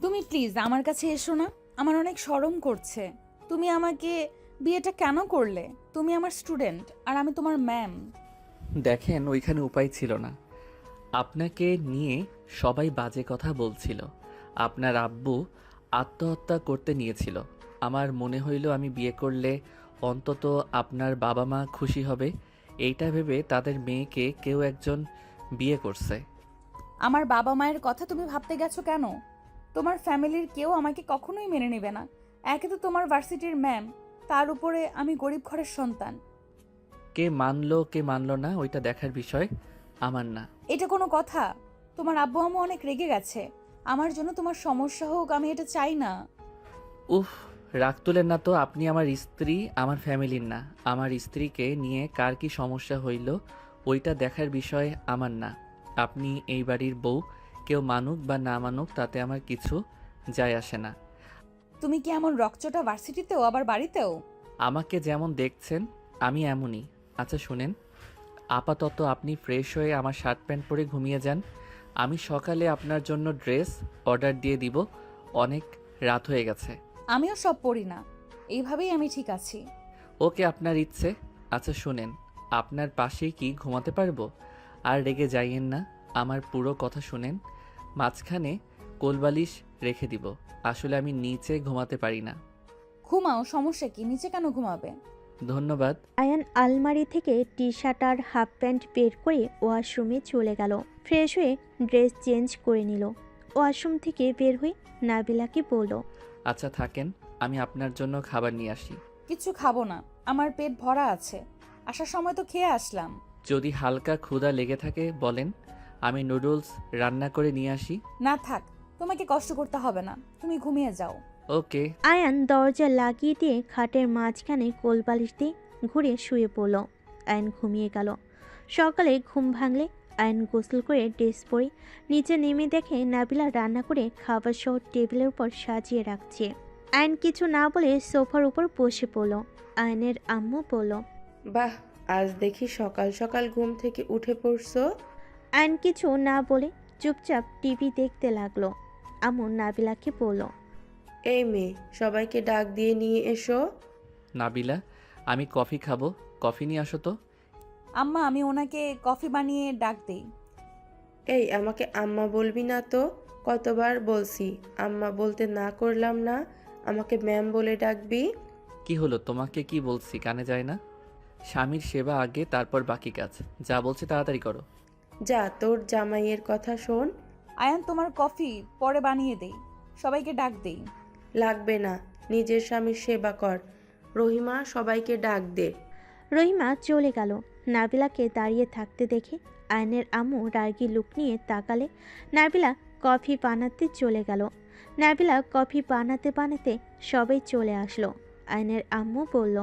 তুমি প্লিজ আমার কাছে এসো না, আমার অনেক শরম করছে। তুমি আমাকে বিয়েটা কেন করলে? তুমি আমার স্টুডেন্ট আর আমি তোমার ম্যাম। দেখেন, ওইখানে উপায় ছিল না। আপনাকে নিয়ে সবাই বাজে কথা বলছিল। আপনার আব্বু আত্মহত্যা করতে নিয়েছিল। আমার মনে হইল আমি বিয়ে করলে অন্তত আপনার বাবা মা খুশি হবে, এইটা ভেবে তাদের মেয়েকে কেউ একজন বিয়ে করছে। আমার বাবা মায়ের কথা তুমি ভাবতে গেছো কেন? তোমার ফ্যামিলির কেউ আমাকে কখনোই মেনে নেবে না। একে তো তোমার ভার্সিটির ম্যাম, তার উপরে আমি গরিব ঘরের সন্তান। কে মানলো কে মানলো না ওইটা দেখার বিষয় আমার না। এটা কোনো কথা? তোমার আব্বু আম্মু অনেক রেগে গেছে। আমার জন্য তোমার সমস্যা হোক, আমি এটা চাই না। উফ, রাগ তুলেন না তো। আপনি আমার স্ত্রী, আমার ফ্যামিলির না। আমার স্ত্রীকে নিয়ে কার কি সমস্যা হইল ওইটা দেখার বিষয় আমার না। আপনি এই বাড়ির বউ, কেউ মানুক বা না মানুক তাতে আমার কিছু যায় আসে না। তুমি কি এমন রকচটা ভার্সিটিতেও আবার বাড়িতেও? আমাকে যেমন দেখছেন আমি এমনই। আচ্ছা শুনেন, আপাতত আপনি ফ্রেশ হয়ে আমার শার্ট প্যান্ট পরে ঘুমিয়ে যান। আমি সকালে আপনার জন্য ড্রেস অর্ডার দিয়ে দিব। অনেক রাত হয়ে গেছে। আমিও সব পড়ি না, এইভাবেই আমি ঠিক আছি। ওকে, আপনার ইচ্ছে। আচ্ছা শুনেন, আপনার পাশেই কি ঘুমাতে পারবো? আর রেগে যাইয়েন না, আমার পুরো কথা শুনেন। মাঝখানে কোলবালিশ রেখে দিব। আসলে আমি নিচে ঘুমাতে পারি না। ঘুমাও, সমস্যা কি? নিচে কেন ঘুমাবে? ধন্যবাদ। আয়ান আলমারি থেকে টি শার্ট আর হাফ প্যান্ট বের করে ওয়াশরুমে চলে গেল। ফ্রেশ হয়ে ড্রেস চেঞ্জ করে নিল। ওয়াশরুম থেকে বের হয়ে নাবিলাকে বলল, আচ্ছা থাকেন, আমি আপনার জন্য খাবার নিয়ে আসি। কিছু খাবো না, আমার পেট ভরা আছে। আসার সময় তো খেয়ে আসলাম। যদি হালকা ক্ষুধা লেগে থাকে বলেন, আমি নুডলস রান্না করে নিয়ে আসি। না থাক, তোমাকে কষ্ট করতে হবে না, তুমি ঘুমিয়ে যাও। ওকে। আয়ান দরজা লাগিয়ে দিয়ে খাটের মাঝখানে কোলবালিশ দিয়ে ঘুরে শুয়ে পড়ল। আয়ান ঘুমিয়ে গেল। সকালে ঘুম ভাঙলে আয়ান গোসল করে ড্রেস পরে নিচে নেমে দেখে নাবিলা রান্না করে খাবার সহ টেবিলের উপর সাজিয়ে রাখছে। আয়ান কিছু না বলে সোফার উপর বসে পড়ল। আয়নের আম্মু বলল, বাহ, আজ দেখি সকাল সকাল ঘুম থেকে উঠে পড়ছো। আয়ন কিছু না বলে চুপচাপ টিভি দেখতে লাগলো। আম্মু নাবিলাকে বলল, এই মেয়ে, সবাইকে ডাক দিয়ে নিয়ে এসো। নাবিলা, আমি কফি খাবো, কফি নিয়ে আসো তো। আম্মা, আমি ওনাকে কফি বানিয়ে ডাক দেই। এই, আমাকে আম্মা বলবি না তো। কতবার বলছি আম্মা বলতে না করলাম না, আমাকে ম্যাম বলে ডাকবি। কি হলো, তোমাকে কি বলছি কানে যায় না? স্বামীর সেবা আগে, তারপর বাকি কাজ। যা বলছি তাড়াতাড়ি করো। যা, তোর জামাইয়ের কথা শোন। আয়ান, তোমার কফি পরে বানিয়ে দেই, সবাইকে ডাক দেই। লাগবে না, নিজের স্বামীর সেবা কর। রহিমা, সবাইকে ডাক দে। রহিমা চলে গেল। নাবিলাকে দাঁড়িয়ে থাকতে দেখে আয়নের আম্মু রাগী লুক নিয়ে তাকালে নাবিলা কফি বানাতে চলে গেল। নাবিলা কফি বানাতে বানাতে সবাই চলে আসলো। আয়নের আম্মু বলল,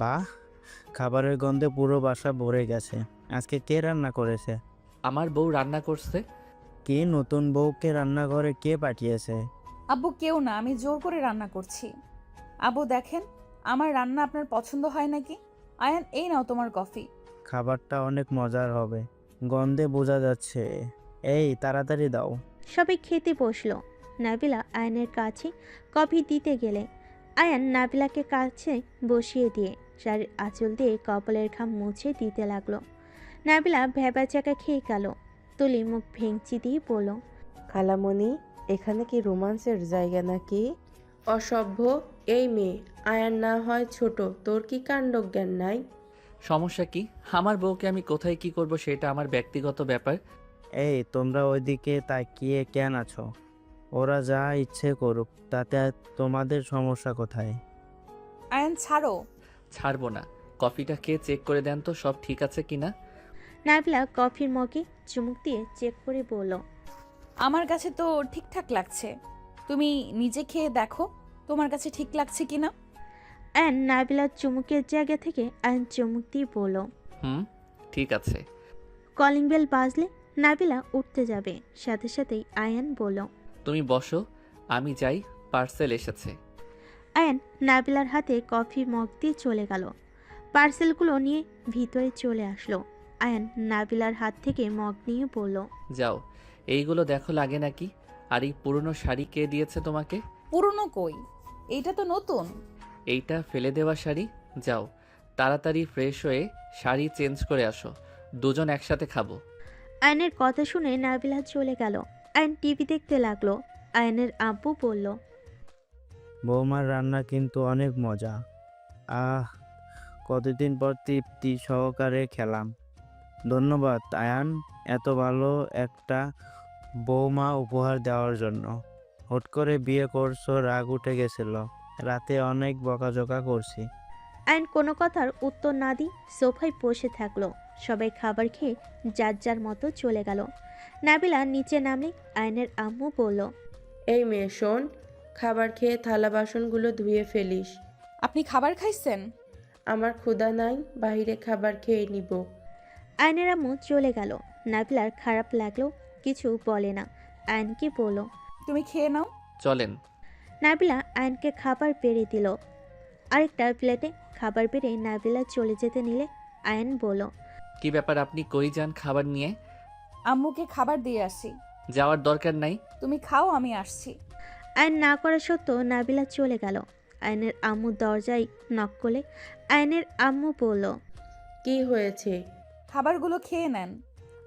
বাহ, খাবারের গন্ধে পুরো বাসা ভরে গেছে। আজকে কে রান্না করেছে? আমার বউ রান্না করছে। কি নতুন বউকে রান্নাঘরে কে পাঠিয়েছে? আব্বু, কেউ না, আমি জোর করে রান্না করছি। আব্বু দেখেন, আমার রান্না আপনার পছন্দ হয় নাকি? আয়ান, এই নাও তোমার কফি। খাবারটা অনেক মজার হবে, গন্ধে বোঝা যাচ্ছে। এই তাড়াতাড়ি দাও। সবাই খেতে বসলো। নাবিলা আয়নের কাছে কফি দিতে গেলে আয়ান নাবিলাকে কাছে বসিয়ে দিয়ে শাড়ির আঁচল দিয়ে কপালের ঘাম মুছে দিতে লাগলো। নাবিলা ভেবা চাকা খেয়ে গেল। তুলি মুখ ভেঙচি দিয়ে বলল, খালামণি, এখানে কি রোমান্সের জায়গা নাকি? অসভ্য। এই মেয়ে, আয়ার না হয় ছোট, তোর কি কাণ্ডজ্ঞান নাই? সমস্যা কি? আমার বউকে আমি কোথায় কি করব সেটা আমার ব্যক্তিগত ব্যাপার। এই তোমরা ওইদিকে তাকিয়ে কেন আছো? ওরা যা ইচ্ছে করুক, তাতে আর তোমাদের সমস্যা কোথায়? আয়ান, ছাড়ো। ছাড়বো না। কফিটা খেয়ে চেক করে দেন তো সব ঠিক আছে কিনা। নাবিলা কফির মগে চুমুক দিয়ে চেক করে বলল, আমার কাছে তো ঠিকঠাক লাগছে, তুমি নিজে খেয়ে দেখো তোমার কাছে ঠিক লাগছে কিনা। আয়ন নাবিলার চুমুকের জায়গা থেকে আয়ন চুমুক দিয়ে বলল। হুম, ঠিক আছে। কলিং বেল বাজলে নাবিলা উঠতে যাবে, সাথে সাথেই আয়ান বলল, তুমি বসো, আমি যাই, পার্সেল এসেছে। আয়ান নাবিলার হাতে কফি মগ দিয়ে চলে গেল। পার্সেলগুলো নিয়ে ভিতরে চলে আসলো। আয়ান নাবিলার হাত থেকে মগ নিয়ে বলল, যাও, এইগুলো দেখো লাগে নাকি। আর এই পুরনো শাড়ি কে দিয়েছে তোমাকে? পুরনো কই, এইটা তো নতুন। এইটা ফেলে দেওয়া শাড়ি। যাও তাড়াতাড়ি ফ্রেশ হয়ে শাড়ি চেঞ্জ করে আসো, দুজন একসাথে খাবো। আয়নের কথা শুনে নাবিলা চলে গেল। আয়ন টিভি দেখতে লাগলো। আয়নের আব্বু বলল, বৌমার রান্না কিন্তু অনেক মজা। আহ, কতদিন পর তৃপ্তি সহকারে খেলাম। ধন্যবাদ আয়ান, এত ভালো একটা বৌমা উপহার দেওয়ার জন্য। হুট করে বিয়ে করছো, রাগ উঠে গেছিল। রাতে অনেক বকাঝকা করছি। আয়ন কোনো কথার উত্তর না দিয়ে সোফায় বসে থাকলো। সবাই খাবার খেয়ে যার যার মতো চলে গেল। নাবিলা নিচে নামলে আয়নের আম্মু বলল, এই মেয়ে শোন, খাবার খেয়ে থালা বাসনগুলো ধুয়ে ফেলিস। আপনি খাবার খাইছেন? আমার ক্ষুধা নাই, বাইরে খাবার খেয়ে নিব। আয়নের আম্মু চলে গেল। নাবিলার খারাপ লাগলো, কিছু বলে না। আয়নকে বলল, তুমি খেয়ে নাও। চলেন। নাবিলা আয়নকে খাবার বেড়ে দিল। আরেকটা প্লেটে খাবার বেড়ে নাবিলা চলে যেতে নিলে আয়ন বলল, কি ব্যাপার, আপনি কই যান খাবার নিয়ে? আম্মুকে খাবার দিয়ে আসি। যাওয়ার দরকার নাই। তুমি খাও, আমি আসছি। আয়ন না করা সত্ত্বেও নাবিলা চলে গেল। আয়নের আম্মু দরজায় নক করলে আয়নের আম্মু বলল, কি হয়েছে? খাবারগুলো খেয়ে নেন।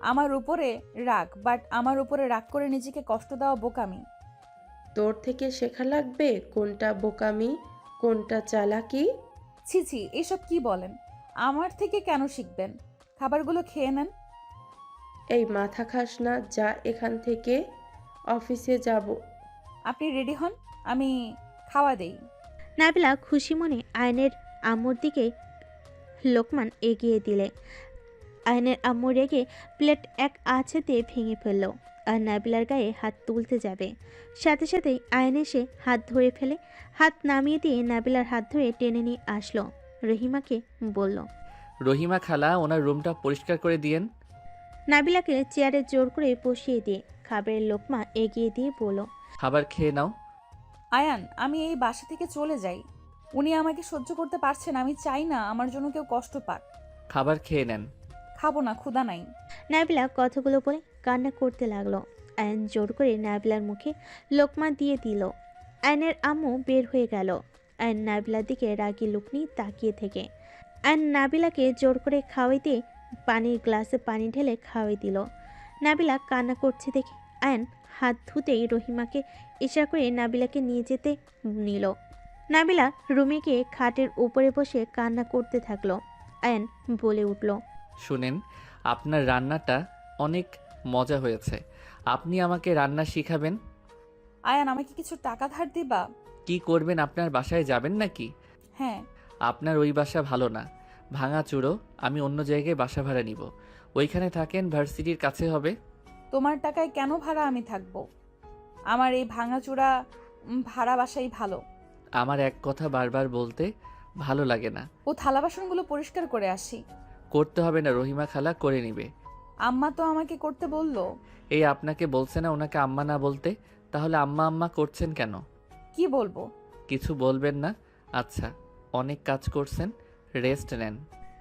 আমার উপরে রাগ, বাট আমার উপরে রাগ করে নিজেকে কষ্ট দেওয়া বোকামি। তোর থেকে শেখা লাগবে কোনটা বোকামি, কোনটা চালাকি। ছি ছি, এসব কি বলেন? আমার থেকে কেন শিখবেন? খাবারগুলো খেয়ে নেন। এই মাথা খাস না, যা এখান থেকে, অফিসে যাব। আপনি রেডি হন, আমি খাওয়া দেই। নাবিলা খুশি মনে আয়নের আম্মুর দিকে লোকমান এগিয়ে দিলে আয়নের আম্মু রেগে প্লেট এক আছাতে ভেঙে ফেলল। আর নাবিলার গায়ে হাত তুলতে যাবে, সাথে সাথেই আয়ন এসে হাত ধরে ফেলে। হাত নামিয়ে দিয়ে নাবিলার হাত ধরে টেনে নিয়ে আসলো। রহিমাকে বলল, রহিমা খালা, ওনার রুমটা পরিষ্কার করে দিয়েন। নাবিলাকে চেয়ারে জোর করে বসিয়ে দিয়ে খাবারের লোকমা এগিয়ে দিয়ে বলল, খাবার খেয়ে নাও। আয়ান, আমি এই বাসা থেকে চলে যাই। উনি আমাকে সহ্য করতে পারছেন, আমি চাই না আমার জন্য কেউ কষ্ট পাক। খাবার খেয়ে নেন। খাবো না, ক্ষুধা নাই। নাবিলা কথাগুলো বলে কান্না করতে লাগলো। আয়ন জোর করে নাবিলার মুখে লোকমা দিয়ে দিল। আয়নের আম্মু বের হয়ে গেল। আয়ন নাবিলার দিকে রাগী লুক নিয়ে তাকিয়ে থেকে আয়ন নাবিলাকে জোর করে খাওয়াইতে পানির গ্লাসে পানি ঢেলে খাওয়াই দিল। নাবিলা কান্না করছে দেখে আয়ন হাত ধুতেই রহিমাকে ইশারা করে নাবিলাকে নিয়ে যেতে নিল। নাবিলা রুমে গিয়ে খাটের উপরে বসে কান্না করতে থাকলো। আয়ন বলে উঠল, শুনেন, আপনার রান্নাটা অনেক মজা হয়েছে। আপনি আমাকে রান্না শিখাবেন? আয়ান, আমাকে কিছু টাকা ধার দিবা? কি করবেন, আপনার বাসায় যাবেন নাকি? হ্যাঁ। আপনার ওই বাসা ভালো না, ভাঙা চুরো। আমি অন্য জায়গায় বাসা ভাড়া নিব, ওইখানে থাকেন, ভার্সিটির কাছে হবে। তোমার টাকায় কেন ভাড়া আমি থাকবো? আমার এই ভাঙাচোরা ভাড়া বাসাই ভালো। আমার এক কথা বারবার বলতে ভালো লাগে না। ও থালা বাসনগুলো পরিষ্কার করে আসি। করতে হবে না, রহিমা খালা করে নিবে। আম্মা তো আমাকে করতে বললো। এই আপনাকে বলছে না ওনাকে আম্মা না বলতে? তাহলে আম্মা আম্মা করছেন কেন? কি বলবো? কিছু বলবেন না? আচ্ছা, অনেক কাজ করছেন, রেস্ট নেন।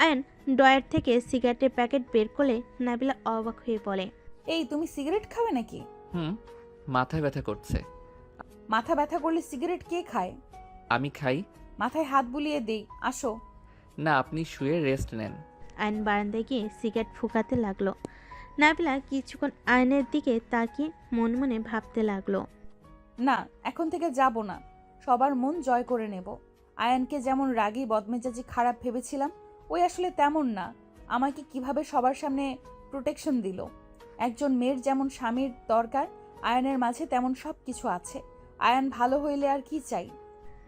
আয়ন ড্রয়ার থেকে সিগারেটের প্যাকেট বের করলে নাবিলা অবাক হয়ে বলে, এই, তুমি সিগারেট খাবে নাকি? হুম, মাথায় ব্যথা করছে। মাথা ব্যথা করলে সিগারেট কে খায়? আমি খাই। মাথায় হাত বুলিয়ে দেই, আসো। না, আপনি শুয়ে রেস্ট নেন। আয়ন বারান্দায় গিয়ে সিগারেট ফুঁকাতে লাগলো। নাবিলা কিছুক্ষণ আয়নের দিকে তাকিয়ে মনে মনে ভাবতে লাগলো। না, এখন থেকে যাব না, সবার মন জয় করে নেব। আয়ানকে যেমন রাগী বদমেজাজি খারাপ ভেবেছিলাম, ওই আসলে তেমন না। আমাকে কিভাবে সবার সামনে প্রোটেকশন দিল। একজন মেয়ের যেমন স্বামীর দরকার, আয়ানের মাঝে তেমন সব কিছু আছে। আয়ান ভালো হইলে আর কি চাই।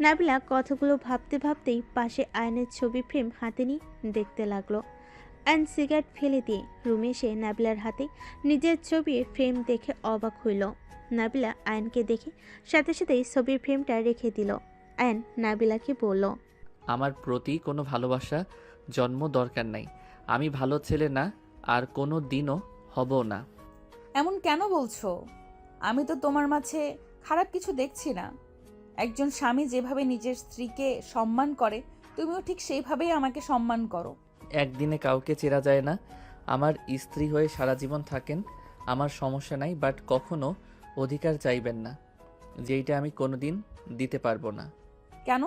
নাবিলা কথাগুলো ভাবতে ভাবতেই পাশে আয়নের ছবি ফ্রেম হাতে নিয়ে দেখতে লাগলো। আয়ন সিগারেট ফেলে দিয়ে রুমে এসে নাবিলার হাতে নিজের ছবির ফ্রেম দেখে অবাক হইল। নাবিলা আয়নকে দেখে সাথে সাথেই ছবির ফ্রেমটা রেখে দিল। আয়ন নাবিলাকে বলল, আমার প্রতি কোনো ভালোবাসা জন্ম দরকার নাই। আমি ভালো ছেলে না, আর কোনো দিনও হব না। এমন কেন বলছো? আমি তো তোমার মাঝে খারাপ কিছু দেখছি না। একজন স্বামী যেভাবে নিজের স্ত্রীকে সম্মান করে, তুমিও ঠিক সেইভাবেই আমাকে সম্মান করো। একদিনে কাউকে চেনা যায় না। আমার স্ত্রী হয়ে সারা জীবন থাকেন, আমার সমস্যা নাই, বাট কখনো অধিকার চাইবেন না, যেইটা আমি কোনোদিন দিতে পারবো না। কেন?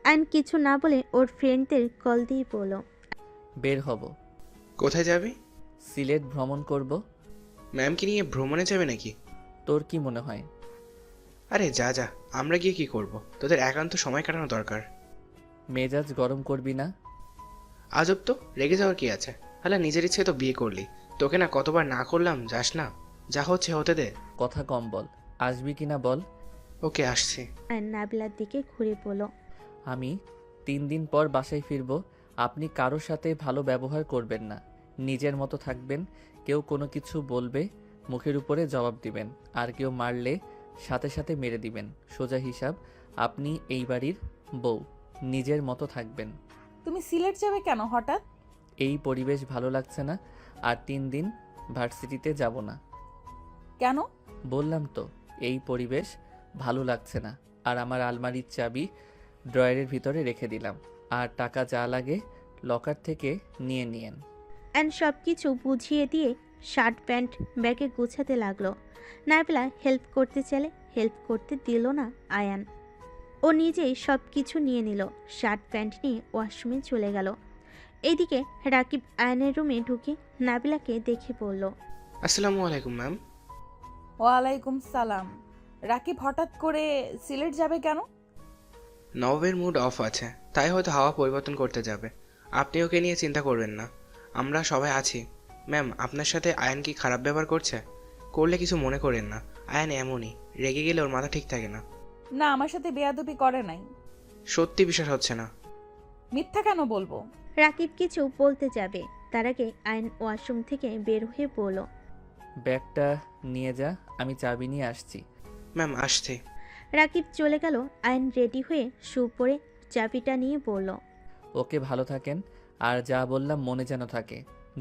আয়ন কিছু না বলে ওর ফ্রেন্ডদের কল দিয়ে বলল, বের হব, কোথায় যাবি? সিলেট ভ্রমণ করব। ম্যামকে নিয়ে ভ্রমণে যাবে নাকি? তোর কি মনে হয়? আরে যা যা, আমরা গিয়ে কি করব? তোদের একান্ত সময় কাটানো দরকার। মেজাজ গরম করবি না। আজব তো, রেগে যাওয়ার কি আছে? হালা নিজের ইচ্ছে তো বিয়ে করলি, তোকে না কতবার না করলাম, যাস না, যা হচ্ছে হতে দে। কথা কম বল, আসবি কিনা বল। ওকে, আসছি। আয়ন নাবিলার দিকে ঘুরে বলল, আমি 3 দিন পর বাসায় ফিরব। আপনি কারোর সাথে ভালো ব্যবহার করবেন না, নিজের মতো থাকবেন। কেউ কোনো কিছু বলবে মুখের উপরে জবাব দিবেন, আর কেউ মারলে সাথে সাথে মেরে দিবেন। সোজা হিসাব। আপনি এই বাড়ির বউ, নিজের মতো থাকবেন। তুমি সিলেট যাবে কেন হঠাৎ? এই পরিবেশ ভালো লাগছে না, আর 3 দিন ভার্সিটিতে যাব না। কেন? বললাম তো, এই পরিবেশ ভালো লাগছে না। আর আমার আলমারির চাবি ড্রয়ারের ভিতরে রেখে দিলাম, আর টাকা যা লাগে লকার থেকে নিয়ে নিয়েন। অ্যান্ড সব কিছু বুঝিয়ে দিয়ে শার্ট প্যান্ট ব্যাগে গুছাতে লাগলো। নাবিলা হেল্প করতে চাইলে হেল্প করতে দিল না আয়ান। ও নিজেই সব কিছু নিয়ে নিল, শার্ট প্যান্ট নিয়ে ওয়াশরুমে চলে গেল। এইদিকে রাকিব আয়ানের রুমে ঢুকে নাবিলাকে দেখে বলল, আসসালামু আলাইকুম ম্যাম। ওয়ালাইকুম সালাম। রাকিব হঠাৎ করে সিলেট যাবে কেন? নবাবের মুড অফ আছে, তাই হয়তো হাওয়া পরিবর্তন করতে যাবে। আপনি ওকে নিয়ে চিন্তা করবেন না, আমরা সবাই আছি। ম্যাম, আপনার সাথে আয়ান কি খারাপ ব্যবহার করছে? করলে কিছু মনে করেন না, আয়ান এমনই, রেগে গেলে ওর মাথা ঠিক থাকে না। না, আমার সাথে বেয়াদবি করে নাই। সত্যি বিশ্বাস হচ্ছে না? মিথ্যা কেন বলবো? রাকিব কিছু বলতে যাবে, তার আগে আয়ন ওয়াশরুম থেকে বের হয়ে বলল, ব্যাগটা নিয়ে যা, আমি চাবি নিয়ে আসছি। ম্যাম, আসছি। রাকিব চলে গেল। আয়ন রেডি হয়ে শু পরে চাবিটা নিয়ে বলল, ওকে, ভালো থাকেন, আর যা বললাম মনে যেন থাকে।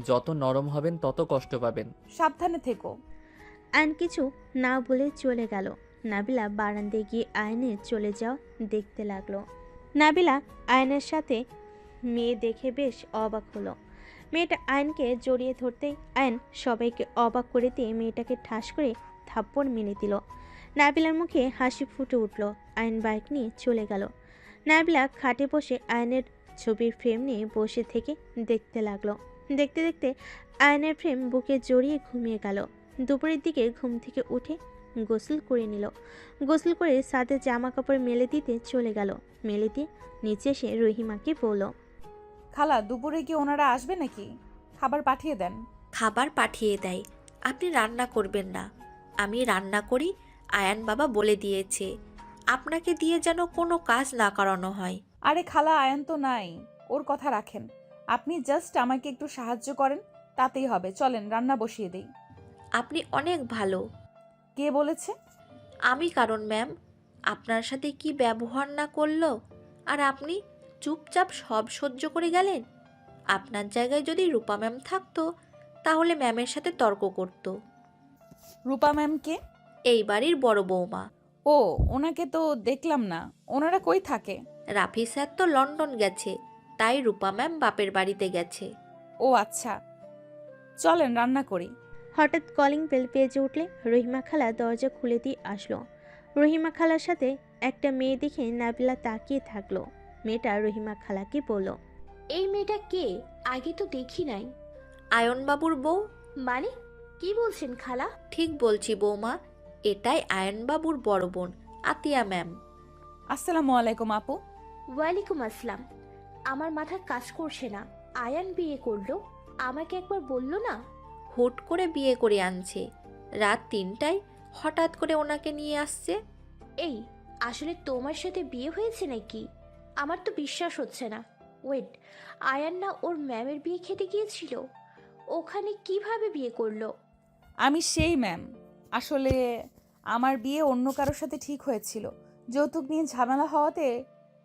যত নরম হবেন তত কষ্ট পাবেন। সাবধানে থেকো। আয়ন কিছু না বলে চলে গেল। নাবিলা বারান্দায় গিয়ে আয়নের চলে যাওয়া দেখতে লাগলো। নাবিলা আয়নের সাথে মেয়ে দেখে বেশ অবাক হলো। মেয়েটা আয়নকে জড়িয়ে ধরতেই আয়ন সবাইকে অবাক করে দিয়ে মেয়েটাকে ঠাস করে থাপ্পড় মেরে দিল। নাবিলার মুখে হাসি ফুটে উঠল। আয়ন বাইক নিয়ে চলে গেল। নাবিলা খাটে বসে আয়নের ছবির ফ্রেম নিয়ে বসে থেকে দেখতে লাগলো। দেখতে দেখতে আয়নের ফ্রেম বুকে জড়িয়ে ঘুমিয়ে গেল। দুপুরের দিকে ঘুম থেকে উঠে গোসল করে নিল। গোসল করে সাথে জামা কাপড় মেলে দিতে চলে গেল। মেলে দিয়ে নিচে এসে রহিমাকে বলল, খালা, দুপুরে কি ওনারা আসবে নাকি? খাবার পাঠিয়ে দেন। খাবার পাঠিয়ে দেয়, আপনি রান্না করবেন না। আমি রান্না করি, আয়ান বাবা বলে দিয়েছে আপনাকে দিয়ে যেন কোনো কাজ না করানো হয়। আরে খালা, আয়ান তো নাই, ওর কথা রাখেন। আপনি জাস্ট আমাকে একটু সাহায্য করেন, তাতেই হবে। চলেন রান্না বসিয়ে দেই। আপনি অনেক ভালো। কে বলেছে? আমি কারণ ম্যাম, আপনার সাথে কি ব্যবহার না করলো, আর আপনি চুপচাপ সব সহ্য করে গেলেন। আপনার জায়গায় যদি রূপা ম্যাম থাকতো, তাহলে ম্যামের সাথে তর্ক করতো। রূপা ম্যাম কে? এই বাড়ির বড় বৌমা। ও, ওনাকে তো দেখলাম না। ওনারা কই থাকে? রাফি স্যার তো লন্ডন গেছে, তাই রূপা ম্যাম বাপের বাড়িতে গেছে। ও আচ্ছা, চলেন রান্না করি। হঠাৎ কলিং বেল বেজে উঠলে রহিমা খালা দরজা খুলে দিয়ে আসলো। রহিমা খালার সাথে একটা মেয়ে দেখে নাবিলা তাকিয়ে থাকলো। মেয়েটা রহিমা খালাকে বলল, এই মেয়েটা কে? আগে তো দেখি নাই। আয়নবাবুর বউ। মানে কি বলছেন খালা? ঠিক বলছি বৌমা, এটাই আয়নবাবুর বড় বোন, আতিয়া ম্যাম। আসসালামু আলাইকুম আপু। ওয়ালাইকুম আসসালাম। আমার মাথা কাজ করছে না। আয়ান বিয়ে করলো, আমাকে একবার বললো না? হুট করে বিয়ে করে আনছে, রাত 3টায় হঠাৎ করে ওনাকে নিয়ে আসছে। এই, আসলে তোমার সাথে বিয়ে হয়েছে নাকি? আমার তো বিশ্বাস হচ্ছে না। ওয়েট, আয়ান না ওর ম্যামের বিয়ে খেতে গিয়েছিল? ওখানে কিভাবে বিয়ে করলো? আমি সেই ম্যাম। আসলে আমার বিয়ে অন্য কারোর সাথে ঠিক হয়েছিল। যৌতুক নিয়ে ঝামেলা হওয়াতে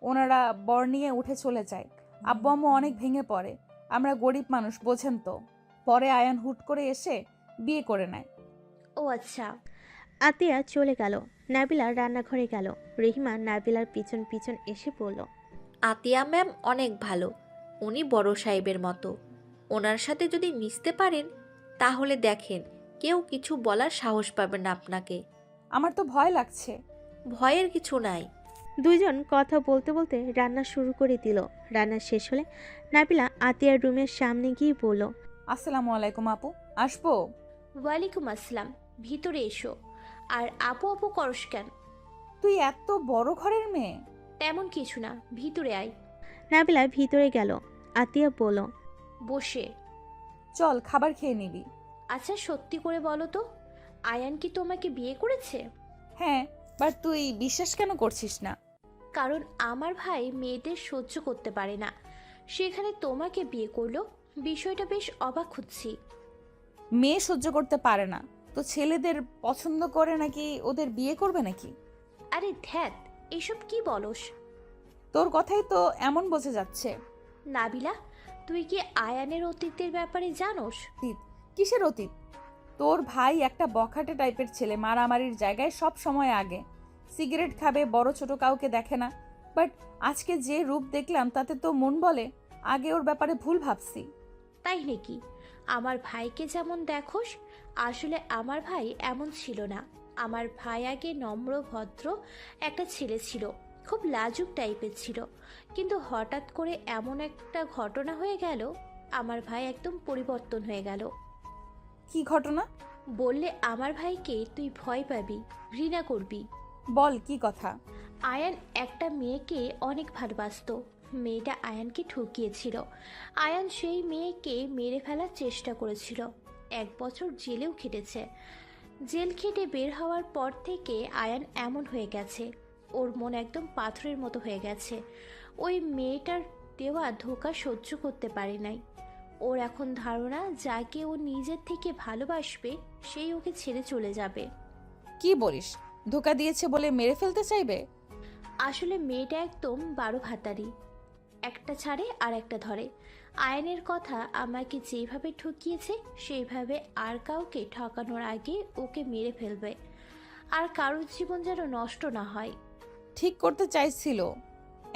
ওনারা বর নিয়ে উঠে চলে যায়। আব্বু আম্মু অনেক ভেঙে পড়ে। আমরা গরিব মানুষ, বোঝেন তো। পরে আয়ান হুট করে এসে বিয়ে করে নেয়। ও আচ্ছা। আতিয়া চলে গেল। নাবিলা রান্নাঘরে গেল। রহিমা নাবিলার পিছন পিছন এসে বলল, আতিয়া ম্যাম অনেক ভালো, উনি বড় সাহেবের মতো। ওনার সাথে যদি মিশতে পারেন, তাহলে দেখেন কেউ কিছু বলার সাহস পাবে না আপনাকে। আমার তো ভয় লাগছে। ভয়ের কিছু নাই। দুইজন কথা বলতে বলতে রান্না শুরু করে দিল। রান্না শেষ হলে নাবিলা আতিয়ার রুমের সামনে গিয়ে বলল, আসসালামু আলাইকুম আপু, আসবো? ওয়ালাইকুম আসসালাম, ভিতরে এসো। আর আপু আপু করস কেন? তুই এত বড় ঘরের মেয়ে? তেমন কিছু না, ভিতরে আয়। নাবিলা ভিতরে গেল। আতিয়া বলল, বসে। চল খাবার খেয়ে নিবি। আচ্ছা সত্যি করে বলো তো, আয়ান কি তোমাকে বিয়ে করেছে? হ্যাঁ, বাট তুই বিশ্বাস কেন করছিস না? কারণ আমার ভাই মেয়েদের সহ্য করতে পারে না, সেখানে তোমাকে বিয়ে করলো। বিষয়টা বেশ অবাক হচ্ছি। মেয়ে সহ্য করতে পারে না তো ছেলেদের পছন্দ করে নাকি ওদের বিয়ে করবে নাকি? আরে ধ্যাত, এসব কি বলস? তোর কথাই তো এমন বোঝা যাচ্ছে। নাবিলা, তুই কি আয়ানের অতীতের ব্যাপারে জানোস? অতীত? কিসের অতীত? তোর ভাই একটা বখাটে টাইপের ছেলে, মারামারির জায়গায় সব সময় আগে। সিগারেট খাবে, বড় ছোট কাউকে দেখে না। বাট আজকে যে রূপ দেখলাম তাতে তো মন বলে আগে ওর ব্যাপারে ভুল ভাবছি। তাই নাকি? আমার ভাইকে যেমন দেখোস, আসলে আমার ভাই এমন ছিল না। আমার ভাই আগে নম্র ভদ্র একটা ছেলে ছিল, খুব লাজুক টাইপের ছিল। কিন্তু হঠাৎ করে এমন একটা ঘটনা হয়ে গেল, আমার ভাই একদম পরিবর্তন হয়ে গেল। কি ঘটনা? বললে আমার ভাইকে তুই ভয় পাবি, ঘৃণা করবি। বল কি কথা। আয়ান একটা মেয়েকে অনেক ভালোবাসতো। মেয়েটা আয়ানকে ঠকিয়েছিল। আয়ান সেই মেয়েকে মেরে ফেলার চেষ্টা করেছিল। 1 বছর জেলেও খেটেছে। জেল খেটে বের হওয়ার পর থেকে আয়ান এমন হয়ে গেছে, ওর মন একদম পাথরের মতো হয়ে গেছে। ওই মেয়েটার দেওয়া ধোঁকা সহ্য করতে পারে নাই। ওর এখন ধারণা যাকে ও নিজের থেকে ভালোবাসবে সেই ওকে ছেড়ে চলে যাবে। কি বলিস? ধোকা দিয়েছে বলে মেরে ফেলতে চাইবে? আসলে মেয়েটা একদম 12 ভাতারি, একটা ছাড়ে আর একটা ধরে। আয়নের কথা আমাকে যেভাবে ঠকিয়েছে সেইভাবে আর কাউকে ঠকানোর আগে ওকে মেরে ফেলবে। আর কারোর জীবন যেন নষ্ট না হয়। ঠিক করতে চাইছিল।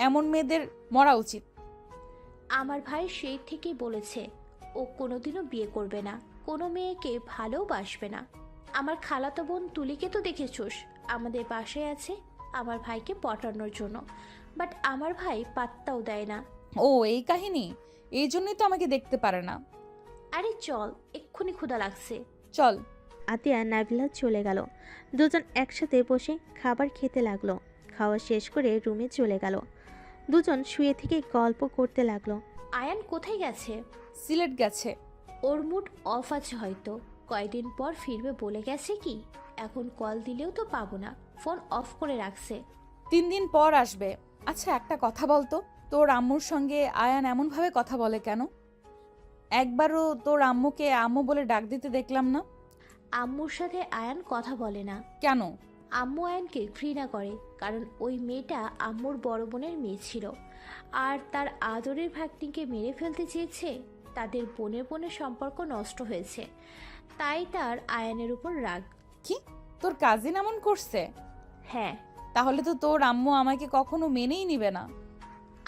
এমন মেয়েদের মরা উচিত। আমার ভাই সেই থেকেই বলেছে ও কোনোদিনও বিয়ে করবে না, কোনো মেয়েকে ভালোবাসবে না। আমার খালাতো বোন তুলিকে তো দেখেছোস, আমাদের বাসায় আছে আমার ভাইকে পটানোর জন্য। বাট আমার ভাই পাত্তাও দেয় না। ও এই কাহিনী? এই জন্যই তো আমাকে দেখতে পারে না। আরে চল, এক্ষুনি ক্ষুধা লাগছে। চল। আতিয়া নাবিলা চলে গেল। দুজন একসাথে বসে খাবার খেতে লাগলো। খাওয়া শেষ করে রুমে চলে গেল। দুজন শুয়ে থেকে গল্প করতে লাগলো। আয়ান কোথায় গেছে? সিলেট গেছে। ওর মুড অফ আছে হয়তো, কয়েকদিন পর ফিরবে বলে গেছে কি। এখন কল দিলেও তো পাবো না, ফোন অফ করে রাখছে। 3 দিন পর আসবে। আচ্ছা একটা কথা বলতো, তোর আম্মুর সঙ্গে আয়ান এমনভাবে কথা বলে কেন? একবারও তোর আম্মুকে আম্মু বলে ডাক দিতে দেখলাম না। আম্মুর সাথে আয়ান কথা বলে না। কেন? আম্মু আয়ানকে ঘৃণা করে, কারণ ওই মেয়েটা আম্মুর বড় বোনের মেয়ে ছিল। আর তার আদরের ভাগ্নিকে মেরে ফেলতে চেয়েছে। তাদের বোনের সম্পর্ক নষ্ট হয়েছে, তাই তার আয়ানের উপর রাগ। কি? তোর কাজিন এমন করছে? হ্যাঁ। তাহলে তো তোর আম্মু আমাকে কখনো মেনেই নিবে না।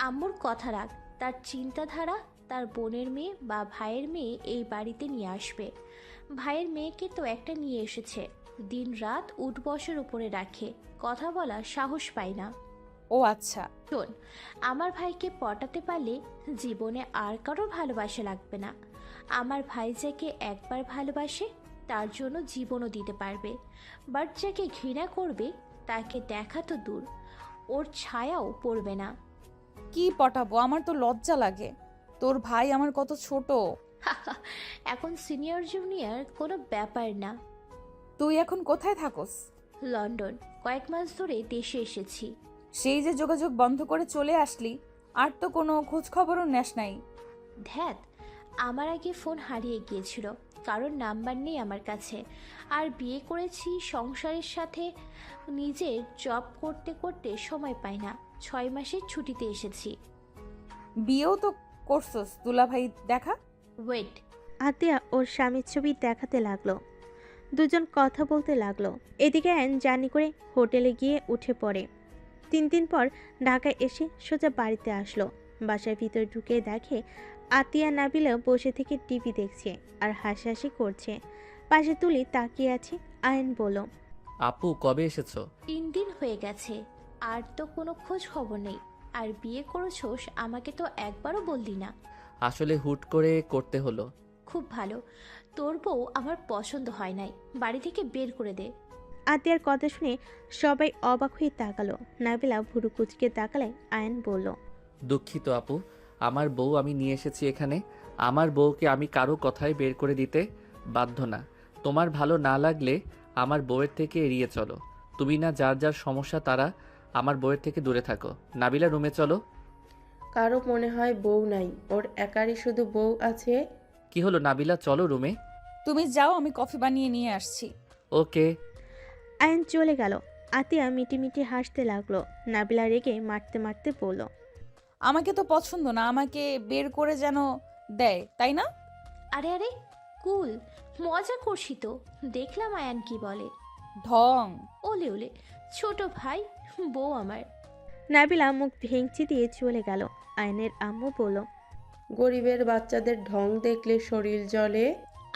আম্মুর কথা রাখ, তার চিন্তাধারা তার বোনের মেয়ে বা ভাইয়ের মেয়ে এই বাড়িতে নিয়ে আসবে। ভাইয়ের মেয়েকে তো একটা নিয়ে এসেছে, দিন রাত উঠবসের উপরে রাখে, কথা বলা সাহস পায় না। ও আচ্ছা। শোন, আমার ভাইকে পটাতে পারলে জীবনে আর কারোর ভালোবাসা লাগবে না। আমার ভাই যাকে একবার ভালোবাসে তার জন্য জীবনও দিতে পারবে। বাট যাকে ঘৃণা করবে তাকে দেখা তো দূর, ওর ছায়াও পড়বে না। কি পটাবো? আমার তো লজ্জা লাগে। তোর ভাই আমার কত ছোট। এখন সিনিয়র জুনিয়র কোনো ব্যাপার না। তুই এখন কোথায় থাকোস? লন্ডন, কয়েক মাস ধরে দেশে এসেছি। সেই যে যোগাযোগ বন্ধ করে চলে আসলি, আর তো কোনো খোঁজ খবরও নেস নাই। ধ্যাত, আমার আগে ফোন হারিয়ে গিয়েছিল, কারণ নাম্বার নেই আমার কাছে। আর বিয়ে করেছি সংসারের সাথে, নিজের জব করতে করতে সময় পাই না। 6 মাসের ছুটিতে এসেছি। বিয়েও তো করছস, দুলাভাই দেখা। ওয়েট। আতিয়া ওর স্বামীর ছবি দেখাতে লাগলো। দুজন কথা বলতে লাগলো। এদিকে অ্যান জার্নি করে হোটেলে গিয়ে উঠে পড়ে। 3 দিন পর ঢাকায় এসে সোজা বাড়িতে আসলো। বাসার ভিতর ঢুকে দেখে আতিয়া নাবিলা বসে থেকে টিভি দেখছে আর হাসাহাসি করছে। পাশে তুলি তাকিয়ে আছে। আয়ন বলল, আপু কবে এসেছো? 3 দিন হয়ে গেছে, আর তো কোনো খোঁজ খবর নেই। আর বিয়ে করেছোস আমাকে তো একবারও বললি না। আসলে হুট করে করতে হলো। খুব ভালো, তোর বউ আমার পছন্দ হয় নাই, বাড়ি থেকে বের করে দে। আতিয়ার কথা শুনে সবাই অবাক হয়ে তাকালো। নাবিলা ভুরু কুচকে তাকালে আয়ন বলল, দুঃখিত আপু, আমার বউ আমি নিয়ে এসেছি এখানে। আমার বউকে আমি কারো কথায় বের করে দিতে বাধ্য না। তোমার ভালো না লাগলে আমার বউয়ের থেকে এড়িয়ে চলো। তুমি না যার যার সমস্যা তারা আমার বউয়ের থেকে দূরে থাকো। নাবিলা রুমে চলো। কারো মনে হয় বউ নাই, ওর একারই শুধু বউ আছে। কি হলো নাবিলা, চলো রুমে। তুমি যাও, আমি কফি বানিয়ে নিয়ে আসছি। ওকে। আয়ন চলে গেল। আতিয়া মিটিমিটি হাসতে লাগলো। নাবিলা রেগে মারতে মারতে বলল, আমাকে তো পছন্দ না, আমাকে বের করে যেন দেয়, তাই না? আরে আরে, কুল, মজা করছি তো। দেখলাম আয়ান কি বলে। ঢং। ওলে ওলে, ছোট ভাই, বউ আমার। নাবিলা মুখ ভেঙচি দিয়ে চলে গেল। আয়নের আম্মু বলল, গরিবের বাচ্চাদের ঢং দেখলে শরীর জ্বলে।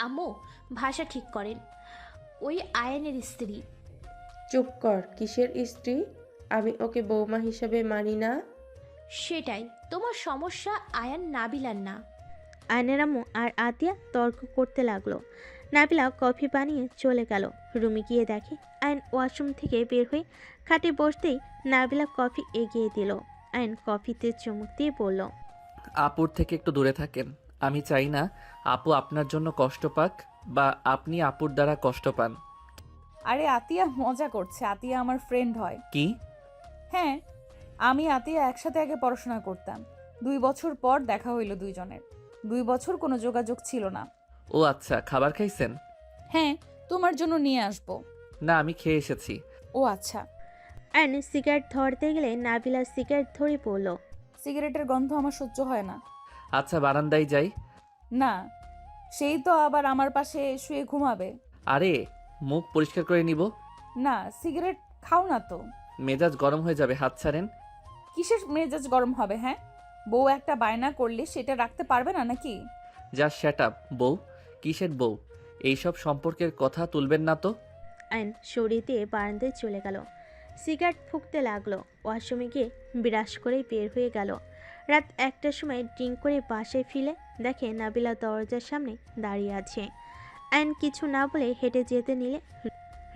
আম্মু, ভাষা ঠিক করেন, ওই আয়ানের স্ত্রী। চুপ কর, কিসের স্ত্রী? আমি ওকে বৌমা হিসাবে মানি না। সেটাই তোমার সমস্যা, আয়ান নাবিলার না। আয়নের আম্মু আর আতিয়া তর্ক করতে লাগলো। নাবিলা কফি বানিয়ে চলে গেল। রুমে গিয়ে দেখে আয়ন ওয়াশরুম থেকে বের হয়ে খাটে বসতেই নাবিলা কফি এগিয়ে দিল। আয়ন কফিতে চুমুক দিয়ে বলল, আপুর থেকে একটু দূরে থাকেন। আমি চাই না আপু আপনার জন্য কষ্ট পাক বা আপনি আপুর দ্বারা কষ্ট পান। আরে আতিয়া মজা করছে, আতিয়া আমার ফ্রেন্ড হয়। কি? হ্যাঁ, আমি আতিয়া একসাথে আগে পড়াশোনা করতাম। 2 বছর পর দেখা হইল দুইজনের। 2 বছর কোনো যোগাযোগ ছিল না। ও আচ্ছা, খাবার খাইছেন? হ্যাঁ, তোমার জন্য নিয়ে আসবো। না, আমি খেয়ে এসেছি। ও আচ্ছা। আয়ন সিগারেট ধরতে গেলে নাবিলা সিগারেট ধরে বলল, সিগারেটের গন্ধ আমার সহ্য হয় না। আচ্ছা, বারান্দায় যাই। না, সেই তো আবার আমার পাশে শুয়ে ঘুমাবে। আরে, মুখ পরিষ্কার করে নিব। না, সিগারেট খাও না তো। মেজাজ গরম হয়ে যাবে, হাত ছাড়েন। কিসের মেজাজ গরম হবে? হ্যাঁ, বউ একটা বায়না করলে সেটা রাখতে পারবে না নাকি? যা শ্যাট আপ। বউ? কিসের বউ? এইসব সম্পর্কের কথা তুলবেন না তো। আয়ন সরিয়ে দিয়ে বারান্দায় চলে গেল। সিগারেট ফুঁকতে লাগলো। ওয়াশরুমে গিয়ে বিরাস করে বের হয়ে গেল। রাত 1টার সময় ড্রিঙ্ক করে বাসায় ফিরে দেখে নাবিলা দরজার সামনে দাঁড়িয়ে আছে। আয়ন কিছু না বলে হেঁটে যেতে নিলে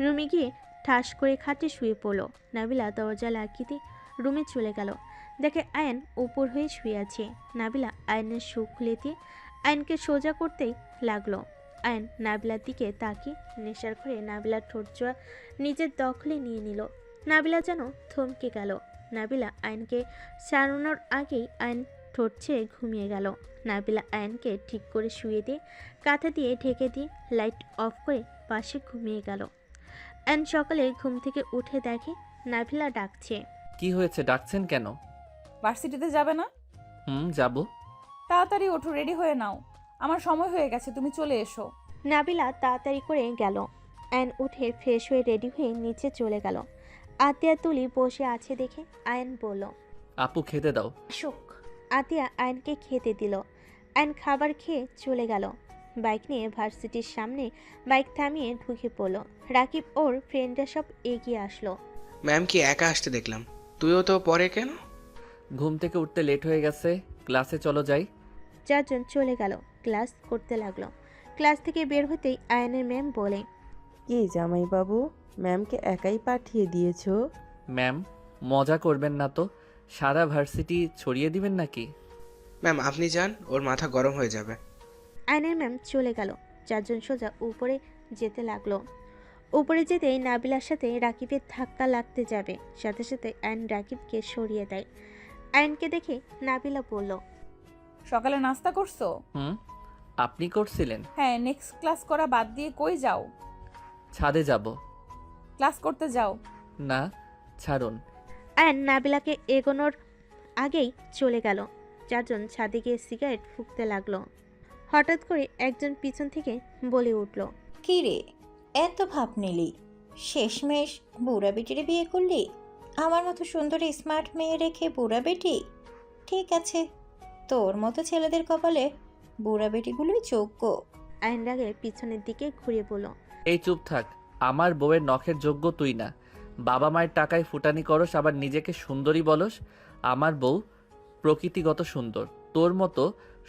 রুমে গিয়ে ঠাস করে খাটে শুয়ে পড়ল। নাবিলা দরজা লাগিয়ে দিয়ে রুমে চলে গেল। দেখে আয়ন উপর হয়ে শুয়ে আছে। নাবিলা আয়নের শু খুলে দিয়ে আয়নকে সোজা করতেই লাগলো। আয়ন নাবিলার দিকে তাকিয়ে নেশার ঘরে নাবিলার ঠোঁট জোড়া নিজের দখলে নিয়ে নিল। নাবিলা যেন থমকে গেল। নাবিলা আয়নকে ছাড়ানোর আগেই আয়ন ঠোঁট ছেড়ে ঘুমিয়ে গেল। নাবিলা আয়নকে ঠিক করে শুয়ে দিয়ে কাঁথা দিয়ে ঢেকে দিয়ে লাইট অফ করে পাশে ঘুমিয়ে গেল। আয়ন সকালে ঘুম থেকে উঠে দেখে নাবিলা ডাকছে। কি হয়েছে, ডাকছেন কেন? ভার্সিটিতে যাবে না? যাব। তাড়াতাড়ি ওঠো, রেডি হয়ে নাও, আমার সময় হয়ে গেছে, তুমি চলে এসো। নাবিলা তাড়াতাড়ি করে গেল। আয়ন উঠে ফ্রেশ হয়ে রেডি হয়ে নিচে চলে গেল। আতিয়া তুলি বসে আছে দেখে আয়ন বলল, আপু খেতে দাও। অশোক, আতিয়া আয়নকে খেতে দিল। আয়ন খাবার খেয়ে চলে গেল। বাইক নিয়ে ভার্সিটির সামনে বাইক থামিয়ে ঢুকে পড়ল। রাকিব ওর ফ্রেন্ডরা সব এগিয়ে আসলো। ম্যাম কি একা আসতে দেখলাম, তুইও তো পরে কেন? ঘুম থেকে উঠতে লেট হয়ে গেছে, ক্লাসে চলো যাই। 4 জন চলে গেল। ক্লাস করতে লাগলো। ক্লাস থেকে বের হতেই আয়নের ম্যাম বলে, কি জামাইবাবু, ম্যামকে একাই পাঠিয়ে দিয়েছো? ম্যাম, মজা করবেন না তো। সারা ভার্সিটি ছড়িয়ে দিবেন নাকি? ম্যাম আপনি যান, ওর মাথা গরম হয়ে যাবে। আয়নের ম্যাম চলে গেল। 4 জন সোজা উপরে যেতে লাগলো। উপরে যেতেই নাবিলার সাথে রাকিবের ধাক্কা লাগতে যাবে, সাথে সাথে আয়ন রাকিবকে সরিয়ে দেয়। আয়নকে দেখে নাবিলা বলল, সকালে নাস্তা করছো? আপনি করছিলেন? হ্যাঁ, নেক্সট ক্লাস করা বাদ দিয়ে কই যাও? ছাদে যাব। ক্লাস করতে যাও। না, ছাড়ুন। আয়ন নাবিলাকে এগোনোর আগেই চলে গেল। 4 জন ছাদে গিয়ে সিগারেট ফুঁকতে লাগলো। হঠাৎ করে একজন পিছন থেকে বলে উঠল, কি রে, এত ভাব নিলি? শেষমেশ বুড়া বেটিরে বিয়ে করলি? আমার মতো সুন্দর স্মার্ট মেয়ে রেখে বুড়া বেটি? ঠিক আছে, তোর মতো ছেলেদের কপালে বুড়া বেটিগুলোই যোগ্য। আয়ন রাগে পিছনের দিকে ঘুরে বলল, এই চুপ থাক। আমার বউয়ের নখের যোগ্য তুই না। বাবা মায়ের টাকায় ফুটানি করস, আবার নিজেকে সুন্দরী বলস। আমার বউ প্রকৃতিগত সুন্দর। তোর মতো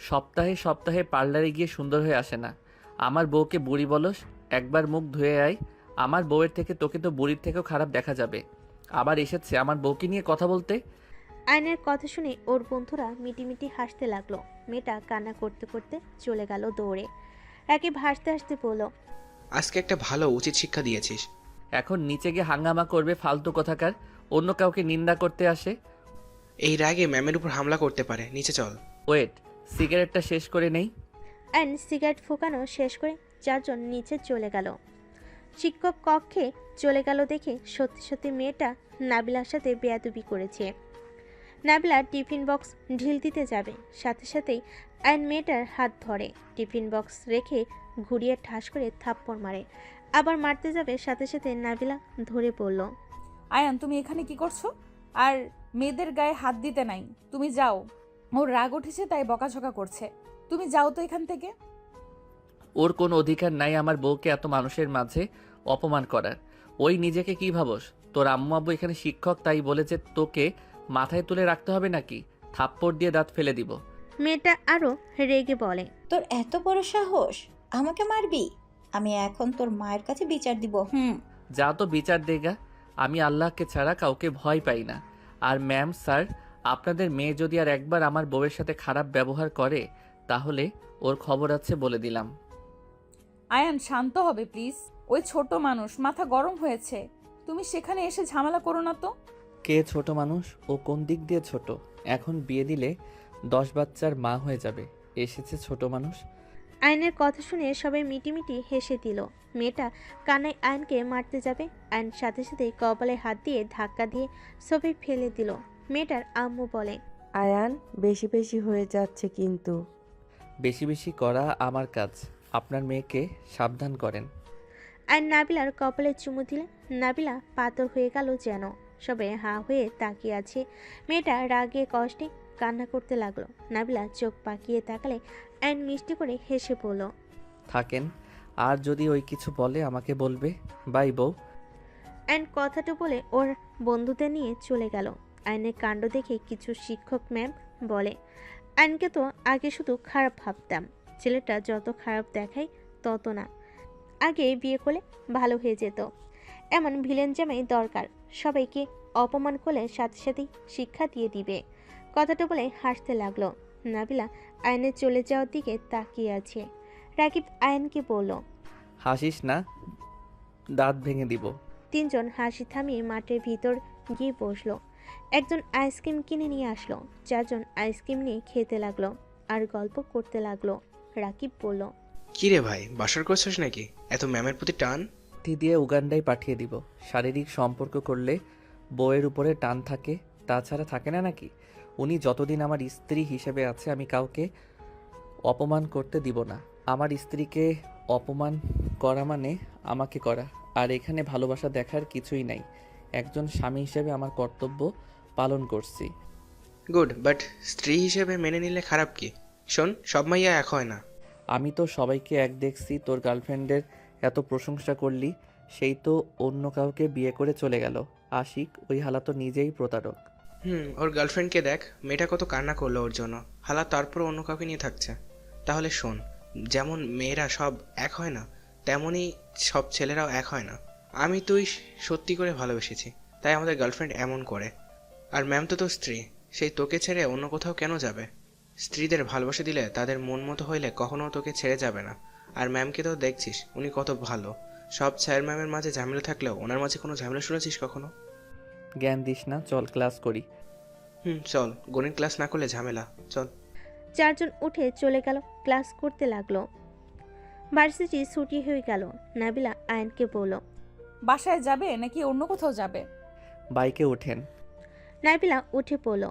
সপ্তাহে সপ্তাহে পার্লারে গিয়ে সুন্দর হয়ে আসে না। আমার বউকে বুড়ি বলস। একবার মুখ ধুয়ে আয়। আমার বউয়ের থেকে তোকে তো বুড়ির থেকেও খারাপ দেখা যাবে। আবার এসেছে আমার বউকে নিয়ে কথা বলতে। আয়নের কথা শুনে ওর বন্ধুরা মিটিমিটি হাসতে লাগলো। মেয়েটা কান্না করতে করতে চলে গেল দৌড়ে। রাকিব হাসতে হাসতে বলল, আজকে একটা ভালো উচিত শিক্ষা দিয়েছিস। এখন নিচে গিয়ে হাঙ্গামা করবে ফালতু কথাকার। অন্য কাউকে নিন্দা করতে আসে। এই রাগে ম্যামের উপর হামলা করতে পারে, নিচে চল। ওয়েট, সিগারেটটা শেষ করে নেই। আয়ন সিগারেট ফোকানো শেষ করে চারজন নিচে চলে গেল। শিক্ষক কক্ষে চলে গেল দেখে সত্যি সত্যি মেয়েটা নাবিলার সাথে বেয়াদবি করেছে। নাবিলা টিফিন বক্স ঢিল দিতে যাবে, সাথে সাথেই আয়ন মেয়েটার হাত ধরে টিফিন বক্স রেখে ঘুরিয়ে ঠাস করে থাপ্পড় মারে। আবার মারতে যাবে, সাথে সাথে নাবিলা ধরে পড়ল। আয়ান, তুমি এখানে কি করছো? আর মেয়েদের গায়ে হাত দিতে নাই। তুমি যাও। ওর রাগ উঠেছে তাই বকাঝকা করছে। তুমি যাও তো এখান থেকে। ওর কোনো অধিকার নাই আমার বউকে এত মানুষের মাঝে অপমান করার। ওই নিজেকে কি ভাবস? তোর আম্মু আব্বু এখানে শিক্ষক, তাই বলেছে তোকে মাথায় তুলে রাখতে হবে নাকি? থাপ্পড় দিয়ে দাঁত ফেলে দিব। মেয়েটা আরো রেগে বলে, তোর এত বড় সাহস, আমাকে মারবি? আমি এখন তোর মায়ের কাছে বিচার দিব। যা তো বিচার দেগা। আমি আল্লাহকে ছাড়া কাউকে ভয় পাই না। আর ম্যাম স্যার, আপনাদের মেয়ে যদি আর একবার আমার বউয়ের সাথে খারাপ ব্যবহার করে তাহলে ওর খবর আছে বলে দিলাম। আয়ান, শান্ত হবে প্লিজ। ওই ছোট মানুষ, মাথা গরম হয়েছে। তুমি সেখানে এসে ঝামেলা করো না তো। কে ছোট মানুষ? ও কোন দিক দিয়ে ছোট? এখন বিয়ে দিলে 10 বাচ্চার মা হয়ে যাবে। এসেছে ছোট মানুষ। আয়নের কথা শুনে সবাই মিটিমিটি হেসে দিল। মেয়েটা কানায় আয়নকে মারতে যাবে, আয়ন সাথে সাথে কপালে হাত দিয়ে ধাক্কা দিয়ে সবাই ফেলে দিল। মেয়েটার আম্মু বলে, আয়ান, বেশি বেশি হয়ে যাচ্ছে কিন্তু। বেশি বেশি করা আমার কাজ। আপনার মেয়েকে সাবধান করেন। আয়ন নাবিলার কপালে চুমু দিলে নাবিলা পাথর হয়ে গেল যেন। সবাই হাঁ হয়ে তাকিয়ে আছে। মেয়েটা রাগে কষ্টে কান্না করতে লাগলো। নাবিলা চোখ পাকিয়ে তাকালে আয়ন মিষ্টি করে হেসে পড়ল। থাকেন, আর যদি ওই কিছু বলে আমাকে বলবে। বাই বউ। আয়ন কথাটা বলে ওর বন্ধুদের নিয়ে চলে গেল। আয়নের কাণ্ড দেখে কিছু শিক্ষক ম্যাম বলে, আয়নকে তো আগে শুধু খারাপ ভাবতাম, ছেলেটা যত খারাপ দেখায় তত না। আগে বিয়ে করলে ভালো হয়ে যেত। এমন ভিলেন জামাই দরকার। সবাইকে অপমান করলে সাথে সাথেই শিক্ষা দিয়ে দিবে। কথাটা বলে হাসতে লাগলো। নাবিলা আয়নের চলে যাওয়ার দিকে তাকিয়ে আছে। রাকিব আয়নকে বলল, হাসিস না, দাঁত ভেঙে দিব। তিনজন হাসি থামিয়ে মাঠের ভিতর গিয়ে বসলো। একজন আইসক্রিম কিনে নিয়ে আসলো। চারজন আইসক্রিম নিয়ে খেতে লাগলো আর গল্প করতে লাগলো। রাকিব বলল, কি রে ভাই, বাসর করছিস নাকি? এত ম্যামের প্রতি টান? চিঠি দিয়ে উগান্ডায় পাঠিয়ে দিব। শারীরিক সম্পর্ক করলে বউয়ের উপরে টান থাকে, তাছাড়া থাকে না নাকি? উনি যতদিন আমার স্ত্রী হিসেবে আছে আমি কাউকে অপমান করতে দিব না। আমার স্ত্রীকে অপমান করা মানে আমাকে করা। আর এখানে ভালোবাসা দেখার কিছুই নাই। একজন স্বামী হিসেবে আমার কর্তব্য পালন করছি। গুড, বাট স্ত্রী হিসেবে মেনে নিলে খারাপ কি? শোন, সব মাইয়া এক হয় না। আমি তো সবাইকে এক দেখছি। তোর গার্লফ্রেন্ডের এত প্রশংসা করলি, সেই তো অন্য কাউকে বিয়ে করে চলে গেল। আশিক, ওই হালা তো নিজেই প্রতারক। ওর গার্লফ্রেন্ডকে দেখ, মেয়েটা কত কান্না করলো ওর জন্য। হালা তারপর অন্য কাউকে নিয়ে থাকছে। তাহলে শোন, যেমন মেয়েরা সব এক হয় না, তেমনই সব ছেলেরাও এক হয় না। আমি তুই সত্যি করে ভালোবেসেছি, তাই আমাদের গার্লফ্রেন্ড এমন করে। আর ম্যাম তো তোর স্ত্রী, সেই তোকে ছেড়ে অন্য কোথাও কেন যাবে? স্ত্রীদের ভালোবাসা দিলে তাদের মন মতো হইলে কখনো তোকে ছেড়ে যাবে না। আর ম্যামকে তো দেখছিস, উনি কত ভালো। সব স্যার ম্যামের মাঝে ঝামেলা থাকলেও ওনার মাঝে কোনো ঝামেলা শুনেছিস কখনো? জ্ঞান দিস না, চল ক্লাস করি। চল, গণিত ক্লাস না করলে ঝামেলা, চল। চারজন উঠে চলে গেল, ক্লাস করতে লাগলো। ভার্সিটি ছুটি হয়ে গেল। নাবিলা আয়নকে বলল, বাসায় যাবে নাকি অন্য কোথাও যাবে? বাইকে ওঠেন। নাবিলা উঠে পড়ল।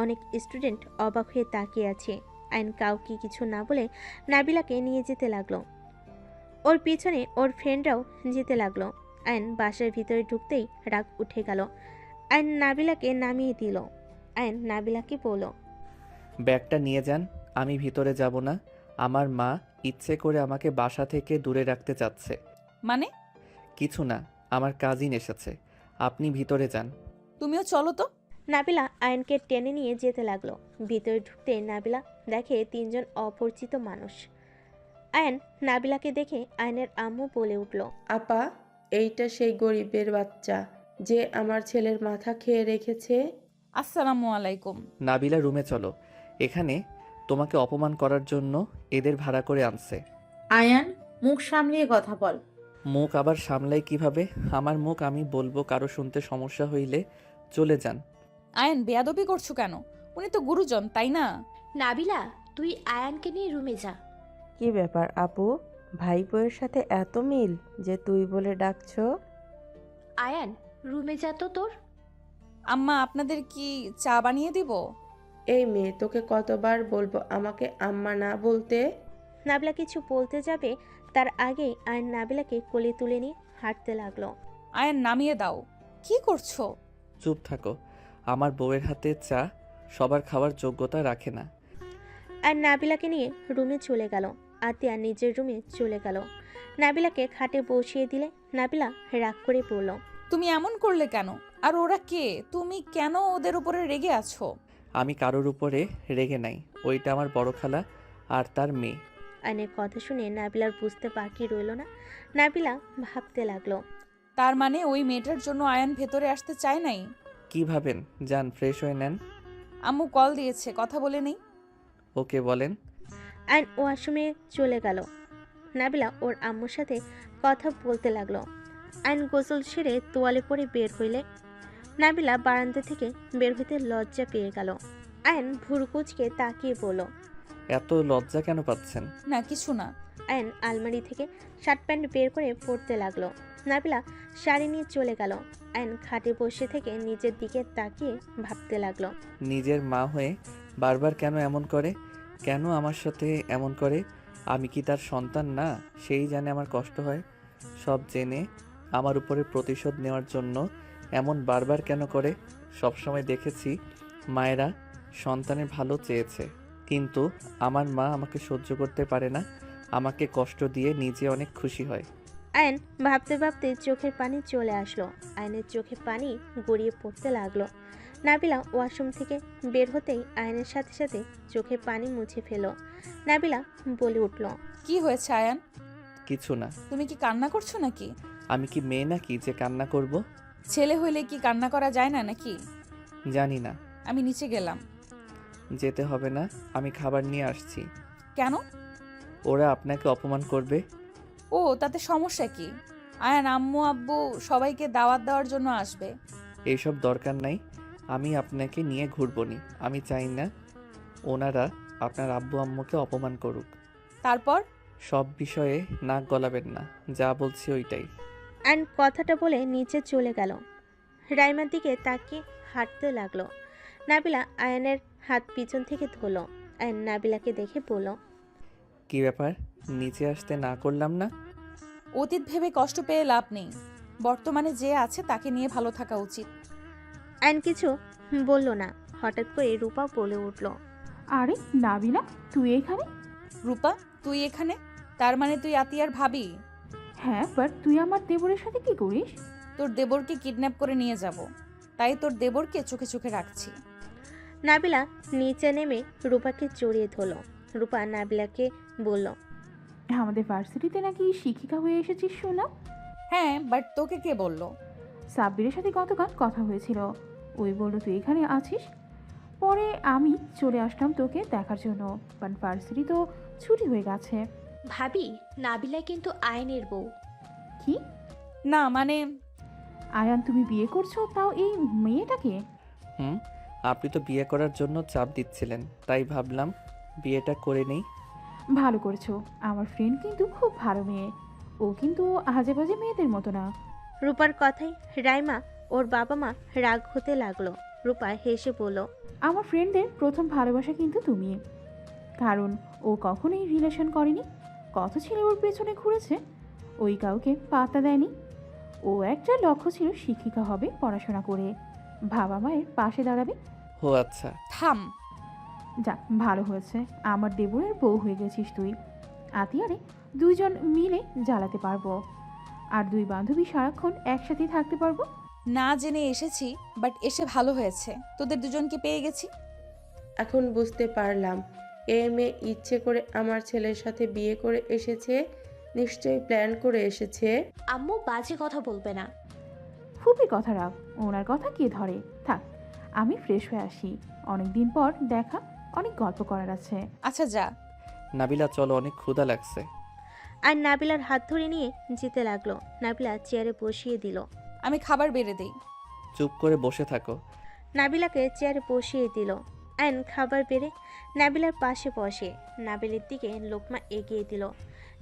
অনেক স্টুডেন্ট অবাক হয়ে তাকিয়ে আছে। আয়ন কাউকে কিছু না বলে নাবিলাকে নিয়ে যেতে লাগলো। ওর পিছনে ওর ফ্রেন্ডরাও যেতে লাগলো। আয়ন বাসার ভিতরে ঢুকতেই রাগ উঠে গেল। আয়ন নাবিলাকে নামিয়ে দিল। আয়ন নাবিলাকে বলল, ব্যাগটা নিয়ে যান, আমি ভিতরে যাব না। আমার মা ইচ্ছে করে আমাকে বাসা থেকে দূরে রাখতে চাচ্ছে। মানে? কিছু না, আমার কাজিন এসেছে। আপনি ভিতরে যান। তুমিও চলো তো। নাবিলা আয়নকে টেনে নিয়ে যেতে লাগলো। ভিতরে ঢুকতে নাবিলা দেখে 3 জন অপরিচিত মানুষ। আয়ন নাবিলাকে দেখে আয়নের আম্মু বলে উঠল, আপা, এইটা সেই গরিবের বাচ্চা যে আমার ছেলের মাথা খেয়ে রেখেছে। আসসালামু আলাইকুম। নাবিলা, রুমে চলো। এখানে তোমাকে অপমান করার জন্য এদের ভাড়া করে আনছে। আয়ান, মুখ সামলিয়ে কথা বল। মুখ আবার সামলাই কিভাবে? আমার মুখ আমি বলবো, কারো শুনতে সমস্যা হইলে চলে যান। আয়ান, বেয়াদবি করছো কেন? উনি তো গুরুজন, তাই না? নাবিলা, তুই আয়ানকে নিয়ে রুমে যা। কি ব্যাপার আপু, ভাইপোয়ের সাথে এত মিল যে তুই বলে ডাকছো? আয়ান, রুমে যা তো তোর। আম্মা, আপনাদের কি চা বানিয়ে দিব? এই মেয়ে, তোকে কতবার বলবো আমাকে আম্মা না বলতে? নাবিলা কিছু বলতে যাবে তার আগেই আয়ন নাবিলাকে কোলে তুলে নিয়ে হাঁটতে লাগলো। আয়ান, নামিয়ে দাও। কি করছো? চুপ থাকো। আমার বউয়ের হাতে চা সবার খাওয়ার যোগ্যতা রাখে না। আর নাবিলাকে নিয়ে রুমে চলে গেল। আতিয়া নিজের রুমে চলে গেল। নাবিলাকে খাটে বসিয়ে দিলে নাবিলা রাগ করে পড়ল। তুমি এমন করলে কেন? আর ওরা কে? তুমি কেন ওদের উপরে রেগে আছো? আমি কারোর উপরে রেগে নাই। ওইটা আমার বড় খালা আর তার মেয়ে। আয়নের কথা শুনে নাবিলার বুঝতে বাকি রইল না। নাবিলা ভাবতে লাগলো। তার মানে ওই মেয়েটার জন্য আয়ান ভেতরে আসতে চায় নাই? কি ভাবেন? যান, ফ্রেশ হয়ে নেন। আম্মু কল দিয়েছে, কথা বলে নেই। ওকে বলেন। আয়ন ওয়াশরুমে চলে গেল। নাবিলা ওর আম্মুর সাথে কথা বলতে লাগলো। আয়ন গোসল সেরে তোয়ালে পরে বের হইলে নাবিলা বারান্দা থেকে বের হইতে লজ্জা পেয়ে গেল। আয়ন ভুরুকুচকে তাকিয়ে বলল, এত লজ্জা কেন পাচ্ছেন? না, কিছু না। আয়ন আলমারি থেকে শার্ট প্যান্ট বের করে পরতে লাগলো। নাবিলা শাড়ি নিয়ে চলে গেল। আয়ন খাটে বসে থেকে নিজের দিকে তাকিয়ে ভাবতে লাগলো। নিজের মা হয়ে বারবার কেন এমন করে? কেন আমার সাথে এমন করে? আমি কি তার সন্তান না? সেই জানে আমার কষ্ট হয়। সব জেনে আমার উপরে প্রতিশোধ নেওয়ার জন্য এমন বারবার কেন করে? সবসময় দেখেছি মায়েরা সন্তানের ভালো চেয়েছে, কিন্তু আমার মা আমাকে সহ্য করতে পারে না। আমাকে কষ্ট দিয়ে নিজে অনেক খুশি হয়। আয়ন ভাবতে ভাবতে চোখের পানি চলে আসলো। আয়নের চোখে পানি গড়িয়ে পড়তে লাগলো। নাবিলা ওয়াশরুম থেকে বের হতেই আয়নের সাথে সাথে চোখে পানি মুছে ফেল। নাবিলা বলে উঠল, কি হয়েছে আয়ান? কিছু না। তুমি কি কান্না করছো নাকি? আমি কি মেয়ে নাকি যে কান্না করব? ছেলে হইলে কি কান্না করা যায় না নাকি? জানি না। আমি নিচে গেলাম। যেতে হবে না, আমি খাবার নিয়ে আসছি। কেন? ওরা আপনাকে অপমান করবে। ও, তাতে সমস্যা কি? আয়ান, আম্মু আব্বু সবাইকে দাওয়াত দেওয়ার জন্য আসবে। এইসব দরকার নাই। আমি আপনাকে নিয়ে ঘুরবনি। আমি চাই না ওনারা আপনার আব্বু আম্মুকে অপমান করুক। তারপর? সব বিষয়ে নাক গলাবেন না, যা বলছি ওইটাই। আয়ন কথাটা বলে নিচে চলে গেল। রাইমার দিকে তাকিয়ে হাঁটতে লাগলো। নাবিলা আয়নের হাত পিছন থেকে ধরল। আয়ন নাবিলাকে দেখে বলল, কি ব্যাপার? নিচে আসতে না করলাম না? অতীত ভেবে কষ্ট পেয়ে লাভ নেই। বর্তমানে যে আছে তাকে নিয়ে ভালো থাকা উচিত। আয়ন কিছু বলল না। হঠাৎ করে রূপা বলে উঠল, আরে নাবিলা, তুই এখানে? রূপা, তুই এখানে? তার মানে তুই আতিয়ার ভাবি? হ্যাঁ, বাট তুই আমার দেবরের সাথে কি করিস? তোর দেবরকে কিডন্যাপ করে নিয়ে যাব, তাই তোর দেবরকে চোখে চোখে রাখছি। নাবিলা নিচে নেমে রূপাকে জড়িয়ে ধরল। রূপা নাবিলাকে বলল, আমাদের ভার্সিটিতে নাকি শিক্ষিকা হয়ে এসেছিস শুনলাম। হ্যাঁ, বাট তোকে কে বললো? সাব্বিরের সাথে গতকাল কথা হয়েছিল, ওই বললো তুই এখানে আছিস। পরে আমি চলে আসলাম তোকে দেখার জন্য, বাট ভার্সিটি তো ছুটি হয়ে গেছে। ভাবি, নাবিলা কিন্তু আয়নের বউ। কি? না মানে, আয়ান, তুমি বিয়ে করছো, তাও এই মেয়েটাকে? আপনি তো বিয়ে করার জন্য চাপ দিচ্ছিলেন, তাই ভাবলাম বিয়েটা করে নেই। ভালো করেছো। আমার ফ্রেন্ড কিন্তু খুব ভালো মেয়ে, ও কিন্তু আজে বাজে মেয়েদের মতো না। রূপার কথাই রাইমা ওর বাবা মা রাগ হতে লাগলো। রূপা হেসে বলল, আমার ফ্রেন্ডদের প্রথম ভালোবাসা কিন্তু তুমি, কারণ ও কখনোই রিলেশন করেনি। কত ছেলে ওর পেছনে ঘুরেছে, ওই কাউকে পাত্তা দেয়নি। ও একটা লক্ষ্য ছিল শিক্ষিকা হবে, পড়াশোনা করে বাবা মায়ের পাশে দাঁড়াবে। ও আচ্ছা। থাম। যাক, ভালো হয়েছে আমার দেবরের বউ হয়ে গেছিস তুই। আতিয়ারে দুইজন মিলে জ্বালাতে পারবো, আর দুই বান্ধবী সারাক্ষণ একসাথে থাকতে পারবো। না জেনে এসেছি, বাট এসে ভালো হয়েছে, তোদের দুজনকে পেয়ে গেছি। এখন বুঝতে পারলাম এই মেয়ে ইচ্ছে করে আমার ছেলের সাথে বিয়ে করে এসেছে, নিশ্চয়ই প্ল্যান করে এসেছে। আম্মু বাজে কথা বলবে না। ফুপি কথা রাখ, ওনার কথা কে ধরে। থাক, আমি ফ্রেশ হয়ে আসি, অনেক দিন পর দেখা, অনেক গল্প করার আছে। আচ্ছা যা। নাবিলা চলো, অনেক ক্ষুধা লাগছে। আর নাবিলার হাত ধরে নিয়ে যেতে লাগলো। নাবিলা চেয়ারে বসিয়ে দিল। আমি খাবার বেড়ে দেই। চুপ করে বসে থাকো। নাবিলাকে চেয়ারে বসিয়ে দিল। আয়ন খাবার বেড়ে নাবিলার পাশে বসে নাবিলের দিকে লোকমা এগিয়ে দিল।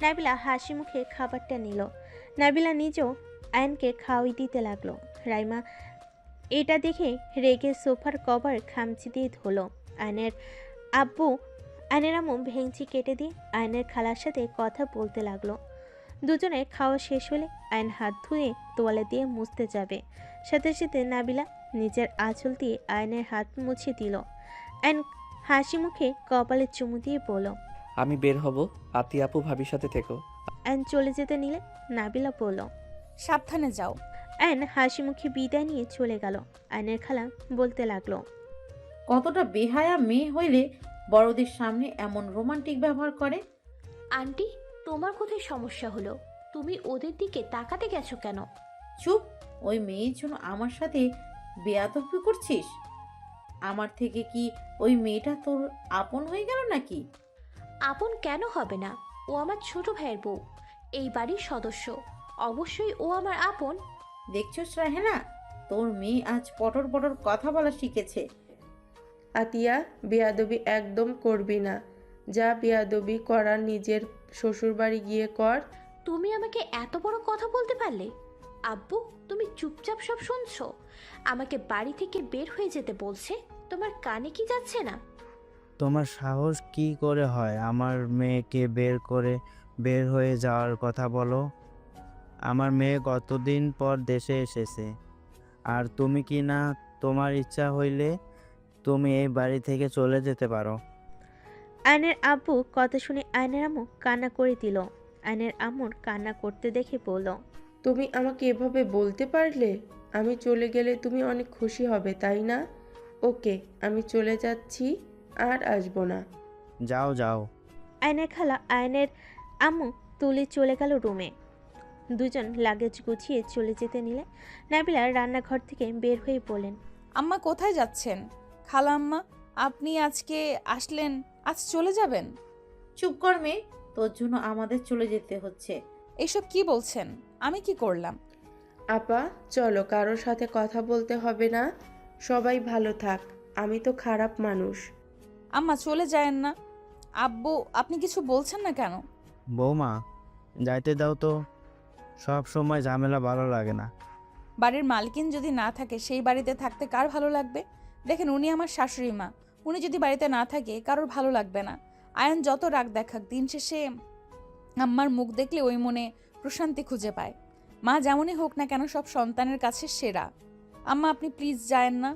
নাবিলা হাসি মুখে খাবারটা নিল। নাবিলা নিজেও আয়নকে খাওয়াই দিতে লাগলো। রাইমা এটা দেখে রেগে সোফার কভার খামচি দিয়ে ধরলো। আয়নের আম্মু ভেঙচি কেটে দিয়ে আয়নের খালার সাথে কথা বলতে লাগলো। দুজনে খাওয়া শেষ হলে আয়ন হাত ধুয়ে তোয়ালে দিয়ে মুছতে যাবে, সাথে সাথে নাবিলা নিজের আঁচল দিয়ে আয়নের হাত মুছে দিল। আয়ন হাসি মুখে কপালে চুমু দিয়ে বলল, আমি বের হব, আতি আপু ভাবির সাথে থেকো। আয়ন চলে যেতে নিলে নাবিলা বলল, সাবধানে যাও। আয়ন হাসি মুখে বিদায় নিয়ে চলে গেল। আয়নের খালা বলতে লাগলো, কতটা বেহায়া মেয়ে হইলে বড়দের সামনে এমন রোমান্টিক ব্যবহার করে। আন্টি, তোমার কোথায় সমস্যা হলো? তুমি ওদের দিকে তাকাতে গেছো কেন? চুপ, ওই মেয়ের জন্য আমার সাথে বেয়াদবি করছিস? আমার থেকে কি ওই মেয়েটা তোর আপন হয়ে গেল নাকি? আপন কেন হবে না? ও আমার ছোট ভাইয়ের বউ, এই বাড়ির সদস্য, অবশ্যই ও আমার আপন। দেখছস রাহেনা, তোর মেয়ে আজ পটর পটর কথা বলা শিখেছে। আতিয়া, বেয়াদবি একদম করবি না। যা বেয়াদবি করার নিজের শ্বশুর বাড়ি গিয়ে কর। তুমি আমাকে এত বড় কথা বলতে পারলে? আব্বু, তুমি চুপচাপ সব শুনছো? আমাকে বাড়ি থেকে বের হয়ে যেতে বলছে, তোমার কানে কি যাচ্ছে না? তোমার সাহস কি করে হয় আমার মেয়েকে বের হয়ে যাওয়ার কথা বলো? আমার মেয়ে কতদিন পর দেশে এসেছে, আর তুমি কি না তোমার ইচ্ছা হইলে তুমি এই বাড়ি থেকে চলে যেতে পারো। আয়নের আব্বু কথা শুনে আয়নের আম্মু কান্না করে দিল। আয়নের আম্মুর কান্না করতে দেখে বলল, তুমি আমাকে এভাবে বলতে পারলে? আমি চলে গেলে তুমি অনেক খুশি হবে, তাই না? ওকে, আমি চলে যাচ্ছি, আর আসবো না। যাও যাও। আয়নের খালা আয়নের আম্মু তুলে চলে গেল রুমে। দুজন লাগেজ গুছিয়ে চলে যেতে নিলে নাবিলা রান্নাঘর থেকে বের হয়ে বলেন, আম্মা কোথায় যাচ্ছেন? খালা আম্মা, আপনি আজকে আসলেন, আজ চলে যাবেন? চুপ কর মেয়ে, তোর জন্য আমাদের চলে যেতে হচ্ছে। এসব কি বলছেন? আমি কি করলাম? আপা, চলো, কারোর সাথে কথা বলতে হবে না, সবাই ভালো থাক। আমি তো খারাপ মানুষ। আম্মা চলে যায়েন না। আব্বু, আপনি কিছু বলছেন না কেন? বৌমা, যাইতে দাও তো, সব সময় ঝামেলা ভালো লাগে না। বাড়ির মালকিন যদি না থাকে সেই বাড়িতে থাকতে কার ভালো লাগবে? দেখেন, উনি আমার শাশুড়ি মা, উনি যদি বাড়িতে না থাকে কারোর ভালো লাগবে না। আয়ন যত রাগ দেখাক, দিন শেষে আম্মার মুখ দেখলে ওই মনে প্রশান্তি খুঁজে পায়। মা যেমনই হোক না কেন, সব সন্তানের কাছে সেরা। আম্মা, আপনি প্লিজ যায়েন না।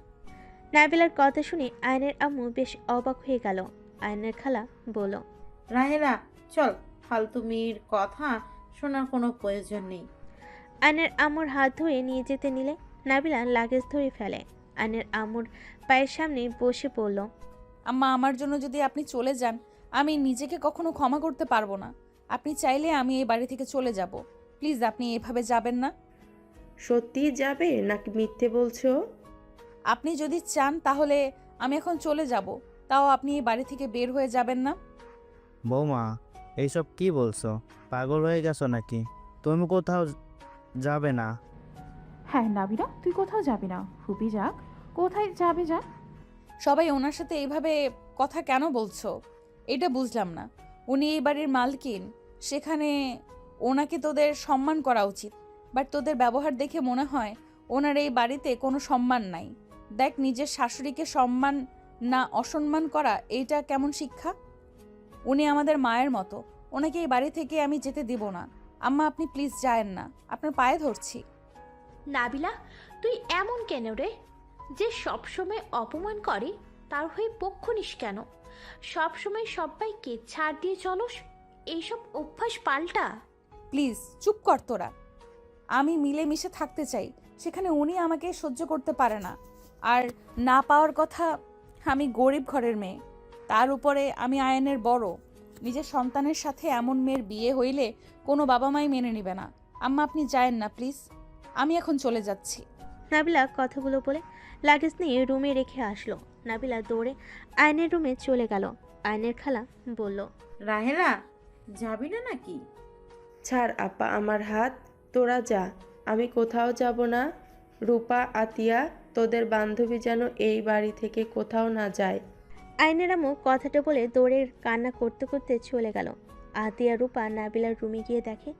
নাবিলার কথা শুনে আয়নের আম্মু বেশ অবাক হয়ে গেল। আয়নের খালা বলল, রাহেনা, চল, ফালতু মেয়ের কথা শোনার কোনো প্রয়োজন নেই। আয়নের আম্মুর হাত ধরে নিয়ে যেতে নিলে নাবিলা লাগেজ ধরে ফেলে। আয়নের আম্মুর পায়ের সামনে বসে পড়ল। আম্মা, আমার জন্য যদি আপনি চলে যান, আমি নিজেকে কখনো ক্ষমা করতে পারবো না। আপনি চাইলে আমি এই বাড়ি থেকে চলে যাব। প্লিজ, আপনি এভাবে যাবেন না। সত্যি যাবে নাকি মিথ্যে বলছো? আপনি যদি চান তাহলে আমি এখন চলে যাব, তাও আপনি এই বাড়ি থেকে বের হয়ে যাবেন না। বৌমা, এইসব কি বলছো? পাগল হয়ে গেছো নাকি? তুমি কোথাও যাবে না। হ্যাঁ নাবিলা, তুই কোথাও যাবি না। ফুপি যাক, কোথায় যাবে যা। সবাই ওনার সাথে এইভাবে কথা কেন বলছো? এটা বুঝলাম না। উনি এই বাড়ির মালকিন, সেখানে ওনাকে তোদের সম্মান করা উচিত। বাট তোদের ব্যবহার দেখে মনে হয় ওনার এই বাড়িতে কোনো সম্মান নাই। দেখ, নিজের শাশুড়িকে সম্মান না অসম্মান করা, এইটা কেমন শিক্ষা? উনি আমাদের মায়ের মতো, ওনাকে এই বাড়ি থেকে আমি যেতে দিব না। আম্মা, আপনি প্লিজ যায়েন না, আপনার পায়ে ধরছি। নাবিলা, তুই এমন কেন রে? যে সবসময় অপমান করে তার হয়ে পক্ষ নিস কেন? সবসময় সবাইকে ছাড় দিয়ে চলস, এইসব অভ্যাস পাল্টা। প্লিজ চুপ কর তোরা। আমি মিলেমিশে থাকতে চাই, সেখানে উনি আমাকে সহ্য করতে পারে না। আর না পাওয়ার কথা, আমি গরিব ঘরের মেয়ে, তার উপরে আমি আয়নের বড়। নিজের সন্তানের সাথে এমন মেয়ের বিয়ে হইলে কোনো বাবা মাই মেনে নেবে না। আম্মা আপনি যায়েন না প্লিজ, আমি এখন চলে যাচ্ছি। নাবিলা কথাগুলো বলে লাগেজ নিয়ে রুমে রেখে আসলো। নাবিলা দৌড়ে আয়নের রুমে চলে গেল। আয়নের খালা বলল, রাহেলা, যাবি না নাকি? ছাড় আপা আমার হাত, তোরা যা, আমি কোথাও যাব না। রূপা, আতিয়া, তোদের বান্ধবী যেন এই বাড়ি থেকে কোথাও না যায়। আয়নের আম্মু কথাটা বলে দৌড়ে কান্না করতে করতে চলে গেল। আতিয়া রূপা নাবিলার রুমে গিয়ে দেখে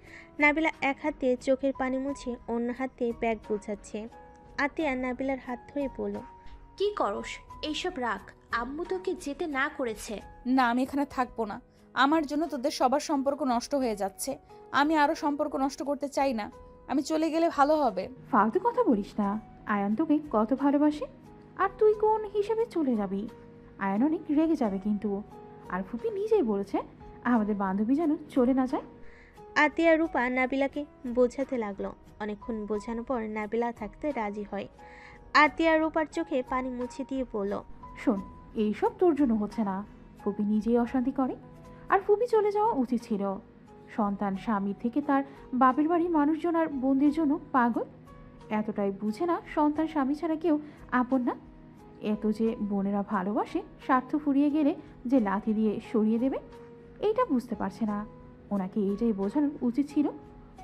নাবিলা এক হাত দিয়ে চোখের পানি মুছে অন্য হাত দিয়ে ব্যাগ গুছাচ্ছে। আতিয়া নাবিলার হাত ধরে বলল, কি করস? এইসব রাখ, আম্মু তোকে যেতে না করেছে। না, আমি এখানে থাকবো না। আমার জন্য তোদের সবার সম্পর্ক নষ্ট হয়ে যাচ্ছে। আমি আরো সম্পর্ক নষ্ট করতে চাই না। আমি চলে গেলে ভালো হবে। ফালতু কথা বলিস না। আয়ান তোকে কত ভালোবাসে, আর তুই কোন হিসেবে চলে যাবি? আয়ান অনেক রেগে যাবে কিন্তু। আর ফুপি নিজেই বলেছে আমাদের বান্ধবী যেন চলে না যায়। আতিয়া রূপা নাবিলাকে বোঝাতে লাগলো। অনেকক্ষণ বোঝানোর পর নাবিলা থাকতে রাজি হয়। আতিয়া রূপার চোখে পানি মুছে দিয়ে বলল, শোন, এইসব তোর জন্য হচ্ছে না। ফুপি নিজেই অশান্তি করে, আর ফুপি চলে যাওয়া উচিত ছিল। সন্তান স্বামীর থেকে তার বাপের বাড়ির মানুষজন আর বোনদের জন্য পাগল। এতটাই বুঝে না সন্তান স্বামী ছাড়া কেউ আপন না। এত যে বোনেরা ভালোবাসে, স্বার্থ ফুরিয়ে গেলে যে লাথি দিয়ে সরিয়ে দেবে, এইটা বুঝতে পারছে না। ওনাকে এইটাই বোঝানো উচিত ছিল।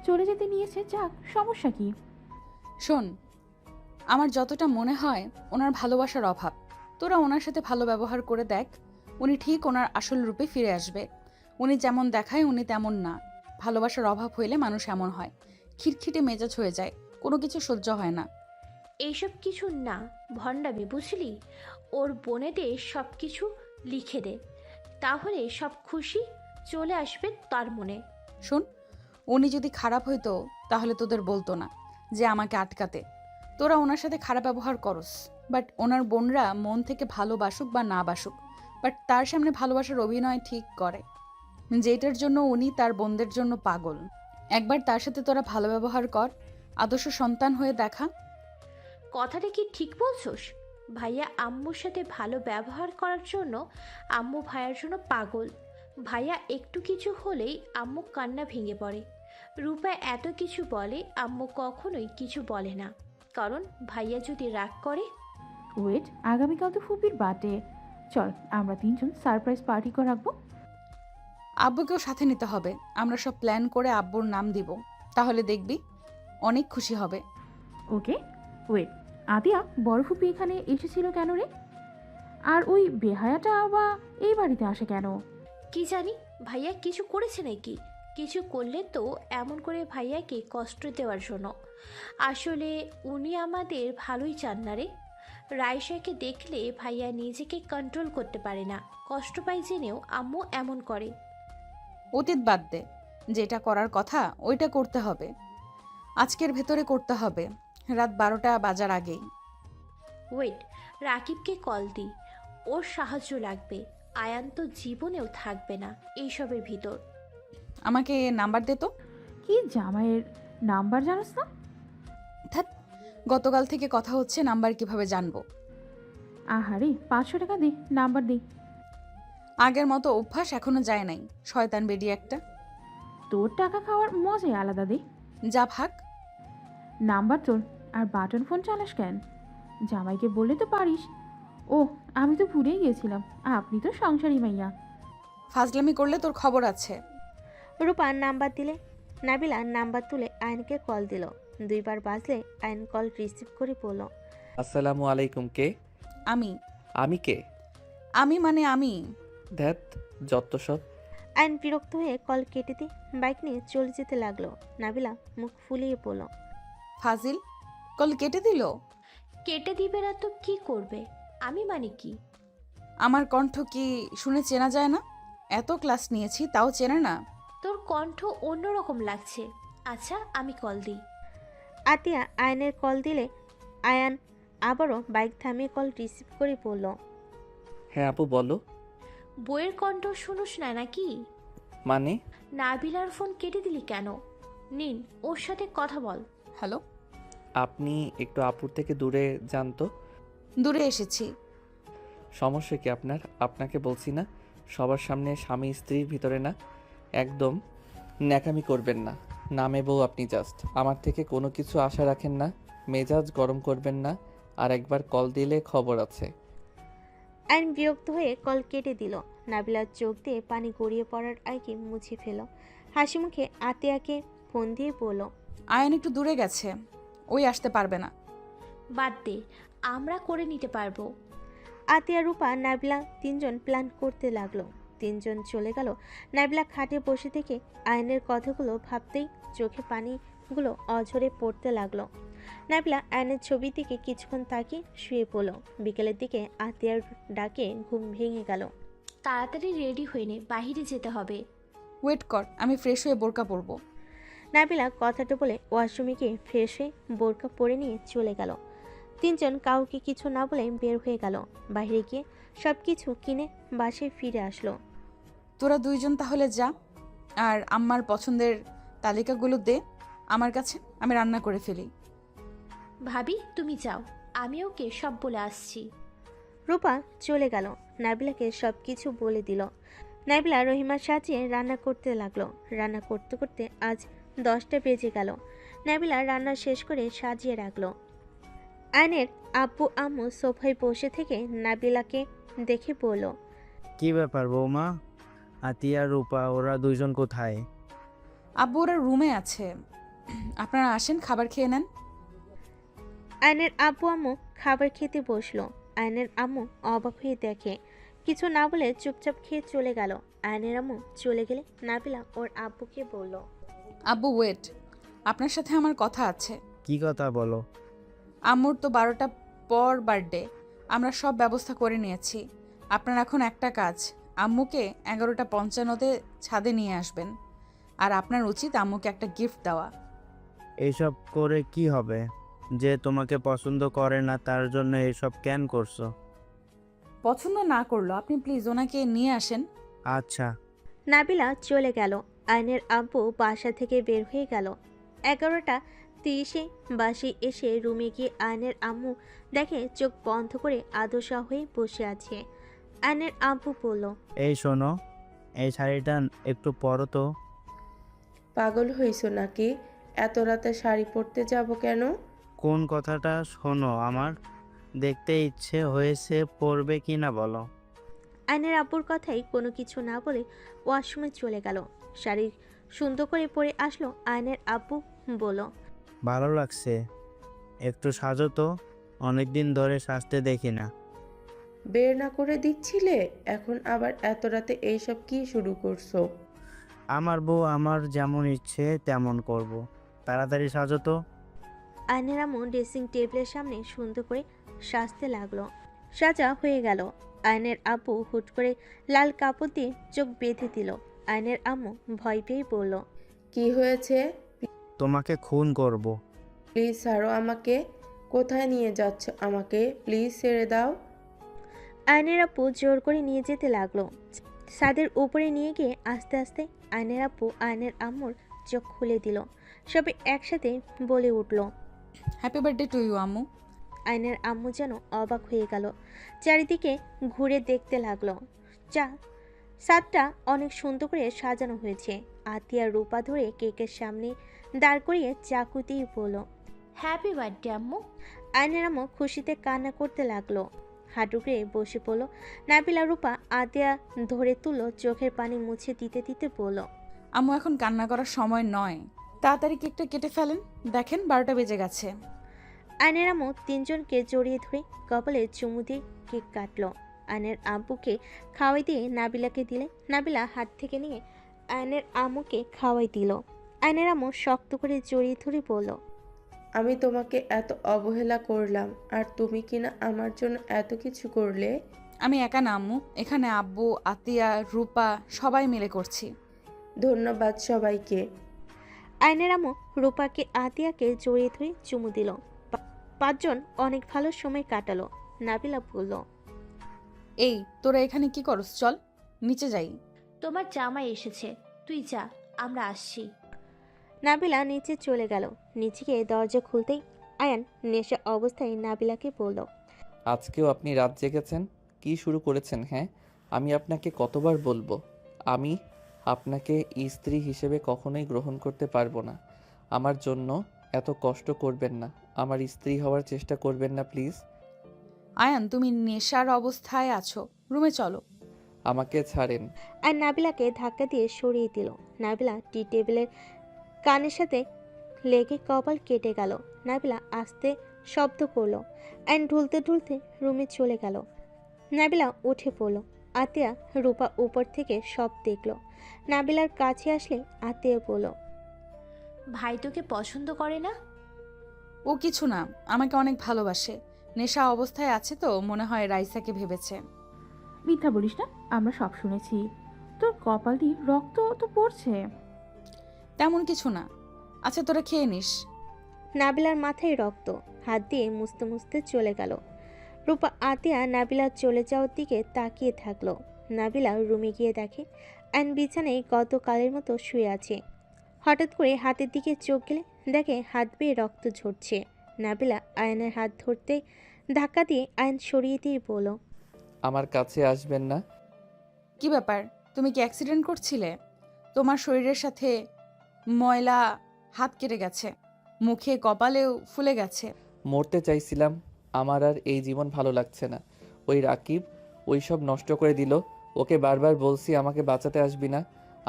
চলে যেতে নিয়েছে, যাক, সমস্যা কি? শোন, আমার যতটা মনে হয় ওনার ভালোবাসার অভাব। তোরা ওনার সাথে ভালো ব্যবহার করে দেখ, উনি ঠিক ওনার আসল রূপে ফিরে আসবে। উনি যেমন দেখায় উনি তেমন না। ভালোবাসার অভাব হইলে মানুষ এমন হয়, খিটখিটে মেজাজ হয়ে যায়, কোনো কিছু সহ্য হয় না। এইসব কিছু না, ভণ্ডামি, বুঝলি? ওর বোনেদের সব কিছু লিখে দে, তাহলে সব খুশি চলে আসবে তার মনে। শোন, উনি যদি খারাপ হইতো তাহলে তোদের বলতো না যে আমাকে আটকাতে। তোরা ওনার সাথে খারাপ ব্যবহার করস, বাট ওনার বোনরা মন থেকে ভালোবাসুক বা না বাসুক, বাট তার সামনে ভালোবাসার অভিনয় ঠিক করে, যেটার জন্য উনি তার বোনদের জন্য পাগল। একবার তার সাথে তোরা ভালো ব্যবহার কর, আদর্শ সন্তান হয়ে দেখা। কথাটা কি ঠিক বলছোস? ভাইয়া আম্মুর সাথে ভালো ব্যবহার করার জন্য আম্মু ভাইয়ার জন্য পাগল। ভাইয়া একটু কিছু হলেই আম্মু কান্না ভেঙে পড়ে। রূপা এত কিছু বলে, আম্মু কখনোই কিছু বলে না, কারণ ভাইয়া যদি রাগ করে। ওয়েট, আগামীকাল তো ফুপির বার্থডে। চল আমরা 3 জন সারপ্রাইজ পার্টি করে রাখবো। আব্বুকেও সাথে নিতে হবে। আমরা সব প্ল্যান করে আব্বুর নাম দিব, তাহলে দেখবি অনেক খুশি হবে। ওকে, ওয়েট, আদিয়া, বড় ফুপি এখানে এসেছিল কেন রে? আর ওই বেহায়াটা বা এই বাড়িতে আসে কেন? কি জানি, ভাইয়া কিছু করেছে নাকি? কিছু করলে তো এমন করে ভাইয়াকে কষ্ট দেওয়ার জন্য। আসলে উনি আমাদের ভালোই চান না রে। রাইসাকে দেখলে ভাইয়া নিজেকে কন্ট্রোল করতে পারে না, কষ্ট পায় জেনেও আম্মু এমন করে। অতীত বাদ দে, যেটা করার কথা ওইটা করতে হবে, আজকের ভেতরে করতে হবে, রাত 12টা বাজার আগেই। ওয়েট, রাকিবকে কল দি, ওর সাহায্য লাগবে। আয়ান তো জীবনেও থাকবে না এইসবের ভিতর। আমাকে নাম্বার দে তো। কি জামাইয়ের নাম্বার জানোস না? ধ্যাৎ, গতকাল থেকে কথা হচ্ছে, নাম্বার কিভাবে জানবো? আহারে, 500 টাকা দে, নাম্বার দে। আগের মতো অভ্যাস এখনো যায় নাই, শয়তান বেডি একটা। তোর টাকা খাওয়ার মজাই আলাদা, দে। যা ভাগ। নাম্বার তোর, আর বাটন ফোন চালাস কেন? জামাইকে বললে তো পারিস। ও, আমি তো ভুলেই গিয়েছিলাম, আপনি তো সংসারী মাইয়া। ফাজলামি করলে তোর খবর আছে। রূপা নাম্বার দিলে নাবিলা নাম্বার তুলে আয়নকে কল দিল। 2 বার বাজলে আয়ন কল রিসিভ করে বলল, আসসালামু আলাইকুম। কে? আমি আমি কে? আমি মানে আমি। ধ্যাত, যত সব। আয়ন বিরক্ত হয়ে কল কেটে দিয়ে বাইক নিয়ে চলে যেতে লাগলো। নাবিলা মুখ ফুলিয়ে বলল, ফাজিল, কল কেটে দিল। কেটে দিবে না তো কি করবে? আমি মানে কি? আমার কণ্ঠ কি শুনে চেনা যায় না? এত ক্লাস নিয়েছি তাও চেনে না। তোর কণ্ঠ অন্যরকম লাগছে। আচ্ছা, আমি কল দিই। আতিয়া আয়নের কল দিলে আয়ান আবারও বাইক থামিয়ে কল রিসিভ করে বলল, হ্যাঁ আপু বলো। বইয়ের কণ্ঠ শুনুস না নাকি? মানে? নাবিলার ফোন কেটে দিলি কেন? নিন, ওর সাথে কথা বল। হ্যালো? আপনি একটু আপুর থেকে দূরে যান তো। দূরে এসেছি। সমস্যা কি আপনার? আপনাকে বলছি না সবার সামনে স্বামী স্ত্রীর ভিতরে না। একদম ন্যাকামি করবেন না। নামে বউ আপনি জাস্ট। আমার থেকে কোনো কিছু আশা রাখেন না। মেজাজ গরম করবেন না। আর একবার কল দিলে খবর আছে। আইন বিরক্ত হয়ে কল কেটে দিল। নাবিলার চোখ দিয়ে পানি গড়িয়ে পড়ার আগে মুছে ফেল। হাসি মুখে আতিয়াকে ফোন দিয়ে বলল, আয়ান একটু দূরে গেছে, ওই আসতে পারবে না। বাদ দে, আমরা করে নিতে পারবো। আতিয়া, রূপা, নাবিলা তিনজন প্ল্যান করতে লাগলো। তিনজন চলে গেল। নাবিলা খাটে বসে থেকে আয়নের কথাগুলো ভাবতেই চোখে পানিগুলো অঝরে পড়তে লাগলো। নাবিলা আয়নের ছবির দিকে কিছুক্ষণ তাকিয়ে শুয়ে পড়ল। বিকেলের দিকে আতিয়ার ডাকে ঘুম ভেঙে গেল। তাড়াতাড়ি রেডি হয়ে নে, বাহিরে যেতে হবে। ওয়েট কর, আমি ফ্রেশ হয়ে বোরকা পরবো। নাবিলা কথাটা বলে ওয়াশরুমে গিয়ে ফ্রেশ হয়ে বোরকা পরে নিয়ে চলে গেল। তিনজন কাউকে কিছু না বলে বের হয়ে গেল। বাইরে গিয়ে সব কিছু কিনে বাসায় ফিরে আসলো। তোরা দুইজন তাহলে যা, আর আম্মার পছন্দের তালিকাগুলো দে আমার কাছে, আমি রান্না করে ফেলি। ভাবি তুমি যাও, আমি ওকে সব বলে আসছি। রূপা চলে গেল। নাবিলাকে সব কিছু বলে দিল। নাবিলা রহিমার সাজিয়ে রান্না করতে লাগলো। রান্না করতে করতে আজ 10টা বেজে গেল। নাবিলা রান্না শেষ করে সাজিয়ে রাখলো। আয়নের আব্বু আম্মু সোফায় বসে থেকে নাবিলাকে দেখে বলল, কি ব্যাপার বৌমা? আতিয়া, রূপা ওরা দুইজন কোথায়? আব্বু ওরা রুমে আছে, আপনারা আসেন খাবার খেয়ে নেন। আয়নের আব্বু আম্মু খাবার খেতে বসলো। আয়নের আম্মু অবাক হয়ে দেখে, কিছু না বলে চুপচাপ খেয়ে চলে গেল। আয়নের আম্মু চলে গেলে নাবিলা ওর আব্বুকে বলল, আব্বু ওয়েট, আপনার সাথে আমার কথা আছে। কি কথা বলো? আম্মুর তো 12টা পর বার্থডে, আমরা সব ব্যবস্থা করে নিয়েছি। আপনার এখন একটা কাজ, আম্মুকে 11:55-তে ছাদে নিয়ে আসবেন। আর আপনার উচিত আম্মুকে একটা গিফট দেওয়া। এইসব করে কি হবে? যে তোমাকে পছন্দ করে না তার জন্য এইসব কেন করছো? পছন্দ না করলো, আপনি প্লিজ ওনাকে নিয়ে আসেন। আচ্ছা। নাবিলা চলে গেল। আয়নের আব্বু বাসা থেকে বের হয়ে গেল। 11:30-এ বাসে এসে রুমে গিয়ে আয়নের আম্মু দেখে চোখ বন্ধ করে আদশা হয়ে বসে আছে। আয়নের আব্বু বলল, এই শোনো, এই শাড়িটা একটু পরো তো। পাগল হইছো নাকি? এত রাতে শাড়ি পরতে যাব কেন? কোন কথাটা শোনো আমার? দেখতে ইচ্ছে হয়েছে, পরবে কি না বলো? আয়নের আব্বুর কথাই কোনো কিছু না বলে ওয়াশরুমে চলে গেল। শাড়ি সুন্দর করে পরে আসলো। আয়নের আব্বু বলল, ভালো লাগছে, একটু সাজো তো, অনেকদিন ধরে সাজতে দেখি না। বের না করে দিচ্ছিলে, এখন আবার এত রাতে এইসব কি শুরু করছো? আমার বউ আমার যেমন ইচ্ছে তেমন করব, তাড়াতাড়ি সাজো তো। আয়নের আম্মু ড্রেসিং টেবিলের সামনে সুন্দর করে সাজতে লাগলো। সাজা হয়ে গেল। আয়নের আব্বু হুট করে লাল কাপড় দিয়ে চোখ বেঁধে দিল। আয়নের আম্মু ভয় পেয়ে বলল, কি হয়েছে? তোমাকে খুন করব। প্লিজ ছাড়ো আমাকে। কোথায় নিয়ে যাচ্ছ আমাকে? প্লিজ ছেড়ে দাও। আয়নের আব্বু জোর করে নিয়ে যেতে লাগলো। ছাদের উপরে নিয়ে গিয়ে আস্তে আস্তে আয়নের আব্বু আয়নের আম্মুর চোখ খুলে দিল। সবে একসাথে বলে উঠল, হ্যাপি বার্থডে টু ইউ আম্মু। আয়নের আম্মু যেন অবাক হয়ে গেল। চারিদিকে ঘুরে দেখতে লাগলো। ছাদটা অনেক সুন্দর করে সাজানো হয়েছে। আতিয়া রূপা ধরে কেকের সামনে দাঁড় করিয়ে চাকু দিয়ে বলল, হ্যাপি বার্থডে আম্মু। আয়নের আম্মু খুশিতে কান্না করতে লাগলো। হাঁটুকে বসে পড়ল। নাবিলা রূপা আতিয়া ধরে তুললো, চোখের পানি মুছে দিতে দিতে বলল, আম্মু এখন কান্না করার সময় নয়, তাড়াতাড়ি কেকটা কেটে ফেলেন, দেখেন 12টা বেজে গেছে। আয়নের আম্মু তিনজনকে জড়িয়ে ধরে কপালে চুমু দিয়ে কেক কাটলো। আয়নের আব্বুকে খাওয়াই দিয়ে নাবিলাকে দিলে নাবিলা হাত থেকে নিয়ে আয়নের আম্মুকে খাওয়াই দিল। আয়নের আম্মু শক্ত করে জড়িয়ে ধরে বলল, আমি তোমাকে এত অবহেলা করলাম, আর তুমি কিনা আমার জন্য এত কিছু করলে। আমি একা না আম্মু, এখানে আব্বু, আতিয়া, রূপা সবাই মিলে করছি। ধন্যবাদ সবাইকে। আয়নের আম্মু রূপাকে আতিয়াকে জড়িয়ে ধরে চুমু দিল। পাঁচজন অনেক ভালো সময় কাটালো। নাবিলা বলল, এই তোরা এখানে কি করস? চল নিচে যাই। তোমার জামাই এসেছে, তুই যা, আমরা আসছি। নাবিলা নিচে চলে গেল। নিচে গিয়ে দরজা খুলতেই আয়ান নেশা অবস্থায় নাবিলাকে বলল, আজকেও আপনি রাত জেগেছেন? কি শুরু করেছেন? হ্যাঁ, আমি আপনাকে কতবার বলবো, আমি আপনাকে স্ত্রী হিসেবে কখনোই গ্রহণ করতে পারবো না। আমার জন্য এত কষ্ট করবেন না, আমার স্ত্রী হওয়ার চেষ্টা করবেন না প্লিজ। আয়ান, তুমি নেশার অবস্থায় আছো, রুমে চলো। আমাকে ছাড়েন। আর নাবিলাকে ধাক্কা দিয়ে সরিয়ে দিল। নাবিলা টি টেবিলের কানের সাথে লেগে কপাল কেটে গেল। নাবিলা আস্তে শব্দ করলো অ্যান্ড ঢুলতে ঢুলতে রুমে চলে গেল। নাবিলা উঠে পড়ল। আতিয়া রূপা উপর থেকে সব দেখলো। নাবিলার কাছে আসলে আতিয়া বলল, ভাই তোকে পছন্দ করে না? ও কিছু না, আমাকে অনেক ভালোবাসে। নেশা অবস্থায় আছে তো মনে হয় রাইসাকে ভেবেছে। মিথ্যা বলিস না, আমরা সব শুনেছি। তোর কপাল দিয়ে রক্ত তো পড়ছে। তেমন কিছু না। আচ্ছা, তোরা খেয়ে নিস। নাবিলার মাথায় রক্ত। হাত দিয়ে মুছতে মুছতে চলে গেল। রূপা আতিয়া নাবিলার চলে যাওয়ার দিকে তাকিয়ে থাকলো। নাবিলা রুমে গিয়ে দেখে অ্যান বিছানায় গতকালের মতো শুয়ে আছে। হঠাৎ করে হাতের দিকে চোখ গেলে দেখে হাত বেয়ে রক্ত ঝরছে। নাবিলা আয়নের হাত ধরতে ধাক্কা দিয়ে আয়ন সরিয়ে দিয়ে বলল, আমার কাছে আসবেন না। কি ব্যাপার, তুমি কি অ্যাক্সিডেন্ট করছিলে? তোমার শরীরের সাথে ময়লা হাত কেটে গেছে, মুখে কপালেও ফুলে গেছে। মরতে চাইছিলাম, আমার আর এই জীবন ভালো লাগছে না। ওই রাকিব ওই সব নষ্ট করে দিল। ওকে বারবার বলছি আমাকে বাঁচাতে আসবি না,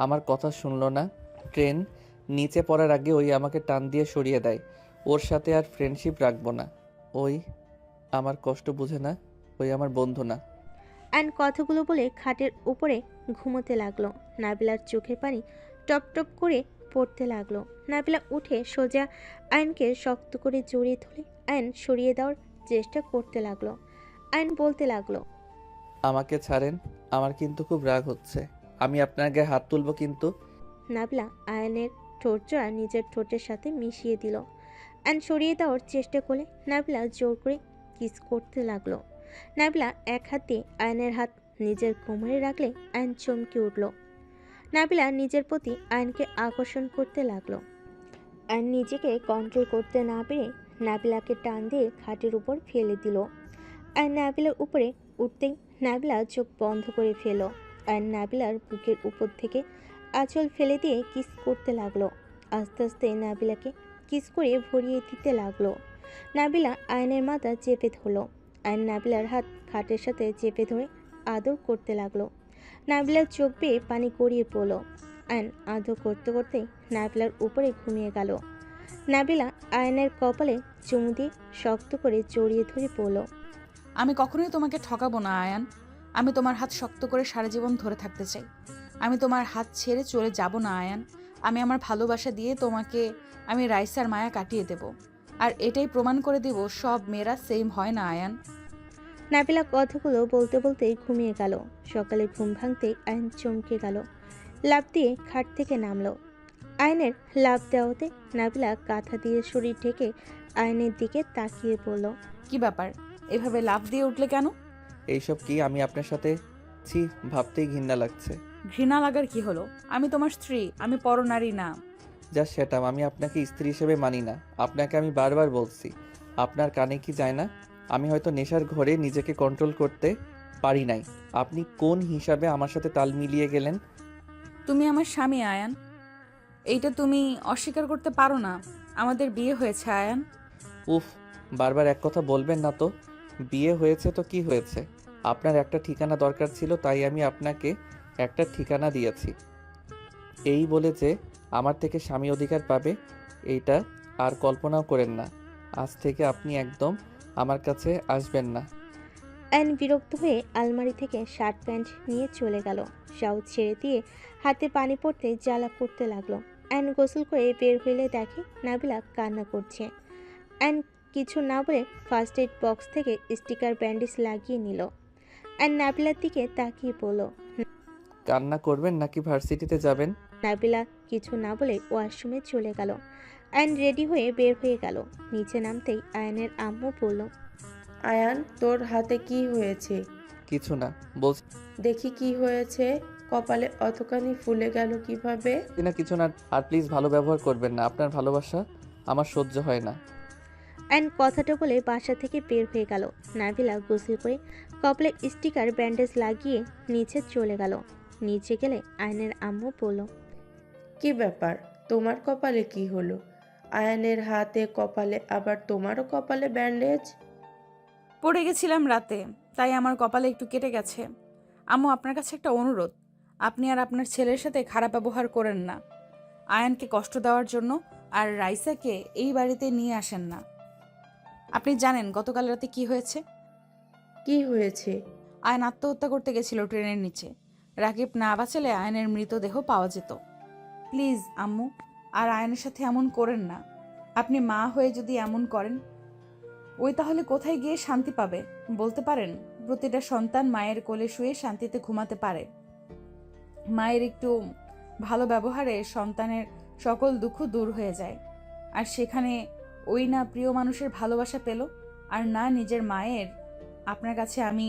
আমার কথা শুনলো না। ট্রেন নিচে পড়ার আগে ওই আমাকে টান দিয়ে সরিয়ে দেয়। ওর সাথে আর ফ্রেন্ডশিপ রাখবো না। ওই আমার কষ্ট বুঝে না, ওই আমার বন্ধু না। অ্যান কথাগুলো বলে খাটের উপরে ঘুমোতে লাগলো। নাবিলার চোখের পানি টপ টপ করে পড়তে লাগলো। নাবিলা উঠে সোজা আয়নকে শক্ত করে জড়িয়ে ধরে আয়ন সরিয়ে দেওয়ার চেষ্টা করতে লাগলো। আয়ন বলতে লাগলো, আমাকে ছাড়েন, আমার কিন্তু খুব রাগ হচ্ছে। আমি আপনার গায়ে হাত তুলবো কিন্তু। নাবিলা আয়নের ঠোঁটজোড়া নিজের ঠোঁটের সাথে মিশিয়ে দিল। আয়ন সরিয়ে দেওয়ার চেষ্টা করলে নাবিলা জোর করে কিস করতে লাগলো। নাবিলা এক হাত দিয়ে আয়নের হাত নিজের কোমরে রাখলে আয়ন চমকে উঠল। নাবিলা নিজের প্রতি আয়নকে আকর্ষণ করতে লাগলো। আয়ন নিজেকে কন্ট্রোল করতে না পেরে নাবিলাকে টান দিয়ে খাটের উপর ফেলে দিল। আয়ন নাবিলার উপরে উঠতেই নাবিলা চোখ বন্ধ করে ফেল। আয়ন নাবিলার বুকের উপর থেকে আঁচল ফেলে দিয়ে কিস করতে লাগলো। আস্তে আস্তে নাবিলাকে কিস করে ভরিয়ে দিতে লাগলো। নাবিলা আয়নের মাথা চেপে ধরল। আয়ন নাবিলার হাত খাটের সাথে চেপে ধরে আদর করতে লাগলো। নাবিলার চোখ বেয়ে পানি গড়িয়ে পড়ল। আয়ন আদর করতে করতে নাবিলার উপরে ঘুমিয়ে গেল। নাবিলা আয়নের কপালে চুমু দিয়ে শক্ত করে জড়িয়ে ধরে পড়ল, আমি কখনোই তোমাকে ঠকাবো না আয়ান। আমি তোমার হাত শক্ত করে সারা জীবন ধরে থাকতে চাই। আমি তোমার হাত ছেড়ে চলে যাব না আয়ান। আমি আমার ভালোবাসা দিয়ে তোমাকে আমি রাইসার মায়া কাটিয়ে দেব। আর এটাই প্রমাণ করে দেব সব মেয়েরা সেম হয় না আয়ান। নাবিলা কথাগুলো বলতে বলতেই ঘুমিয়ে গেল। সকালে ঘুম ভাঙতেই আয়ন চমকে গেল। লাফ দিয়ে খাট থেকে নামলো। আয়নের লাফ দেওয়াতে নাবিলা কাঁথা দিয়ে শরীর ঢেকে আয়নের দিকে তাকিয়ে পড়ল। কি ব্যাপার, এভাবে লাফ দিয়ে উঠলে কেন? এইসব কি আমি আপনার সাথে? ছি, ভাবতেই ঘৃণা লাগছে। ঘৃণা লাগার কি হলো? আমি তোমার স্ত্রী, আমি পরনারী না। যা সেটা, আমি আপনাকে স্ত্রী হিসেবে মানি না। আপনাকে আমি বারবার বলছি, আপনার কানে কি যায় না? আমি হয়তো নেশার ঘরে নিজেকে কন্ট্রোল করতে পারি নাই। আপনি কোন হিসাবে আমার সাথে তাল মিলিয়ে গেলেন? তুমি আমার স্বামী আয়ান, এইটা তুমি অস্বীকার করতে পারো না। আমাদের বিয়ে হয়েছে আয়ান। উফ, বারবার এক কথা বলবেন না তো। বিয়ে হয়েছে তো কি হয়েছে? আপনার একটা ঠিকানা দরকার ছিল, তাই আমি আপনাকে একটা ঠিকানা দিয়েছি। এই বলে যে আমার থেকে স্বামী অধিকার পাবে, এইটা আর কল্পনাও করেন না। আজ থেকে আপনি একদম আমার কাছে আসবেন না। অ্যান বিরক্ত হয়ে আলমারি থেকে শার্ট প্যান্ট নিয়ে চলে গেল। শাউ ছেড়ে দিয়ে হাতে পানি পড়তে জ্বালা করতে লাগলো। অ্যান গোসল করে বের হইলে দেখে নাবিলা কান্না করছে। অ্যান কিছু না বলে ফার্স্ট এড বক্স থেকে স্টিকার ব্যান্ডেজ লাগিয়ে নিল। অ্যান নাবিলার দিকে তাকিয়ে পড়ল। কান্না করবেন নাকি ভার্সিটিতে যাবেন? নাবিলা কিছু না বলে ওয়াশরুমে চলে গেল। অ্যান রেডি হয়ে বের হয়ে গেল। নিচে নামতেই আয়নের আম্মু বলল, আয়ান, তোর হাতে কি হয়েছে? কিছু না, বলছি। দেখি কি হয়েছে। কপালে অতখানি ফুলে গেল কিভাবে? না কিছু না, আর প্লিজ ভালো ব্যবহার করবেন না, আপনার ভালোবাসা আমার সহ্য হয় না। আয়ন কথাটা বলে বাসা থেকে বের হয়ে গেল। নাবিলা গোসল করে কপালে স্টিকার ব্যান্ডেজ লাগিয়ে নিচে চলে গেল। নিচে গেলে আয়নের আম্মু বলল, কি ব্যাপার, তোমার কপালে কি হলো? আয়ানের হাতে কপালে, আবার তোমারও কপালে ব্যান্ডেজ? পড়ে গেছিলাম রাতে, তাই আমার কপালে একটু কেটে গেছে। আম্মু, আপনার কাছে একটা অনুরোধ, আপনি আর আপনার ছেলের সাথে খারাপ ব্যবহার করেন না। আয়ানকে কষ্ট দেওয়ার জন্য আর রাইসাকে এই বাড়িতে নিয়ে আসেন না। আপনি জানেন গতকাল রাতে কি হয়েছে? কি হয়েছে? আয়ন আত্মহত্যা করতে গেছিল ট্রেনের নিচে। রাকিব না বাঁচালে আয়নের মৃতদেহ পাওয়া যেত। প্লিজ আম্মু, আর আয়নের সাথে এমন করেন না। আপনি মা হয়ে যদি এমন করেন, ওই তাহলে কোথায় গিয়ে শান্তি পাবে বলতে পারেন? প্রতিটা সন্তান মায়ের কোলে শুয়ে শান্তিতে ঘুমাতে পারে। মায়ের একটু ভালো ব্যবহারে সন্তানের সকল দুঃখ দূর হয়ে যায়। আর সেখানে ওই না প্রিয় মানুষের ভালোবাসা পেল, আর না নিজের মায়ের। আপনার কাছে আমি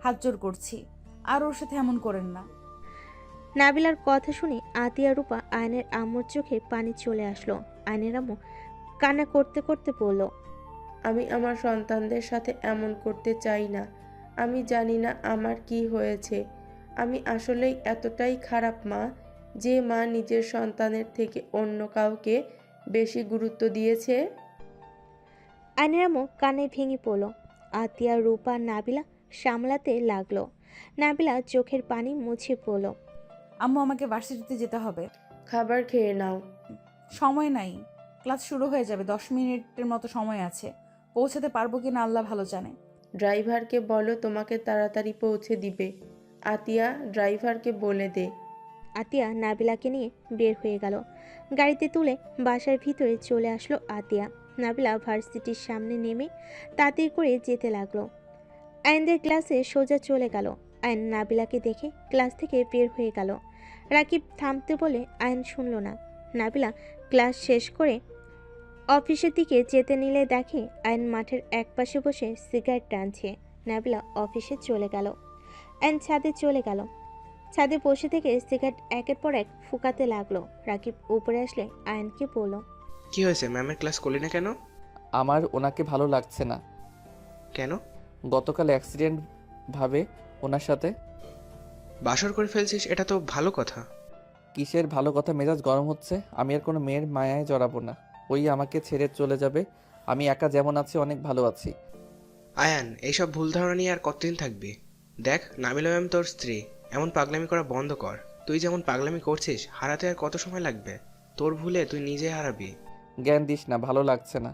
হাত জোড় করছি, আর ওর সাথে এমন করেন না। নাবিলার কথা শুনে আতিয়া রূপা আয়নের আম্মুর চোখে পানি চলে আসলো। আয়নের আম্মু কান্না করতে করতে বলল, আমি আমার সন্তানদের সাথে এমন করতে চাই না। আমি জানি না আমার কি হয়েছে। আমি আসলেই এতটাই খারাপ মা, যে মা নিজের সন্তানের থেকে অন্য কাউকে বেশি গুরুত্ব দিয়েছে। আয়নের আম্মু কানে ভেঙে পড়ল। আতিয়া রূপা নাবিলা সামলাতে লাগলো। নাবিলা চোখের পানি মুছে পড়ল। আম্মু, আমাকে ভার্সিটিতে যেতে হবে। খাবার খেয়ে নাও। সময় নাই, ক্লাস শুরু হয়ে যাবে, 10 মিনিটের মতো সময় আছে। পৌঁছাতে পারবো কিনা আল্লাহ ভালো জানে। ড্রাইভারকে বলো তোমাকে তাড়াতাড়ি পৌঁছে দিবে। আতিয়া, ড্রাইভারকে বলে দে। আতিয়া নাবিলাকে নিয়ে বের হয়ে গেল। গাড়িতে তুলে বাসার ভিতরে চলে আসলো আতিয়া। নাবিলা ভার্সিটির সামনে নেমে তাড়াতাড়ি করে যেতে লাগলো। আয়নদের ক্লাসে সোজা চলে গেল। আয়ন নাবিলাকে দেখে ক্লাস থেকে বের হয়ে গেল। রাকিব থামতে বলে আয়ন শুনল না। নাবিলা ক্লাস শেষ করে অফিসের দিকে যেতে নিলে দেখে আয়ন মাঠের একপাশে বসে সিগারেট টানছে। নাবিলা অফিসে চলে গেল। আয়ন ছাদে চলে গেল। ছাদে বসে থেকে সিগারেট একের পর এক ফুকাতে লাগলো। রাকিব উপরে আসলে আয়নকে বলল, কি হয়েছে, ম্যামের ক্লাস করলি না কেন? আমার ওনাকে ভালো লাগছে না। কেন? গতকাল অ্যাক্সিডেন্ট ভাবে ওনার সাথে। বাসর করে ফেলছিস, এটা তো ভালো কথা। কিসের ভালো কথা, মেজাজ গরম হচ্ছে। আমি আর কোনো মেয়ের মায়ায় জড়াবো না। ওই আমাকে ছেড়ে চলে যাবে। আমি একা যেমন আছি অনেক ভালো আছি। আয়ান, এইসব ভুল ধারণা নিয়ে আর কতদিন থাকবি? দেখ, নাবিলা ম্যাম তোর স্ত্রী। এমন পাগলামি করা বন্ধ কর। তুই যেমন পাগলামি করছিস, হারাতে আর কত সময় লাগবে? তোর ভুলে তুই নিজে হারাবি। জ্ঞান দিস না, ভালো লাগছে না।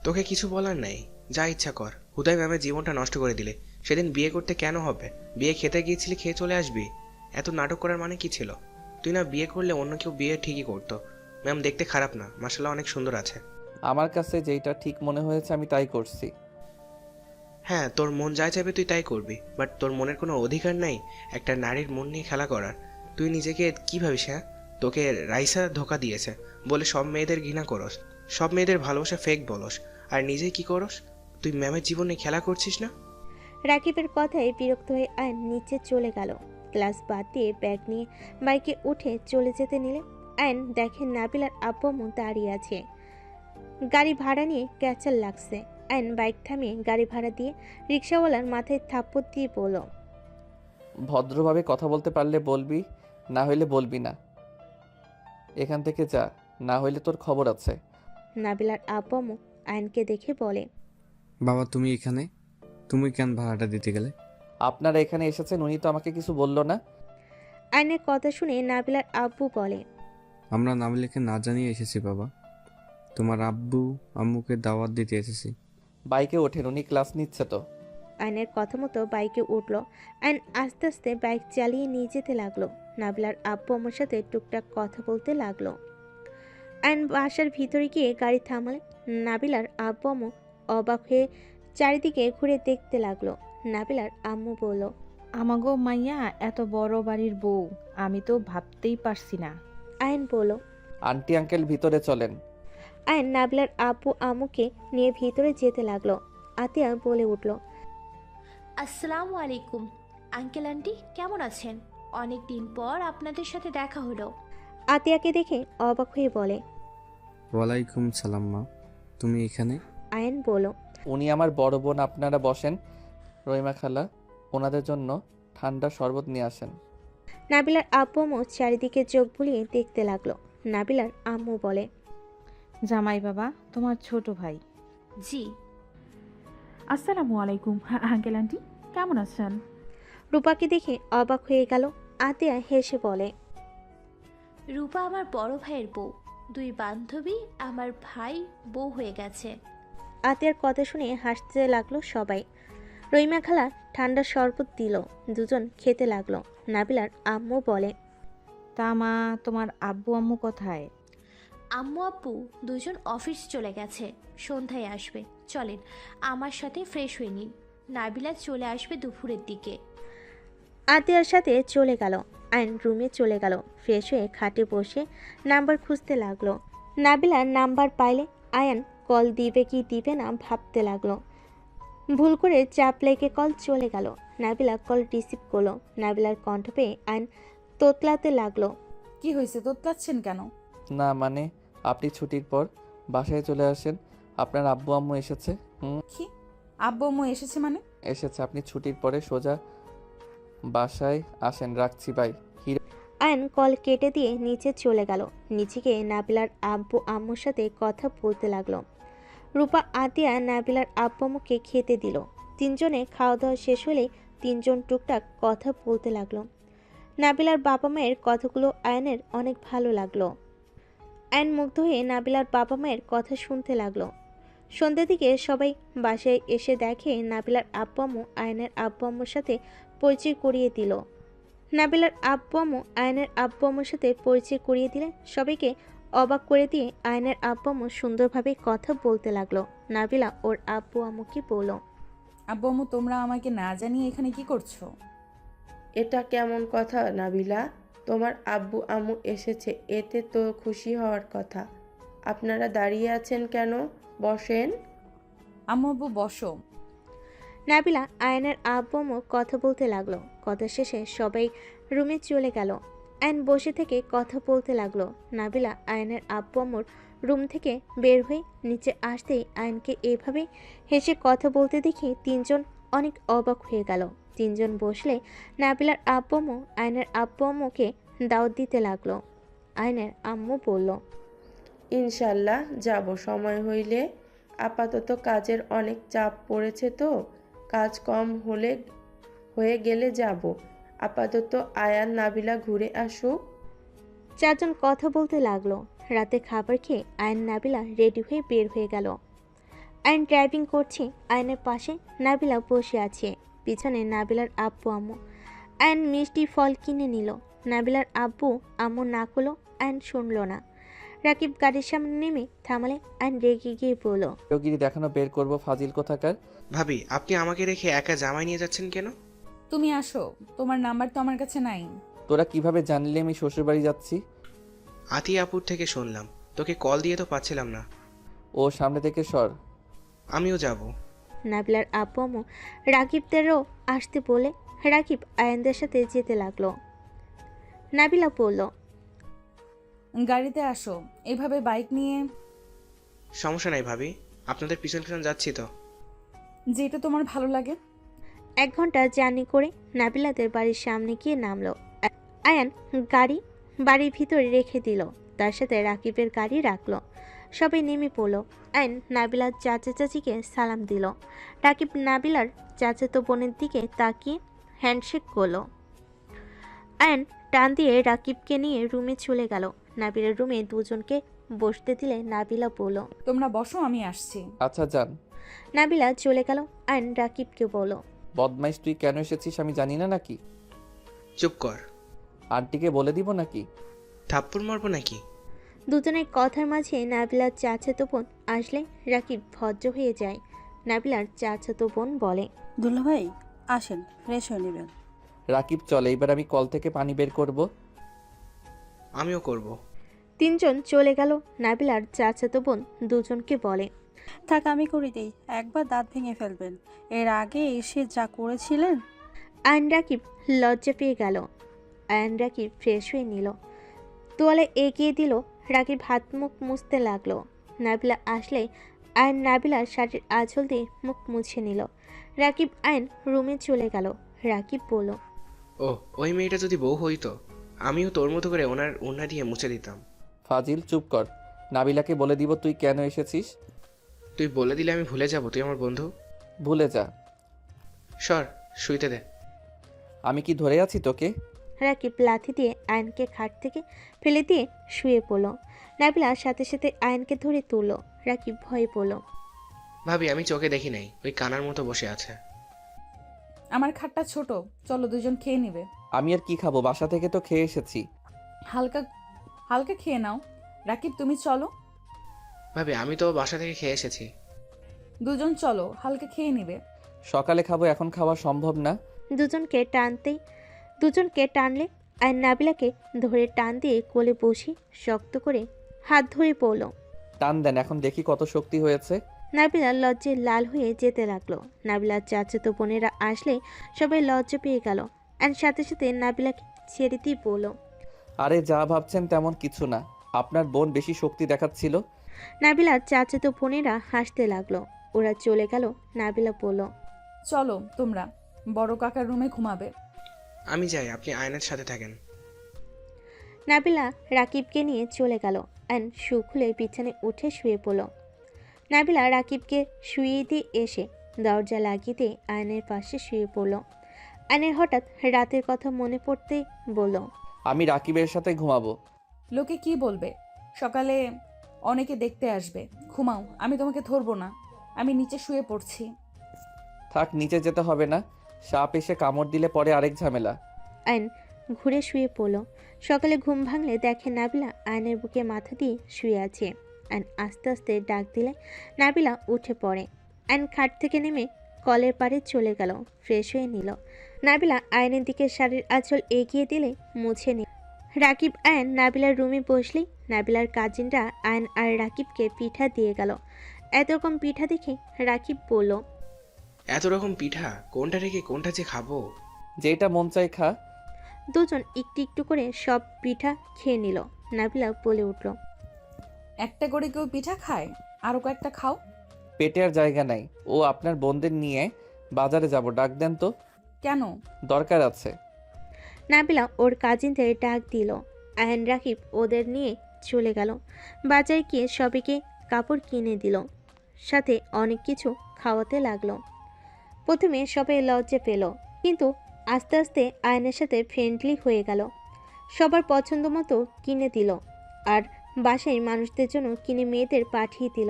তোকে কিছু বলার নেই, যা ইচ্ছা কর। হুদাই ম্যামের জীবনটা নষ্ট করে দিলে। সেদিন বিয়ে করতে কেন হবে? বিয়ে খেতে গিয়েছিলি, খেয়ে চলে আসবি। এত নাটক করার মানে কি ছিল? তুই না বিয়ে করলে অন্য কেউ বিয়ে ঠিকই করতো। ম্যাম দেখতে খারাপ না, মাশাআল্লাহ অনেক সুন্দর আছে। আমার কাছে যেটা ঠিক মনে হয়েছে আমি তাই করছি। হ্যাঁ, তোর মন যা চাইবে তুই তাই করবি, বাট তোর মনের কোনো অধিকার নাই একটা নারীর মন নিয়ে খেলা করার। তুই নিজেকে কি ভাবিস? হ্যাঁ, তোকে রাইসা ধোকা দিয়েছে বলে সব মেয়েদের ঘৃণা করস, সব মেয়েদের ভালোবাসা ফেক বলস, আর নিজে কি করস? তুই ম্যামের জীবনে খেলা করছিস না? রাকিবের কথায় বিরক্ত হয়ে আয়ন নিচে চলে গেল। ক্লাস বাদ দিয়ে ব্যাগ নিয়ে বাইকে উঠে চলে যেতে নিলে আয়ন দেখে নাবিলার আব্বু আম্মু দাঁড়িয়ে আছে। গাড়ি ভাড়া নিয়ে ক্যাচাল লাগছে। আয়ন বাইক থামিয়ে গাড়ি ভাড়া দিয়ে রিক্সাওয়ালার মাথায় থাপ্পড় দিয়ে বলল, ভদ্রভাবে কথা বলতে পারলে বলবি, না হইলে বলবি না। এখান থেকে যা, না হইলে তোর খবর আছে। নাবিলার আব্বু আম্মু আয়নকে দেখে বলে, বাবা তুমি এখানে, তুমি কেন ভাড়াটা দিতে গেলে? আপনারা এখানে এসেছেন, উনি তো আমাকে কিছু বললো না। আয়নের কথা শুনে নাবিলার আব্বু বলে, আমরা নাবিলাকে না জানিয়ে এসেছি বাবা, তোমার আব্বু আম্মুকে দাওয়াত দিতে এসেছি। বাইকে ওঠেন, উনি ক্লাস নিচ্ছে তো। আয়নের কথা মতো বাইকে উঠলো। আয়ন আস্তে আস্তে বাইক চালিয়ে নিয়ে যেতে লাগলো। নাবিলার আব্বু আম্মুর সাথে টুকটাক কথা বলতে লাগলো। আয়ন বাসার ভিতরে গিয়ে গাড়ি থামালে নাবিলার আব্বু আম্মু অবাক হয়ে চারিদিকে ঘুরে দেখতে লাগলো। নাবিলার আম্মু বলল, আমাগো মাইয়া এত বড় বাড়ির বউ, আমি তো ভাবতেই পারছি না। আয়ন বলল, আন্টি আঙ্কেল ভিতরে চলেন। আয়ন নাবিলার আব্বু আম্মুকে নিয়ে ভিতরে যেতে লাগলো। আতিয়া বলে উঠল, আসসালামু আলাইকুম আঙ্কেল আন্টি, কেমন আছেন? অনেক দিন পর আপনাদের সাথে দেখা হলো। আতিয়াকে দেখে অবাক হয়ে বলে। ওয়ালাইকুম সালাম মা, তুমি এখানে? আয়ান বলল। উনি আমার বড় বোন, আপনারা বসেন। রহিমা খালা, ওনাদের জন্য ঠান্ডা শরবত নিয়ে আসেন। নাবিলার আব্বু আম্মু চারিদিকে চোখ বুলিয়ে দেখতে লাগলো। নাবিলার আম্মু বলে। জামাই বাবা তোমার ছোট ভাই। জি। আসসালামু আলাইকুম আঙ্কেল আন্টি, কেমন আছেন? রূপাকে দেখে অবাক হয়ে গেল। আতিয়া হেসে বলে। রূপা আমার বড় ভাইয়ের বউ। দুই বান্ধবী আমার ভাই বউ হয়ে গেছে। আতিয়ার কথা শুনে হাসতে লাগলো সবাই। রহিমা খালা ঠান্ডা শরবত দিল, দুজন খেতে লাগলো। নাবিলার আম্মু বলে। তা মা, তোমার আব্বু আম্মু কোথায়? আম্মু আব্বু দুজন অফিস চলে গেছে, সন্ধ্যায় আসবে। চলেন আমার সাথে ফ্রেশ হয়ে নিন, নাবিলা চলে আসবে দুপুরের দিকে। আতিয়ার সাথে চলে গেল। আয়ন রুমে চলে গেল। ফ্রেশ হয়ে খাটে বসে নাম্বার খুঁজতে লাগলো। নাবিলার নাম্বার পাইলে আয়ান কল দিবে কি দিবে না ভাবতে লাগলো। ভুল করে চাপ লেগে কল চলে গেল। নাবিলা কল রিসিভ করলো। নাবিলার কণ্ঠ পেয়ে আয়ন তোতলাতে লাগলো। কি হয়েছে, তোতলাচ্ছেন কেন? না মানে, আপনি ছুটির পর বাসায় চলে আসেন। আপনার আব্বু আম্মু এসেছে। কি আব্বু আম্মু এসেছে মানে? এসেছে, আপনি ছুটির পরে সোজা বাসায় আসেন। রাখছি, বাই। আয়ন কল কেটে দিয়ে নিচে চলে গেল। নিচে গিয়ে নাবিলার আব্বু আম্মুর সাথে কথা বলতে লাগলো। রূপা আতিয়া নাবিলার আব্বু আম্মুকে খেতে দিল। তিনজনে খাওয়া দাওয়া শেষ হলে তিনজন টুকটাক কথা বলতে লাগলো। নাবিলার বাবা মায়ের কথাগুলো আয়নের অনেক ভালো লাগলো। আয়ন মুগ্ধ হয়ে নাবিলার বাবা মায়ের কথা শুনতে লাগলো। সন্ধ্যের দিকে সবাই বাসায় এসে দেখে নাবিলার আব্বু আম্মু আয়নের আব্বু আম্মুর সাথে পরিচয় করিয়ে দিল। নাবিলার আব্বু আম্মু আয়নের আব্বু আম্মুর সাথে পরিচয় করিয়ে দিলে সবাইকে অবাক করে দিয়ে আয়নের আব্বু আম্মু সুন্দরভাবে কথা বলতে লাগলো। নাবিলা ওর আব্বু আম্মুকে বলল। আব্বু আম্মু, তোমরা আমাকে না জানিয়ে এখানে কি করছো? এটা কেমন কথা নাবিলা? তোমার আব্বু আম্মু এসেছে, এতে তো খুশি হওয়ার কথা। আপনারা দাঁড়িয়ে আছেন কেন? বসেন। আম্মু আব্বু বসো। নাবিলা আয়নের আব্বু আম্মু কথা বলতে লাগলো। কথা শেষে সবাই রুমে চলে গেল। আয়ন বসে থেকে কথা বলতে লাগলো। নাবিলা আয়নের আব্বু আম্মুর রুম থেকে বের হয়ে নিচে আসতেই আয়নকে এভাবে হেসে কথা বলতে দেখে তিনজন অনেক অবাক হয়ে গেল। তিনজন বসলে নাবিলার আব্বু আম্মু আয়নের আব্বু আম্মুকে দাওয়াত দিতে লাগলো। আয়নের আম্মু বলল। ইনশাল্লাহ যাব সময় হইলে। আপাতত কাজের অনেক চাপ পড়েছে তো, কাজ কম হয়ে গেলে যাব। আপাতত আয়ান নাবিলা ঘুরে আসুক। চারজন কথা বলতে লাগলো। রাতে খাবার খেয়ে আয়ন নাবিলা রেডি হয়ে বের হয়ে গেল। আয়ন ড্রাইভিং করছে। আয়নের পাশে নাবিলা বসে আছে। পিছনে নাবিলার আব্বু আম্মু। আয়ন মিষ্টি ফল কিনে নিল। নাবিলার আব্বু আম্মু না করলো, আয়ন শুনল না। রাকিব গাড়ির সামনে নেমে থামালে আয়ন রেগে গিয়ে বলল। যোগিরি দেখানো বের করব, ফাজিল কোথাকার। ভাবি, আপনি আমাকে রেখে একা জামাই নিয়ে যাচ্ছেন কেন? তুমি আসো, তোমার নাম্বার তো আমার কাছে নাই। তোরা কিভাবে জানলি আমি শ্বশুরবাড়ি যাচ্ছি? আতিয়া আপুর থেকে শুনলাম। তোকে কল দিয়ে তো পাচ্ছিলাম না। ও সামনে থেকে সর। আমিও যাব। নাবিলার আব্বু আম্মু রাকিবদেরও আসতে বলে রাকিব আয়নদের সাথে যেতে লাগলো। নাবিলা বলল। গাড়িতে আসো, এভাবে বাইক নিয়ে। সমস্যা নাই ভাবি, আপনাদের পিছন পিছন যাচ্ছি তো। যেটা তোমার ভালো লাগে। 1 ঘন্টা জার্নি করে নাবিলাদের বাড়ির সামনে গিয়ে নামলো। আয়ান গাড়ি বাড়ির ভিতরে রেখে দিল। তার সাথে রাকিবের গাড়ি রাখলো। সবাই নেমে পড়লো। আয়ন নাবিলার চাচা চাচিকে সালাম দিল। রাকিব নাবিলার চাচাতো বোনের দিকে তাকিয়ে হ্যান্ডশেক করলো। আয়ন টান দিয়ে রাকিবকে নিয়ে রুমে চলে গেল। নাবিলার রুমে দুজনকে বসতে দিলে নাবিলা বলল। তোমরা বসো, আমি আসছি। আচ্ছা যান। নাবিলা চলে গেল। আয়ন রাকিবকে বলল। বদমাইশ, তুই কেন এসেছিস আমি জানি না নাকি? চুপ কর। আন্টিকে বলে দিব নাকি? থাপ্পড় মারবো নাকি? দুজনের কথার মাঝে নাবিলার চাচাতো বোন আসলে রাকিব ভদ্র হয়ে যায়। নাবিলার চাচাতো বোন বলে। দুলা ভাই আসেন, ফ্রেশ হয়ে নেবেন। রাকিব চলে, এবার আমি কল থেকে পানি বের করব। আমিও করব। তিনজন চলে গেল। নাবিলার চাচাতো বোন দুজনকে বলে। থাক আমি করে দিই, একবার দাঁত ভেঙে ফেলবেন। এর আগে এসে যা করেছিলেন। আইন রাকিব লজ্জা পেয়ে গেল। আয়ান রাকিব ফ্রেশ হয়ে নিল, তোয়ালে এগিয়ে দিল। রাকিব হাত মুখ মুছতে লাগলো। নাবিলা আসলে আয়ন নাবিলার শাড়ির আঁচল দিয়ে মুখ মুছে নিল। রাকিব আয়ন রুমে চলে গেল। রাকিব বলল, ও ওই মেয়েটা যদি বউ হইতো, আমিও তোর মতো করে ওনার ওড়না দিয়ে মুছে দিতাম। ফাজিল, চুপ কর। নাবিলাকে বলে দিব তুই কেন এসেছিস। তুই বলে দিলে আমি ভুলে যাব তুই আমার বন্ধু। ভুলে যা। সর, শুইতে দে। আমি কি ধরে আছি তোকে? রাকিব লাথি দিয়ে আয়নকে খাট থেকে ফেলে দিয়ে শুয়ে পড়ল। নাবিলা সাথে সাথে আয়নকে ধরে তুলল। রাকিব ভয়ে পড়ল। ভাবি, আমি চোখে দেখি নাই, ওই কানার মতো বসে আছে। আমার খাটটা ছোট, চলো দুজন খেয়ে নিবে। আমি আর কি খাবো, বাসা থেকে তো খেয়ে এসেছি। হালকা হালকা খেয়ে নাও। রাকিব তুমি চলো। ভাবি, আমি তো বাসা থেকে খেয়ে এসেছি। দুজন চলো, হালকা খেয়ে নিবে। সকালে খাবো, এখন খাওয়া সম্ভব না। দুজনকে টানলে আয়ন নাবিলাকে ধরে টান দিয়ে কোলে বসি শক্ত করে হাত ধরে পড়ল। টান দেন, এখন দেখি কত শক্তি হয়েছে। নাবিলা লজ্জে লাল হয়ে যেতে লাগলো। নাবিলার চাচাতো বোনেরা আসলে সবাই লজ্জা পেয়ে গেল। আর সাথে সাথে নাবিলাকে ছেড়ে দিয়ে বলল, আরে যা ভাবছেন তেমন কিছু না, আপনার বোন বেশি শক্তি দেখাচ্ছিল। নাবিলার চাচাতো বোনেরা হাসতে লাগলো। ওরা চলে গেল। নাবিলা বলল, চলো তোমরা, বড় কাকার রুমে ঘুমাবে। আমি যাই, আপনি আয়নের সাথে থাকেন। নাবিলা রাকিবকে নিয়ে চলে গেল। আয়ন শু খুলে বিছানায় উঠে শুয়ে পড়ল। নাবিলা রাকিবকে শুয়ে দিয়ে এসে দরজা লাগিয়ে দিয়ে আয়নের পাশে শুয়ে পড়ল। আয়নের হঠাৎ রাতের কথা মনে পড়তে বলল, আমি রাকিবের সাথে ঘুমাবো। লোকে কি বলবে? সকালে অনেকে দেখতে আসবে। ঘুমাও, আমি তোমাকে ধরবো না। আমি নিচে শুয়ে পড়ছি। থাক, নিচে যেতে হবে না, সাপ এসে কামড় দিলে পরে আরেক ঝামেলা। আয়ন ঘুরে শুয়ে পড়ল। সকালে ঘুম ভাঙলে দেখে নাবিলা আয়নের বুকে মাথা দিয়ে শুয়ে আছে। আয়ন আস্তে আস্তে ডাক দিলে নাবিলা উঠে পড়ে। আয়ন খাট থেকে নেমে কলের পাড়ে চলে গেল, ফ্রেশ হয়ে নিল। নাবিলা আয়নের দিকে শাড়ির আঁচল এগিয়ে দিলে মুছে নিল। রাকিব আয়ন নাবিলার রুমে বসলেই নাবিলার কাজিনরা আয়ন আর রাকিবকে পিঠা দিয়ে গেল। এত রকম পিঠা দেখে রাকিব বলল, এত রকম পিঠা, কোনটা রেখে কোনটা যে খাবো। যেটা মন চাই খা। দুজন একটু একটু করে সব পিঠা খেয়ে নিল। নাবিলা বলে উঠল, একটা করে কেউ পিঠা খায়? আরও কয়েকটা খাও। পেটে আর জায়গা নাই। ও আপনার বোনদের নিয়ে বাজারে যাব, ডাক দেন তো। কেন? দরকার আছে। নাবিলা ওর কাজিনদের ডাক দিল। আয়ন রাকিব ওদের নিয়ে চলে গেল। বাজারে গিয়ে সবাইকে কাপড় কিনে দিল, সাথে অনেক কিছু খাওয়াতে লাগলো। প্রথমে সবাই লজ্জা পেল, কিন্তু আস্তে আস্তে আয়নের সাথে ফ্রেন্ডলি হয়ে গেল। সবার পছন্দ মতো কিনে দিল, আর বাসায় মানুষদের জন্য কিনে মেয়েদের পাঠিয়ে দিল।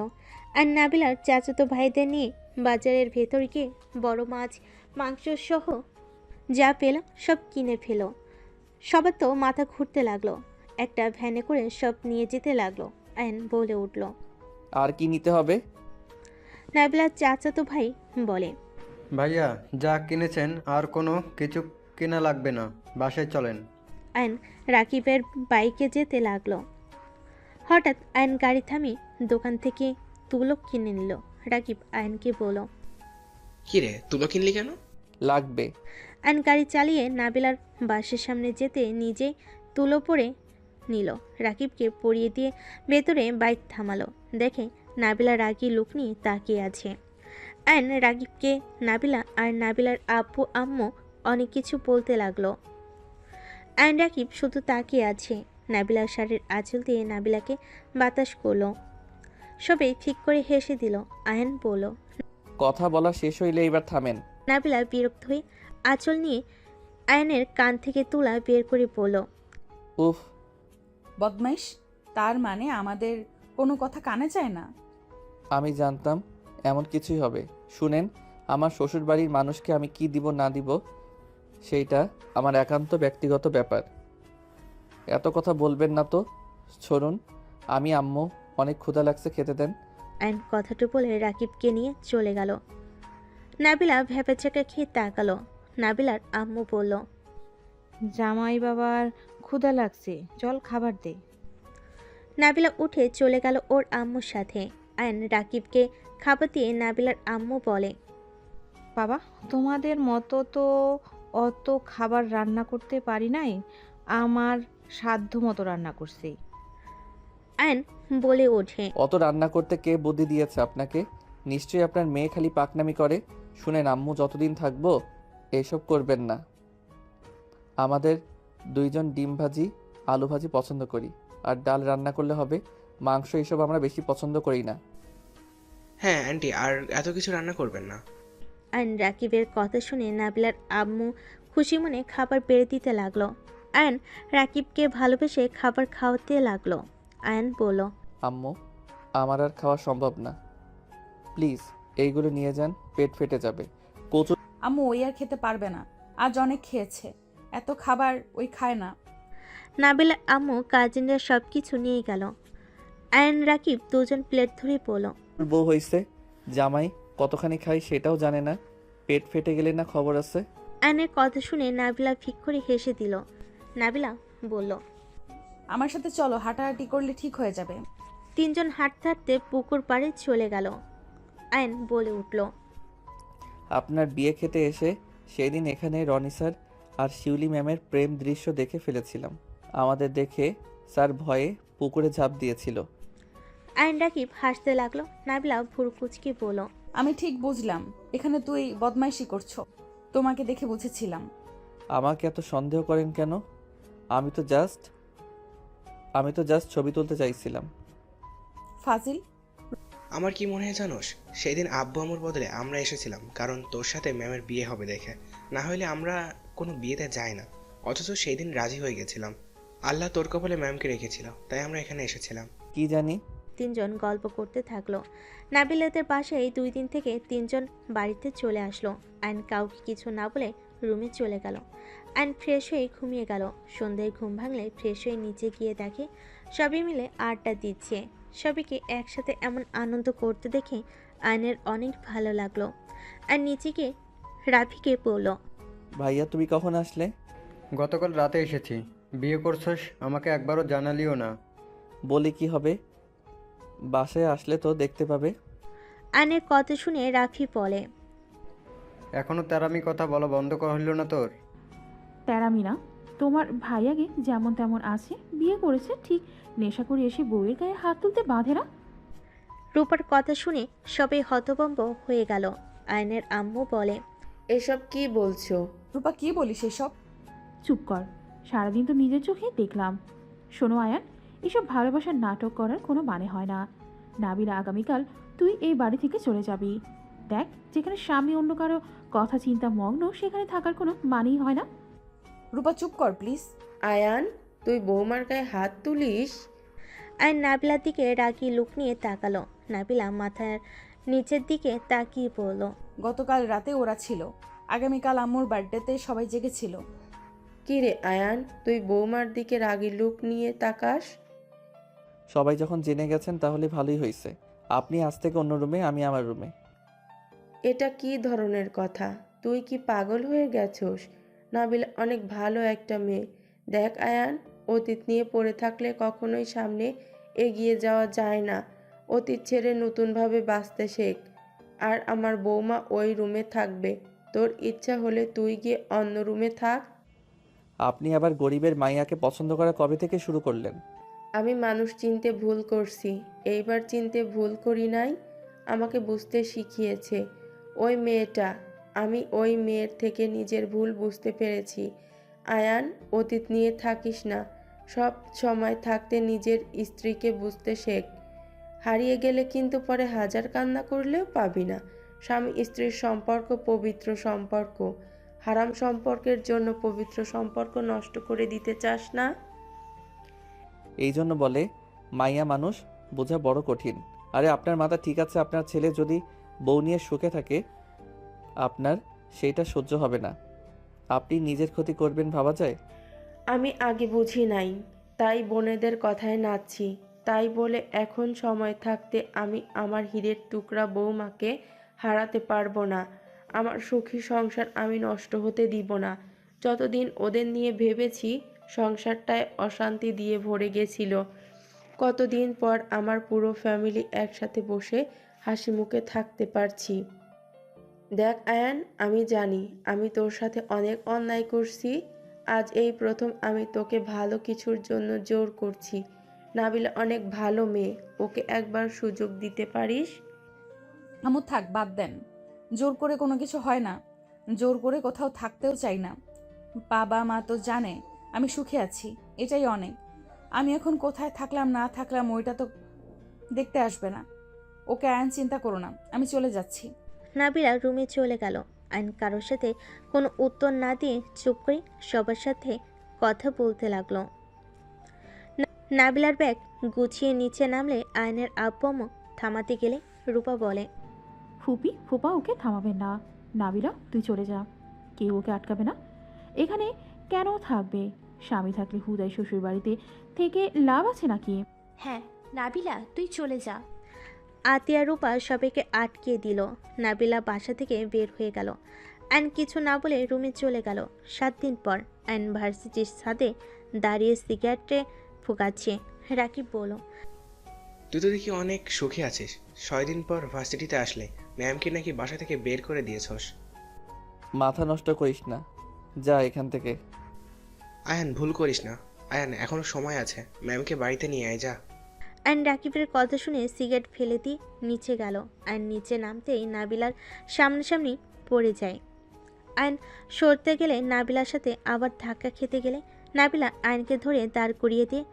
আর নাবিলার চাচাতো ভাইদের নিয়ে বাজারের ভেতর গিয়ে বড় মাছ, মাংস সহ যা পেল সব কিনে ফেল। সবার তো মাথা ঘুরতে লাগলো। একটা ভ্যানে করে সব নিয়ে যেতে লাগলো। আয়ন বলে উঠল, আর কি নিতে হবে? নাবিলার চাচাতো ভাই বলে, ভাইয়া যা কিনেছেন আর কোনো কিছু কেনা লাগবে না, বাসায় চলেন। আয়ন রাকিবের বাইকে যেতে লাগলো। হঠাৎ আয়ন গাড়ি থামিয়ে দোকান থেকে তুলো কিনে নিল। রাকিব আয়নকে বলল, কি রে, তুলো কিনলি কেন? লাগবে। আয়ন গাড়ি চালিয়ে নাবিলার বাসের সামনে যেতে নিজে তুলো পরে নিল। রাকিবকে পরিয়ে দিয়ে ভেতরে বাইক থামালো। দেখে নাবিলা রাগী লুক নিয়ে তাকিয়ে আছে। আয়ন রাকিবকে নাবিলা আর নাবিলার আব্বু আম্মু অনেক কিছু বলতে লাগলো। আয়ন রাকিব শুধু তাকিয়ে আছে। নাবিলার শাড়ির আঁচল দিয়ে নাবিলাকে বাতাস করলো। সবাই ঠিক করে হেসে দিল। আয়ন বলল, কথা বলা শেষ হইলে এবার থামেন। নাবিলা বিরক্ত হয়ে আঁচল নিয়ে আয়নের কান থেকে তুলা বের করে বলল, উফ, বদমাইশ। তার মানে আমাদের কোনো কথা কানে যায় না? আমি জানতাম এমন কিছুই হবে। শুনেন, আমার শ্বশুর বাড়ির মানুষকে আমি কি দিব না দিব সেইটা আমার একান্ত ব্যক্তিগত ব্যাপার। এত কথা বলবেন না তো। শুনুন, আমি আম্মু অনেক ক্ষুধা লাগছে, খেতে দেন। আয়ন কথাটা বলে রাকিবকে নিয়ে চলে গেল। নাবিলা ভ্যাপেচাকা খেয়ে তাকালো। নাবিলার আম্মু বলল, জামাই বাবার ক্ষুধা লাগছে, চল খাবার দে। নাবিলা উঠে চলে গেল ওর আম্মুর সাথে। আয়ন রাকিবকে খাবার দিয়ে নাবিলার আম্মু বলে, বাবা, তোমাদের মতো তো অত খাবার রান্না করতে পারি নাই, আমার সাধ্য মতো রান্না করছি। আয়ন বলে ওঠে। অত রান্না করতে কে বুদ্ধি দিয়েছে আপনাকে? নিশ্চয়ই আপনার মেয়ে খালি পাকনামি করে। শুনেন আম্মু, যতদিন থাকবো এসব করবেন না। আমাদের দুইজন ডিম ভাজি আলু ভাজি পছন্দ করি, আর ডাল রান্না করলে হবে। মাংস এসব আমরা বেশি পছন্দ করি না। হ্যাঁ আন্টি, আর এত কিছু রান্না করবেন না। আয়ন রাকিবের কথা শুনে নাবিলার আম্মু খুশি মনে খাবার বেড়ে দিতে লাগলো। আয়ন রাকিবকে ভালোবেসে খাবার খাওয়াতে লাগলো। আয়ন বলল, আম্মু, আমার আর খাওয়া সম্ভব না, প্লিজ এইগুলো নিয়ে যান, পেট ফেটে যাবে। কচু আম্মু ওই আর খেতে পারবে না, আজ অনেক খেয়েছে, এত খাবার ওই খায় না। নাবিলার আম্মু কাজিনরা সব কিছু নিয়ে গেল। আয়ন রাকিব দুজন প্লেট ধরে বলল, বউ হইছে, জামাই কতখানি খাই সেটাও জানে না, পেট ফেটে গেলে না খবর আছে। আয়নের কথা শুনে নাবিলা ফিক করে হেসে দিল। নাবিলা বলল, আমার সাথে চলো, হাঁটাহাঁটি করলে ঠিক হয়ে যাবে। তিনজন হাঁটতে হাঁটতে পুকুর পাড়ে চলে গেল। আয়ন বলে উঠল, আপনার বিয়ে খেতে এসে সেই দিন এখানে রনি স্যার আর শিউলি ম্যামের প্রেম দৃশ্য দেখে ফেলেছিলাম। আমাদের দেখে স্যার ভয়ে পুকুরে ঝাঁপ দিয়েছিল। আয়ন রাকিব হাসতে লাগলো। নাবিলা ভুরু কুচকে বলল, আমি ঠিক বুঝলাম, এখানে তুই বদমাইশি করছো, তোমাকে দেখে বুঝেছিলাম। আমাকে এত সন্দেহ করেন কেন? আমি তো জাস্ট ছবি তুলতে চাইছিলাম। ফাজিল। আমার কি মনে হয় জানোস, সেদিন আব্বু আম্মুর বদলে আমরা এসেছিলাম কারণ তোর সাথে ম্যামের বিয়ে হবে দেখে। না হলে আমরা কোনো বিয়েতে যাই না, অথচ সেই দিন রাজি হয়ে গেছিলাম। আল্লাহ তোর কপালে ম্যামকে রেখেছিল, তাই আমরা এখানে এসেছিলাম। কি জানি। তিনজন গল্প করতে থাকলো। নাবিলাদের বাসায় 2 দিন থেকে তিনজন বাড়িতে চলে আসলো। আইন কাউকে কিছু না বলে রুমে চলে গেল। আইন ফ্রেশ হয়ে ঘুমিয়ে গেল। সন্ধ্যায় ঘুম ভাঙলে ফ্রেশ হয়ে নিচে গিয়ে দেখে সবাই মিলে আড্ডা দিচ্ছে। সবাইকে একসাথে এমন আনন্দ করতে দেখে আইনের অনেক ভালো লাগলো। আর নিচে গিয়ে রাফিকে বলল, ভাইয়া তুমি কখন আসলে? গতকাল রাতে এসেছি। বিয়ে করছস, আমাকে একবারও জানালিও না। বলি কি হবে, বাসায় আসলে তো দেখতে পাবে। আইনের কথা শুনে রাফি বলে, এখনো তেরামি কথা বলা বন্ধ হইল না তোর? তেরামি না, তোমার ভাইয়াকে যেমন তেমন আছে, বিয়ে করেছে ঠিক, নেশা করে এসে বউয়ের গায়ে হাত তুলতে বাঁধে না। রূপার কথা শুনে সবাই হতভম্ব হয়ে গেল। আয়নের আম্মু বলে, এসব কি বলছো? রূপা কি বলিস এসব? চুপ কর, সারাদিন তো নিজের চোখে দেখলাম। শোনো আয়ান, এসব ভালোবাসার নাটক করার কোনো মানে হয় না। নাবিলা, আগামীকাল তুই এই বাড়ি থেকে চলে যাবি। দেখ, যেখানে স্বামী অন্য কারো কথা চিন্তা মগ্ন, সেখানে থাকার কোনো মানেই হয় না। রূপা চুপ কর প্লিজ। আয়ান, তুই বৌমার গায়ে হাত তুলিস? আয়ন নাবিলার দিকে রাগি লুক নিয়ে তাকালো। নাবিলা মাথার নিচের দিকে তাকিয়ে বলল, গতকাল রাতে ওরা ছিল, আগামীকাল আম্মুর বার্থডেতে সবাই জেগেছিল। কি রে আয়ান, তুই বৌমার দিকে রাগি লুক নিয়ে তাকাস? সবাই যখন জেনে গেছেন তাহলে ভালোই হয়েছে। আপনি আজ থেকে অন্য রুমে, আমি আমার রুমে। এটা কি ধরনের কথা? তুই কি পাগল হয়ে গেছস? নাবিলা অনেক ভালো একটা মেয়ে। দেখ আয়ান, অতীত নিয়ে পড়ে থাকলে কখনোই সামনে এগিয়ে যাওয়া যায় না। অতীত ছেড়ে নতুনভাবে বাঁচতে শেখ। আর আমার বৌমা ওই রুমে থাকবে। তোর ইচ্ছা হলে তুই গিয়ে অন্য রুমে থাক। আপনি আবার গরিবের মাইয়াকে পছন্দ করা কবে থেকে শুরু করলেন? আমি মানুষ চিনতে ভুল করছি, এইবার চিনতে ভুল করি নাই। আমাকে বুঝতে শিখিয়েছে ওই মেয়েটা। আমি ওই মেয়ের থেকে নিজের ভুল বুঝতে পেরেছি। আয়ান, অতীত নিয়ে থাকিস না। সব সময় থাকতে নিজের স্ত্রীকে বুঝতে শেখ। হারিয়ে গেলে কিন্তু পরে হাজার কান্না করলেও পাবি না। স্বামী স্ত্রীর সম্পর্ক পবিত্র সম্পর্ক। হারাম সম্পর্কের জন্য পবিত্র সম্পর্ক নষ্ট করে দিতে চাস না। এই জন্য বলে মাইয়া মানুষ বোঝা বড় কঠিন। আরে আপনার মাথা ঠিক আছে, আপনার ছেলে যদি বউ নিয়ে সুখে থাকে, আপনার সেইটা সহ্য হবে না। আপনি নিজের ক্ষতি করবেন ভাবা যায়? আমি আগে বুঝি নাই, তাই বোনেদের কথায় নাচছি। তাই বলে এখন সময় থাকতে আমি আমার হীরের টুকরা বৌমাকে হারাতে পারবো না। আমার সুখী সংসার আমি নষ্ট হতে দিব না। যতদিন ওদের নিয়ে ভেবেছি, সংসারটায় অশান্তি দিয়ে ভরে গেছিল। কতদিন পর আমার পুরো ফ্যামিলি একসাথে বসে হাসি মুখে থাকতে পারছি। দেখ আয়ান, আমি জানি আমি তোর সাথে অনেক অন্যায় করছি। আজ এই প্রথম আমি তোকে ভালো কিছুর জন্য জোর করছি। নাবিলা অনেক ভালো মেয়ে, ওকে একবার সুযোগ দিতে পারিস? আম্মু থাক, বাদ দেন। জোর করে কোনো কিছু হয় না। জোর করে কোথাও থাকতেও চাই না। বাবা মা তো জানে আমি সুখে আছি, এটাই অনেক। আমি এখন কোথায় থাকলাম না থাকলাম ওইটা তো দেখতে আসবে না। ওকে আয়ন, চিন্তা করো না, আমি চলে যাচ্ছি। নাবিলা রুমে চলে গেল। আইন কারোর সাথে কোনো উত্তর না দিয়ে চুপ করে সবার সাথে কথা বলতে লাগলো। নাবিলার ব্যাগ গুছিয়ে নিচে নামলে আয়নের আব্বু আম্মু থামাতে গেলে রূপা বলে, ফুপা ওকে থামাবেন না। নাবিলা তুই চলে যা, কেউ ওকে আটকাবে না। এখানে কেন থাকবে? স্বামী থাকলে হুদাই শ্বশুর বাড়িতে থেকে লাভ আছে নাকি? হ্যাঁ নাবিলা তুই চলে যা। আতিয়া রূপা সবাইকে আটকিয়ে দিল। নাবিলা বাসা থেকে বের হয়ে গেল। আইন কিছু না বলে রুমে চলে গেল। 7 দিন পর আইন ভার্সিটির ছাদে দাঁড়িয়ে সিগারেটে ফুকাচ্ছে। রাকিব বলল, তুই তো দেখি অনেক সুখে আছিস। 6 দিন পর ভার্সিটিতে আসলে ম্যামকে নাকি বাসা থেকে বের করে দিয়েছস। মাথা নষ্ট করিস না, যা এখান থেকে। আয়ান ভুল করিস না। আয়ান এখনো সময় আছে, ম্যামকে বাড়িতে নিয়ে আয় যা। আইন রাকিবের কথা শুনে সিগারেট ফেলে দিয়ে নিচে গেল। আইন নিচে নামতেই নাবিলার সামনাসামনি পড়ে যায়। আইন সরতে গেলে নাবিলার সাথে আবার ধাক্কা খেতে গেলে নাবিলা আইনকে ধরে দাঁড় করিয়ে দিয়ে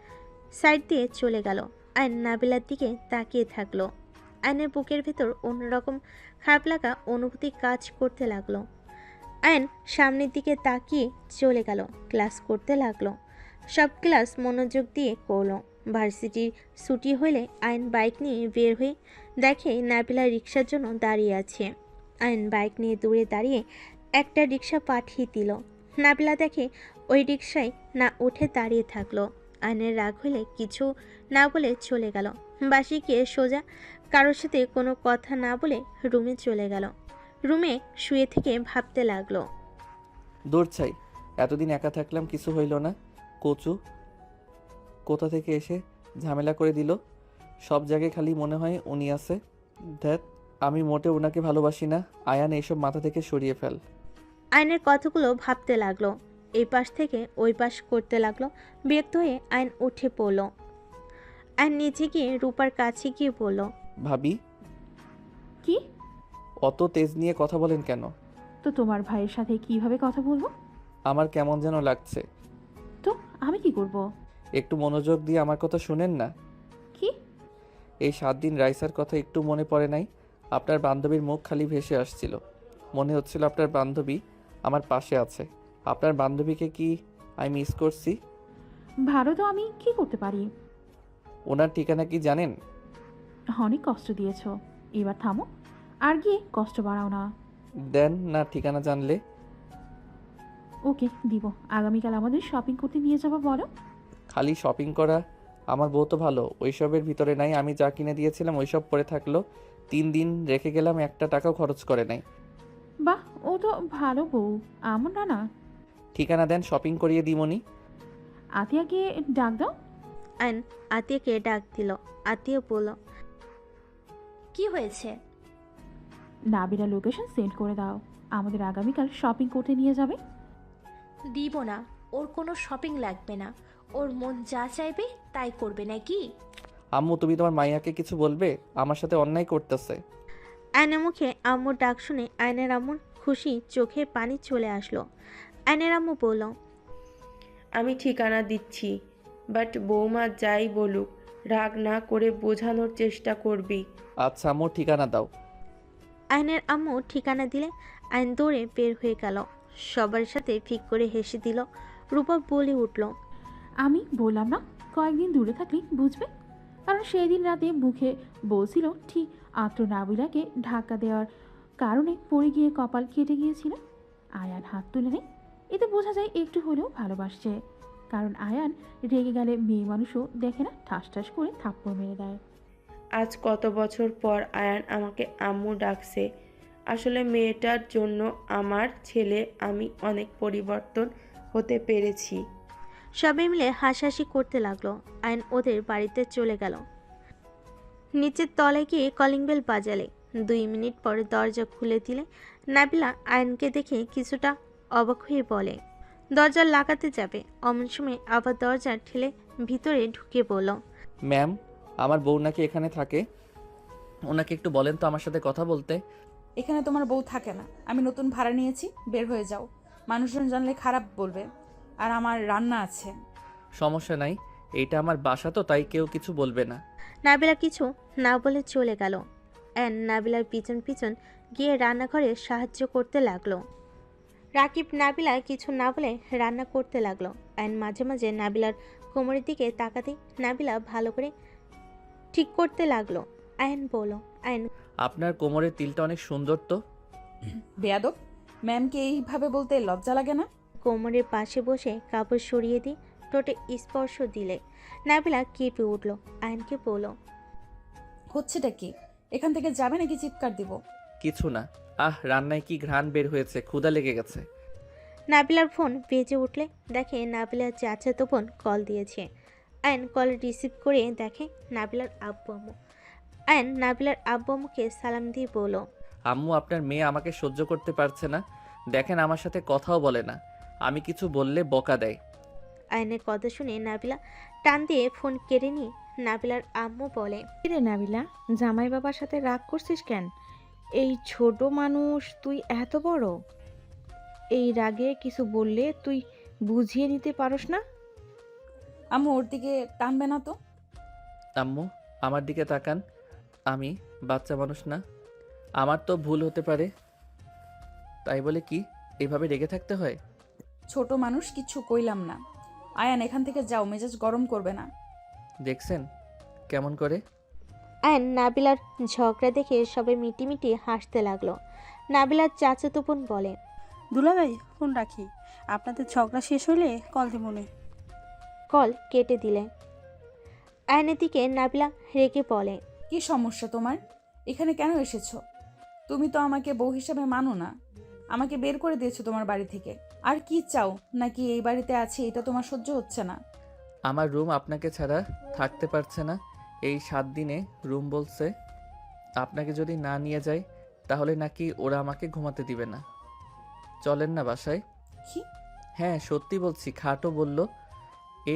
সাইড দিয়ে চলে গেল। আইন নাবিলার দিকে তাকিয়ে থাকলো। আইনের বুকের ভেতর অন্যরকম খারাপ লাগা অনুভূতি কাজ করতে লাগলো। আইন সামনের দিকে তাকিয়ে চলে গেল, ক্লাস করতে লাগলো। সব ক্লাস মনোযোগ দিয়ে করলো। ভার্সিটির ছুটি হলে আইন বাইক নিয়ে বের হয়ে দেখে নাবিলা রিক্সার জন্য দাঁড়িয়ে আছে। আইন বাইক নিয়ে দূরে দাঁড়িয়ে একটা রিক্সা পাঠিয়ে দিল। নাবিলা দেখে ওই রিক্সায় না উঠে দাঁড়িয়ে থাকলো। আইনের রাগ হলে কিছু না বলে চলে গেল। বাসে গিয়ে সোজা কারোর সাথে কোনো কথা না বলে রুমে চলে গেল। রুমে শুয়ে থেকে ভাবতে লাগলো, দূর ছাই, এতদিন একা থাকলাম, কিছু হইল না। কচু কোথা থেকে এসে ঝামেলা করে দিল। সব জায়গায় খালি মনে হয় উনি আছে। ধ্যাত, আমি মোটে ওনাকে ভালোবাসি না। আয়ান এইসব মাথা থেকে সরিয়ে ফেল। আইনের কথাগুলো ভাবতে লাগলো। এই পাশ থেকে ওই পাশ করতে লাগলো। বিরক্ত হয়ে আইন উঠে পড়ল। আইন নিচে গিয়ে রূপার কাছে গিয়ে বলল, ভাবি, কি? অত তেজ নিয়ে কথা বলেন কেন? তো তোমার ভাইয়ের সাথে কিভাবে কথা বলবো? আমার কেমন যেন লাগছে। তো আমি কি করব? একটু মনোযোগ দিয়ে আমার কথা শুনেন না। কি? এই 7 দিন রাইসার কথা একটু মনে পড়ে নাই? আপনার বান্ধবীর মুখ খালি ভেসে আসছিল। মনে হচ্ছিল আপনার বান্ধবী আমার পাশে আছে। আপনার বান্ধবীকে কি আমি মিস করছি? ভালো তো আমি কি করতে পারি? ওনার ঠিকানা কি জানেন? অনেক কষ্ট দিয়েছো, এবার থামো, আর গিয়ে কষ্ট বাড়াও না। দেন না ঠিকানা জানলে? ওকে দিব। আগামীকাল আমাদের শপিং করতে নিয়ে যাবো বলো। খালি শপিং করা? আমার বউ তো ভালো, ওইসবের ভিতরে নাই। আমি যা কিনে দিয়েছিলাম ওইসব পরে থাকলো। 3 দিন রেখে গেলাম, একটা টাকাও খরচ করে নাই। বাহ, ও তো ভালো বউ, আমার না না। ঠিকানা দেন, শপিং করিয়ে দিমনি। আতিয়াকে ডাক দাও। আইন আতিয়াকে ডাক দিল। আতিয়া বলল, কি হয়েছে? নাবিলা লোকেশন সেন্ড করে দাও, আমাদের আগামীকাল শপিং করতে নিয়ে যাবে। দিব না, ওর কোনো শপিং লাগবে না। ওর মন যা চাইবে তাই করবে নাকি? আম্মু, তুমি তোমার মাইয়াকে কিছু বলবে? আমার সাথে অন্যায় করতেছে। আয়নের মুখে আম্মুর ডাক শুনে আয়নের আম্মুর খুশি চোখে পানি চলে আসলো। আয়নের আম্মু বলল, আমি ঠিকানা দিচ্ছি, বাট বৌমা যাই বলুক রাগ না করে বোঝানোর চেষ্টা করবি। আচ্ছা আম্মু, ঠিকানা দাও। আয়নের আম্মু ঠিকানা দিলে আইন দৌড়ে বের হয়ে গেল। সবার সাথে ফিক করে হেসে দিল। রূপা বলে উঠল, আমি বললাম না কয়েকদিন দূরে থাকলে বুঝবে। কারণ সেই দিন রাতে মুখে বলছিল ঠিক আত্র নাবিলাকে ধাক্কা দেওয়ার কারণে পড়ে গিয়ে কপাল কেটে গিয়েছিল। আয়ান হাত তুলে নেই, এতে বোঝা যায় একটু হলেও ভালোবাসছে। কারণ আয়ান রেগে গেলে মেয়ে মানুষও দেখে না, ঠাস ঠাস করে থাপ্পড় মেরে দেয়। আজ কত বছর পর আয়ান আমাকে আম্মু ডাকছে। আসলে মেয়েটার জন্য আমার ছেলে আমি অনেক পরিবর্তন হতে পেরেছি। সবাই মিলে হাসাহাসি করতে লাগলো। আইন ওদের বাড়িতে চলে গেল। নিচের তলায় গিয়ে কলিং বেল বাজালে 2 মিনিট পর দরজা খুলে দিলে নাবিলা আয়নকে দেখে কিছুটা অবাক হয়ে বলে, দরজা লাগাতে যাবে, অমন সময় আবার দরজা ঠেলে ভিতরে ঢুকে পড়ল। ম্যাম, আমার বউ নাকি এখানে থাকে? ওনাকে একটু বলেন তো আমার সাথে কথা বলতে। এখানে তোমার বউ থাকে না, আমি নতুন ভাড়া নিয়েছি, বের হয়ে যাও। মানুষজন জানলে খারাপ বলবে। আর আমার রান্না আছে। সমস্যা নাই, এইটা আমার বাসা তো, তাই কেউ কিছু বলবে না। নাবিলা কিছু না বলে চলে গেল। অ্যান নাবিলার পিছন পিছন গিয়ে রান্নাঘরে সাহায্য করতে লাগলো। রাকিব নাবিলা কিছু না বলে রান্না করতে লাগলো। অ্যান মাঝে মাঝে নাবিলার কোমরের দিকে তাকাতেই নাবিলা ভালো করে ঠিক করতে লাগলো। আয়ন বলল, আয়ন আপনার কোমরের তিলটা অনেক সুন্দর তো। বেয়াদব, ম্যামকে এইভাবে বলতে লজ্জা লাগে না? কোমরের পাশে বসে কাপড় সরিয়ে দিয়ে ঠোঁটে স্পর্শ দিলে নাবিলা কেঁপে উঠল। আয়নকে বলল, হচ্ছেটা কি? এখান থেকে যাবে নাকি চিৎকার দিব? কিছু না। রান্নায় কি ঘ্রাণ বের হয়েছে, ক্ষুধা লেগে গেছে। নাবিলার ফোন বেজে উঠলে দেখে নাবিলার চাচাতো বোন কল দিয়েছে। আয়ন কল রিসিভ করে দেখে নাবিলার আব্বু আম্মু। আয়ন নাবিলার আব্বু আম্মুকে সালাম দিয়ে বলল, আম্মু, আপনার মেয়ে আমাকে সহ্য করতে পারছে না। দেখেন, আমার সাথে কথাও বলে না, আমি কিছু বললে বকা দেয়। আয়নের কথা শুনে নাবিলা টান দিয়ে ফোন কেড়ে নিয়ে নাবিলার আম্মু বলে, রে নাবিলা, জামাই বাবার সাথে রাগ করছিস কেন? এই ছোট মানুষ, তুই এত বড়, এই রাগে কিছু বললে তুই বুঝিয়ে নিতে পারস না? আম্মু, ওর দিকে টানবে না তো? আম্মু, আমার দিকে তাকান, আমি বাচ্চা মানুষ না, আমার তো ভুল হতে পারে। তাই বলে কি এইভাবে রেগে থাকতে হয়? ছোট মানুষ, কিছু কইলাম না। আয়ান, এখান থেকে যাও, মেজাজ গরম করবে না। দেখছেন কেমন করে? আয়ন নাবিলার ঝগড়া দেখে সবাই মিটিমিটি হাসতে লাগলো। নাবিলার চাচাতো বোন বলে, দুলাভাই ফোন রাখি, আপনাদের ঝগড়া শেষ হলে কল দিমনে। কল কেটে দিলে। আয়নের দিকে নাবিলা রেগে বলে, কি সমস্যা তোমার? এখানে কেন এসেছো? তুমি তো আমাকে বউ হিসাবে মানো না, আমাকে বের করে দিয়েছো তোমার বাড়ি থেকে। আর কি চাও? নাকি এই বাড়িতে আছি এটা তোমার সহ্য হচ্ছে না? আমার রুম আপনাকে ছাড়া থাকতে পারছে না। এই 7 দিনে রুম বলছে আপনাকে যদি না নিয়ে যায় তাহলে নাকি ওরা আমাকে ঘুমাতে দিবে না। চলেন না বাসায়। কি? হ্যাঁ, সত্যি বলছি। খাটও বলল,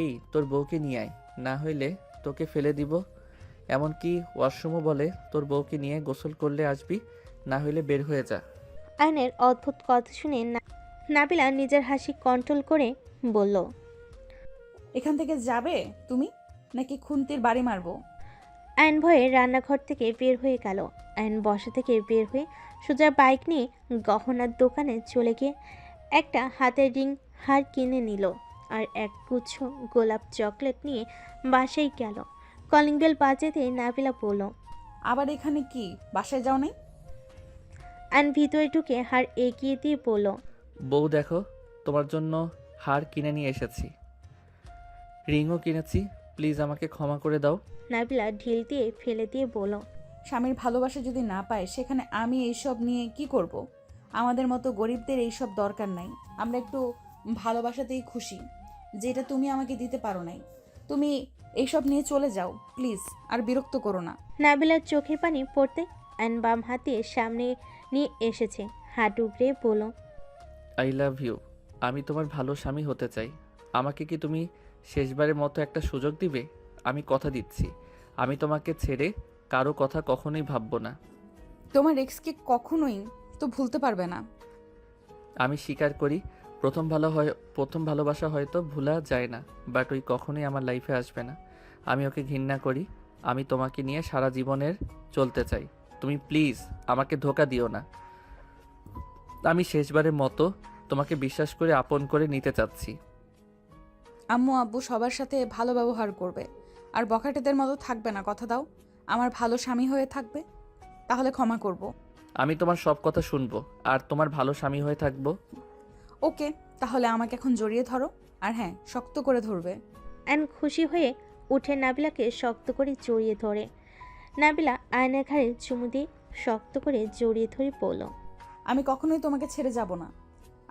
এই তোর বউকে নিয়ে আয়, না হইলে তোকে ফেলে দিব। এমনকি ওয়াশরুমও বলে তোর বউকে নিয়ে গোসল করলে আসবি, না হইলে বের হয়ে যা। আয়নের অদ্ভুত কথা শুনে নাবিলা নিজের হাসি কন্ট্রোল করে বলল, এখান থেকে যাবে তুমি, নাকি খুন্তির বাড়ি মারবো? আয়ন ভয়ে রান্নাঘর থেকে বের হয়ে গেল। আয়ন বসা থেকে বের হয়ে সোজা বাইক নিয়ে গহনার দোকানে চলে গিয়ে একটা হাতের রিং হার কিনে নিল আর এক গুচ্ছ গোলাপ চকলেট নিয়ে বাসায় গেল। কলিং বেল বাজাতে নাবিলা বলল, আবার এখানে কি, বাসায় যাও নাই? আয়ন ভিতরে ঢুকে হার এগিয়ে দিয়ে বলল, বউ দেখো, তোমার জন্য হার কিনে নিয়ে এসেছি, রিংও কিনেছি, প্লিজ আমাকে ক্ষমা করে দাও। নাবিলা ঢিল দিয়ে ফেলে দিয়ে বলল, স্বামীর ভালোবাসা যদি না পায় সেখানে আমি এইসব নিয়ে কি করব? আমাদের মতো গরিবদের এইসব দরকার নাই। আমরা একটু ভালোবাসাতেই খুশি, যেটা তুমি আমাকে দিতে পারো নাই। তুমি এইসব নিয়ে চলে যাও প্লিজ, আর বিরক্ত করো না। নাবিলার চোখের পানি পড়তে আয়ন বাম হাতে সামনে নিয়ে এসেছে, হাত উগড়ে বলল, আই লাভ ইউ। আমি তোমার ভালো স্বামী হতে চাই। আমাকে কি তুমি শেষবারের মতো একটা সুযোগ দিবে? আমি কথা দিচ্ছি, আমি তোমাকে ছেড়ে কারো কথা কখনোই ভাববো না। তোমার এক্সকে কখনোই তো ভুলতে পারবে না। আমি স্বীকার করি, প্রথম ভালোবাসা হয়তো ভোলা যায় না, বাট ওই কখনোই আমার লাইফে আসবে না। আমি ওকে ঘৃণা করি। আমি তোমাকে নিয়ে সারা জীবনের চলতে চাই। তুমি প্লিজ আমাকে ধোঁকা দিও না। আমি শেষবারের মতো তোমাকে বিশ্বাস করে আপন করে নিতে চাচ্ছি। আম্মু আব্বু সবার সাথে ভালো ব্যবহার করবে, আর বখাটেদের মতো থাকবে না, কথা দাও। আমার ভালো স্বামী হয়ে থাকবে, তাহলে ক্ষমা করব। আমি তোমার সব কথা শুনবো আর তোমার ভালো স্বামী হয়ে থাকবো। ওকে, তাহলে আমাকে এখন জড়িয়ে ধরো, আর হ্যাঁ, শক্ত করে ধরবে। আয়ন খুশি হয়ে উঠে নাবিলাকে শক্ত করে জড়িয়ে ধরে। নাবিলা আয়নের ঘাড়ে চুমু দিয়ে শক্ত করে জড়িয়ে ধরে বলল, আমি কখনোই তোমাকে ছেড়ে যাব না।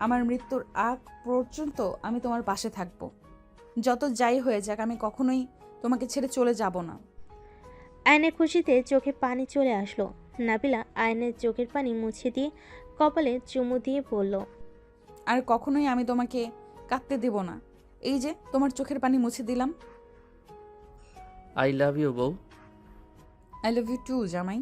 আমার মৃত্যুর আগ পর্যন্ত আমি তোমার পাশে থাকব। যত যাই হয়ে যাক, আমি কখনোই তোমাকে ছেড়ে চলে যাব না। আয়নের খুশিতে চোখে পানি চলে আসলো। নাবিলা আয়নের চোখের পানি মুছে দিয়ে কপালে চুমু দিয়ে বলল, আর কখনোই আমি তোমাকে কাঁদতে দেব না। এই যে তোমার চোখের পানি মুছে দিলাম। আই লাভ ইউ বউ। আই লাভ ইউ টু জামাই।